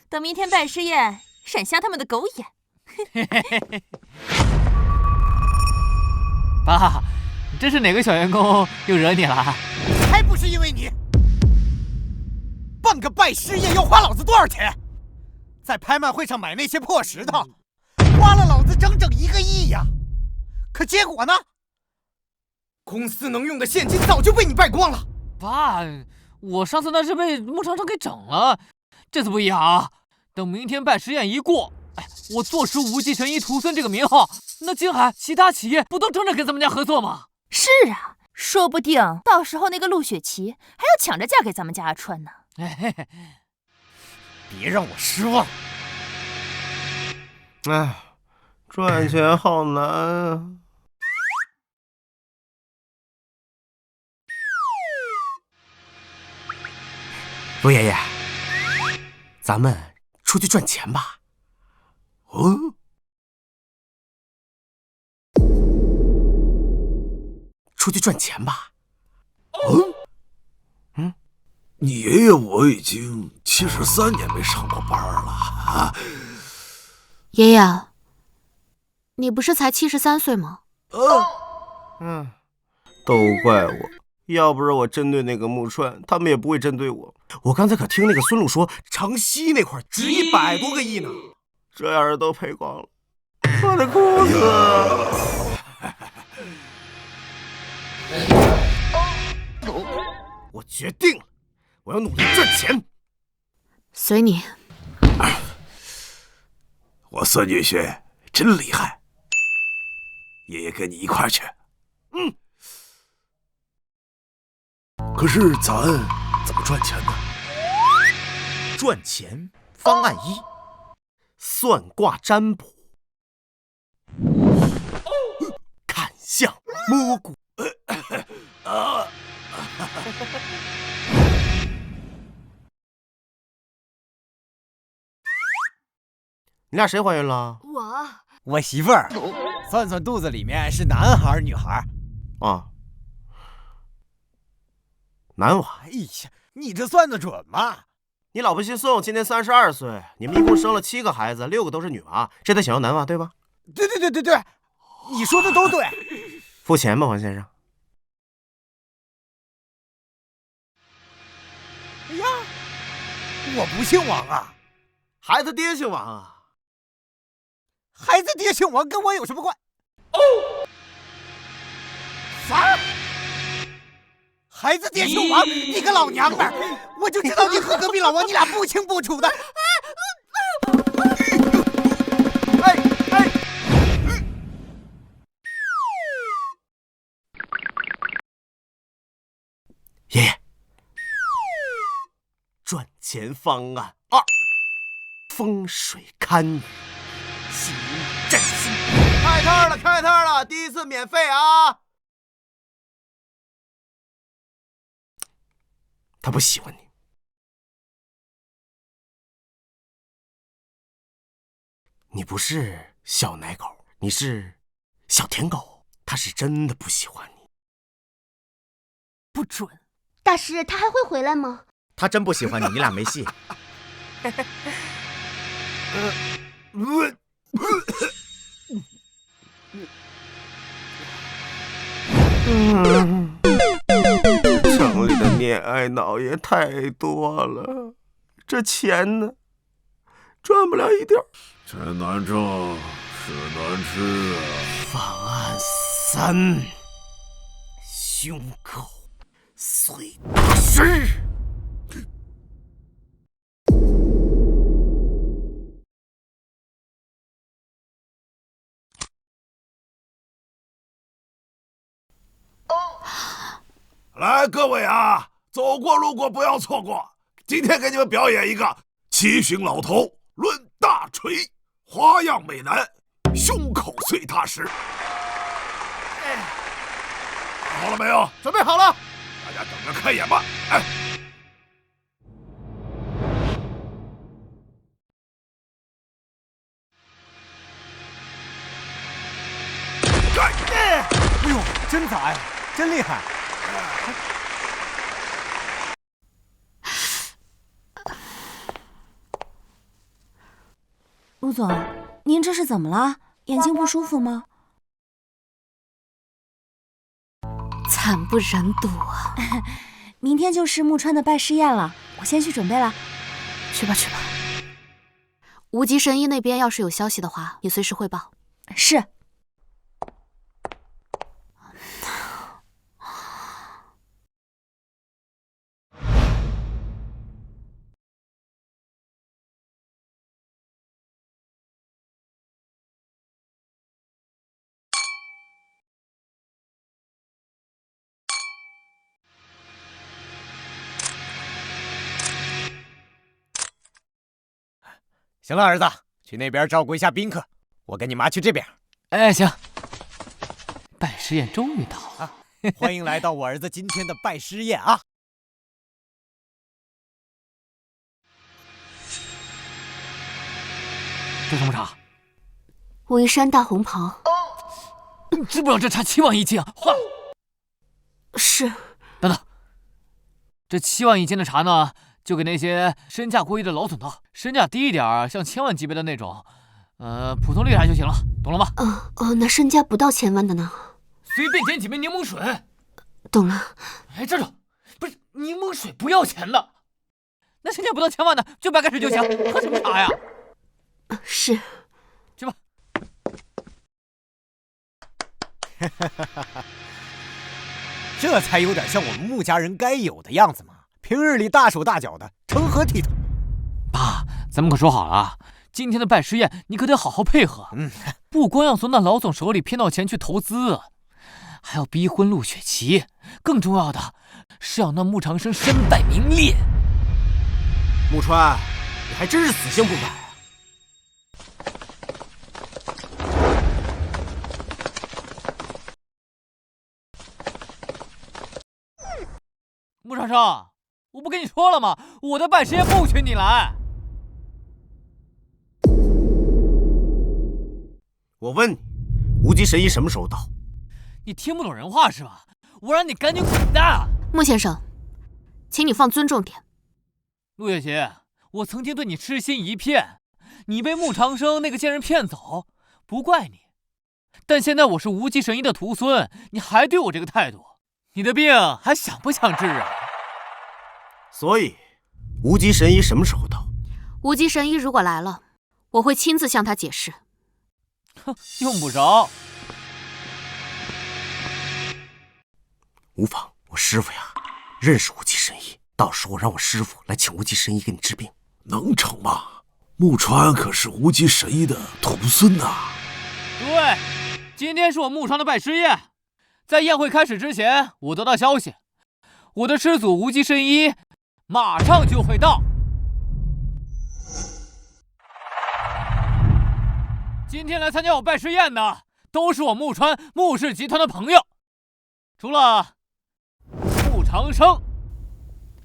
等明天拜师宴，闪瞎他们的狗眼。爸，这是哪个小员工又惹你了？还不是因为你！办个拜师宴要花老子多少钱？在拍卖会上买那些破石头，花了老子整整1个亿呀！可结果呢？公司能用的现金早就被你败光了。爸，我上次那是被穆长生给整了，这次不一样啊！等明天拜师宴一过，我坐实无极神医徒孙这个名号，那金海其他企业不都争着跟咱们家合作吗？是啊，说不定到时候那个陆雪琪还要抢着嫁给咱们家阿川呢。别让我失望。赚钱好难啊。陆爷爷，咱们出去赚钱吧。出去赚钱吧。你爷爷我已经73年没上过班了啊！爷爷，你不是才73岁吗？都怪我，要不是我针对那个木川，他们也不会针对我。我刚才可听那个孙路说，城西那块值100多个亿呢，这要是都赔光了，我的裤子！我决定了，我要努力赚钱。随你。我孙女婿真厉害，爷爷跟你一块儿去。可是咱怎么赚钱呢？赚钱方案1：算卦占卜，看相摸骨。你俩谁怀孕了？我媳妇儿，算算肚子里面是男孩女孩？啊，男娃。哎呀，你这算得准吗？你老婆姓宋，今年32岁，你们一共生了7个孩子，6个都是女娃，这得想要男娃对吧？对，你说的都对。付钱吧，王先生。哎呀，我不姓王啊，孩子爹姓王啊。孩子爹姓王跟我有什么关？啥？孩子爹姓王，你个老娘们儿！我就知道你和隔壁老王你俩不清不楚的。爷爷，赚钱方案2：风水堪舆，吉利振兴。开摊了，第1次免费啊！他不喜欢你，你不是小奶狗，你是小舔狗，他是真的不喜欢你。不准！大师，他还会回来吗？他真不喜欢你，你俩没戏。城里的恋爱脑也太多了，这钱呢，赚不了一点。钱难挣，事难吃啊！方案3：胸口碎大石。来，各位啊，走过路过不要错过，今天给你们表演一个七旬老头抡大锤，花样美男，胸口碎大石。好了没有？准备好了，大家等着开演吧。哎呦，真砸呀，真厉害！陆总，您这是怎么了？眼睛不舒服吗？惨不忍睹啊！明天就是木川的拜师宴了，我先去准备了。去吧。无极神医那边要是有消息的话，你随时汇报。是。行了，儿子，去那边照顾一下宾客，我跟你妈去这边。哎，行。拜师宴终于到了，欢迎来到我儿子今天的拜师宴啊！这什么茶？武夷山大红袍。知不知道这茶7万1斤啊？换了。是。等等，这7万1斤的茶呢，就给那些身价过亿的老总倒，身价低一点，像1000万级别的那种，普通绿茶就行了，懂了吗？那身价不到1000万的呢？随便点几杯柠檬水。懂了。哎，这种不是柠檬水不要钱的，那身价不到1000万的就白开水就行，喝什么茶呀？是。去吧。这才有点像我们穆家人该有的样子嘛！平日里大手大脚的，成何体统？爸，咱们可说好了，今天的拜师宴你可得好好配合。不光要从那老总手里骗到钱去投资，还要逼婚陆雪琪，更重要的是要让穆长生身败名裂。穆川，你还真是死性不改。穆长生，我不跟你说了吗？我的拜师宴不许你来。我问你，无极神医什么时候到？你听不懂人话是吧？我让你赶紧滚蛋！穆先生，请你放尊重点。陆雪琪，我曾经对你痴心一片，你被穆长生那个贱人骗走，不怪你。但现在我是无极神医的徒孙，你还对我这个态度，你的病还想不想治啊？所以，无极神医什么时候到？无极神医如果来了，我会亲自向他解释。哼，用不着。无妨，我师傅呀，认识无极神医，到时候让我师傅来请无极神医给你治病，能成吗？穆川可是无极神医的徒孙呐。对，今天是我穆川的拜师宴，在宴会开始之前，我得到消息，我的师祖无极神医马上就会到。今天来参加我拜师宴的，都是我穆川穆氏集团的朋友，除了穆长生。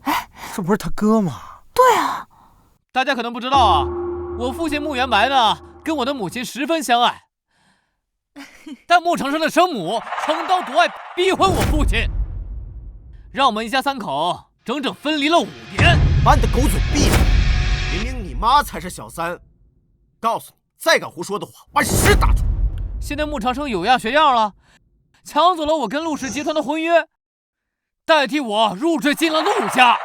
哎，这不是他哥吗？对啊。大家可能不知道啊，我父亲穆元白呢，跟我的母亲十分相爱，但穆长生的生母横刀夺爱，逼婚我父亲，让我们一家3口整整分离了5年。把你的狗嘴闭上！明明你妈才是小三，告诉你，再敢胡说的话，把屎打出来！现在穆长生有样学样了，抢走了我跟陆氏集团的婚约，代替我入赘进了陆家。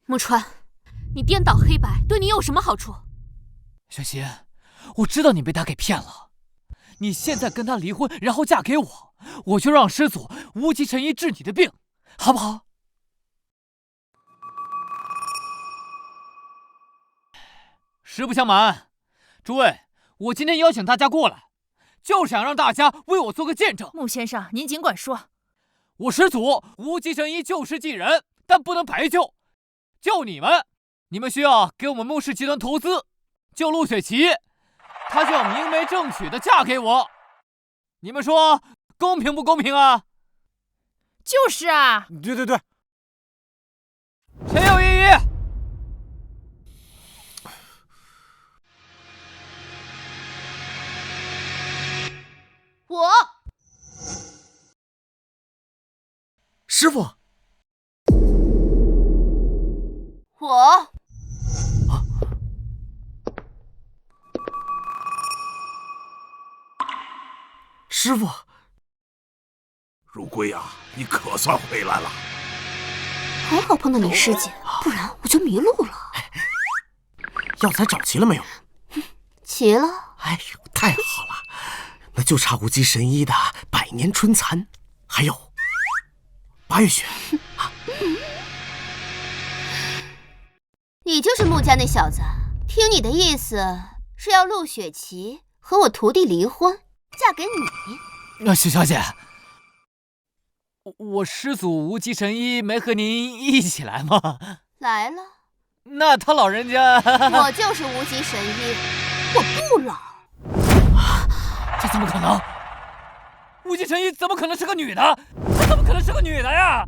穆川，你颠倒黑白，对你有什么好处？雪琪，我知道你被他给骗了，你现在跟他离婚，然后嫁给我，我就让师祖无极神医治你的病，好不好？实不相瞒，诸位，我今天邀请大家过来，就是想让大家为我做个见证。穆先生，您尽管说。我师祖无极神医救世济人，但不能白救，救你们，你们需要给我们穆氏集团投资，救陆雪琪，她就要明媒正娶的嫁给我，你们说公平不公平啊？就是啊。对对对。谁有异议？我。师傅。我。师傅。如归啊，你可算回来了。还好碰到你师姐，不然我就迷路了。药材找齐了没有？齐了。哎呦，太好了，那就差无极神医的100年春蚕，还有8月雪。你就是穆家那小子，听你的意思是要陆雪琪和我徒弟离婚，嫁给你。许小姐，我师祖无极神医没和您一起来吗？来了。那他老人家……我就是无极神医，我不老。这怎么可能？无极神医怎么可能是个女的？她怎么可能是个女的呀？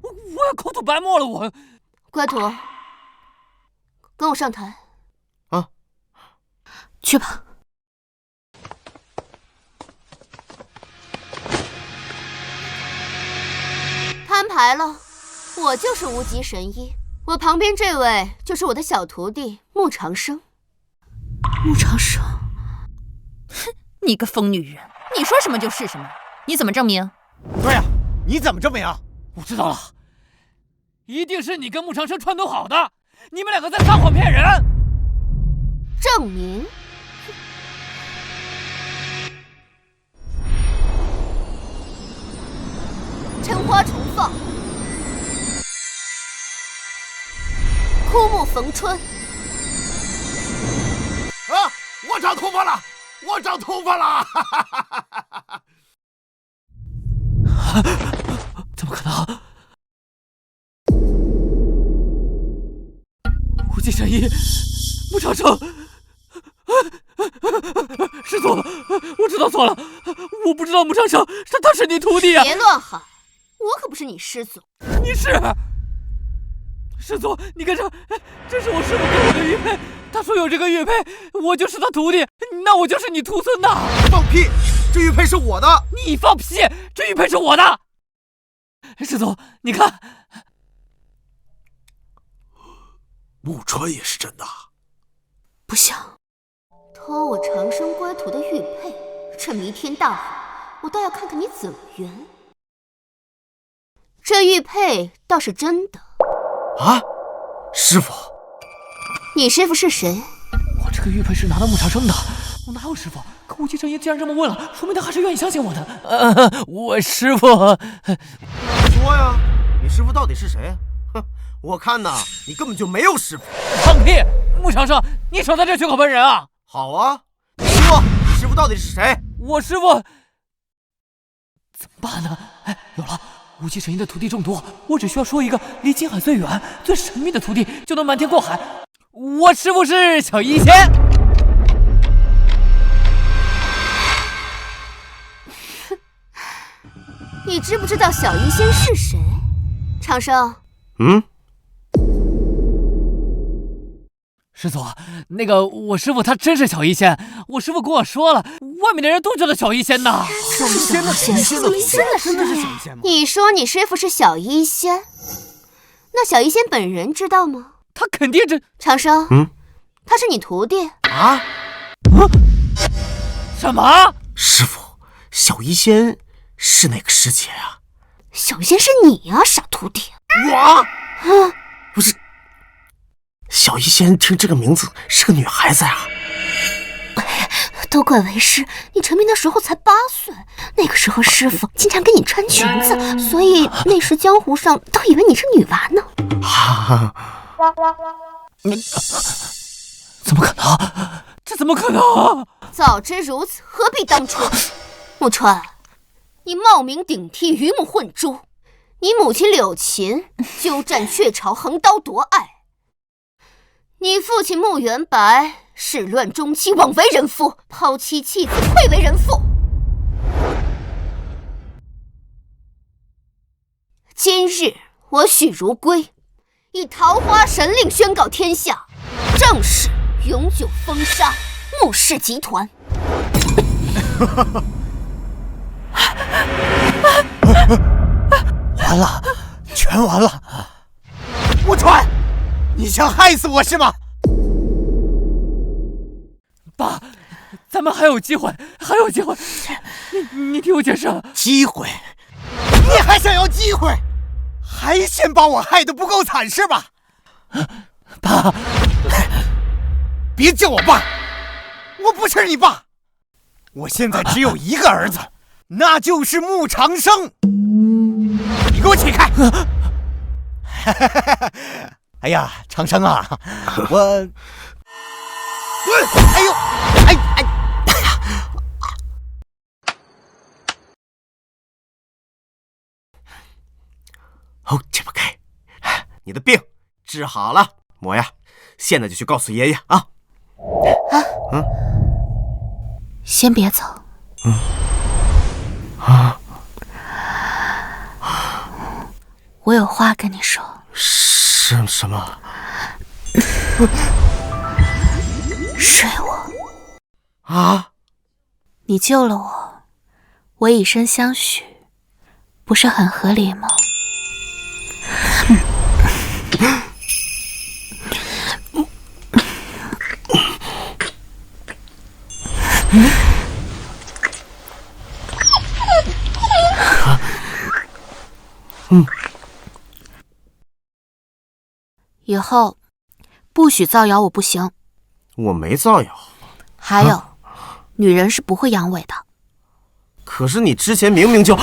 我要口吐白沫了！我乖徒，跟我上台。啊，去吧。摊牌了，我就是无极神医，我旁边这位就是我的小徒弟穆长生。穆长生，哼，你个疯女人，你说什么就是什么，你怎么证明？对呀，你怎么证明？我知道了，一定是你跟穆长生串通好的，你们两个在撒谎骗人。证明？琛花重放，枯木逢春。啊！我长头发了！我长头发了！怎么可能？无极神医，穆长生，师祖，我知道错了，我不知道穆长生他是你徒弟啊！别乱喊，我可不是你师祖。你是。师祖，你看这是我师父给我的玉佩，他说有这个玉佩，我就是他徒弟，那我就是你徒孙呐！放屁！这玉佩是我的！你放屁！这玉佩是我的！师祖，你看，木川也是真的。不像。偷我长生乖徒的玉佩，这弥天大谎，我倒要看看你怎么圆。这玉佩倒是真的。啊，师傅，你师傅是谁？我这个玉佩是拿到穆长生的，我哪有师傅？可无极神医既然这么问了，说明他还是愿意相信我的。我师傅，说呀，你师傅到底是谁？哼，我看呐，你根本就没有师傅。放屁！穆长生，你少在这血口喷人啊！好啊，你说你师傅到底是谁？我师傅怎么办呢？哎，有了！无极神医的徒弟众多，我只需要说一个离金海最远、最神秘的徒弟，就能瞒天过海。我师傅是小医仙。你知不知道小医仙是谁？长生。师祖，那个我师傅他真是小医仙，我师傅跟我说了，外面的人都叫他小医仙呢。小医仙的真的是小医仙吗？你说你师傅是小医仙，那小医仙本人知道吗？他肯定知。长生，他是你徒弟啊？什么？师傅，小医仙是哪个师姐啊？小医仙是你啊，傻徒弟！我不是。小医仙听这个名字是个女孩子呀。都怪为师，你成名的时候才8岁，那个时候师傅经常给你穿裙子，所以那时江湖上都以为你是女娃呢。怎么可能？这怎么可能？早知如此，何必当初？穆川，你冒名顶替，鱼目混珠，你母亲柳琴鸠占鹊巢，横刀夺爱。你父亲穆元白始乱终弃，枉为人夫，抛妻弃子，愧为人父。今日我许如归，以桃花神令宣告天下，正式永久封杀穆氏集团。完了，全完了！穆川，你想害死我是吗？爸，咱们还有机会，还有机会！你听我解释。机会？你还想要机会？还嫌把我害得不够惨是吧？爸，别叫我爸，我不是你爸。我现在只有一个儿子，那就是穆长生。你给我起开！哎呀，长生啊，我，哎呦，哎呀，哦，解不开，你的病治好了，我呀，现在就去告诉爷爷啊。先别走。我有话跟你说。是什么？睡我啊！你救了我，我以身相许，不是很合理吗？以后不许造谣，我不行。我没造谣。还有，女人是不会阳痿的。可是你之前明明就……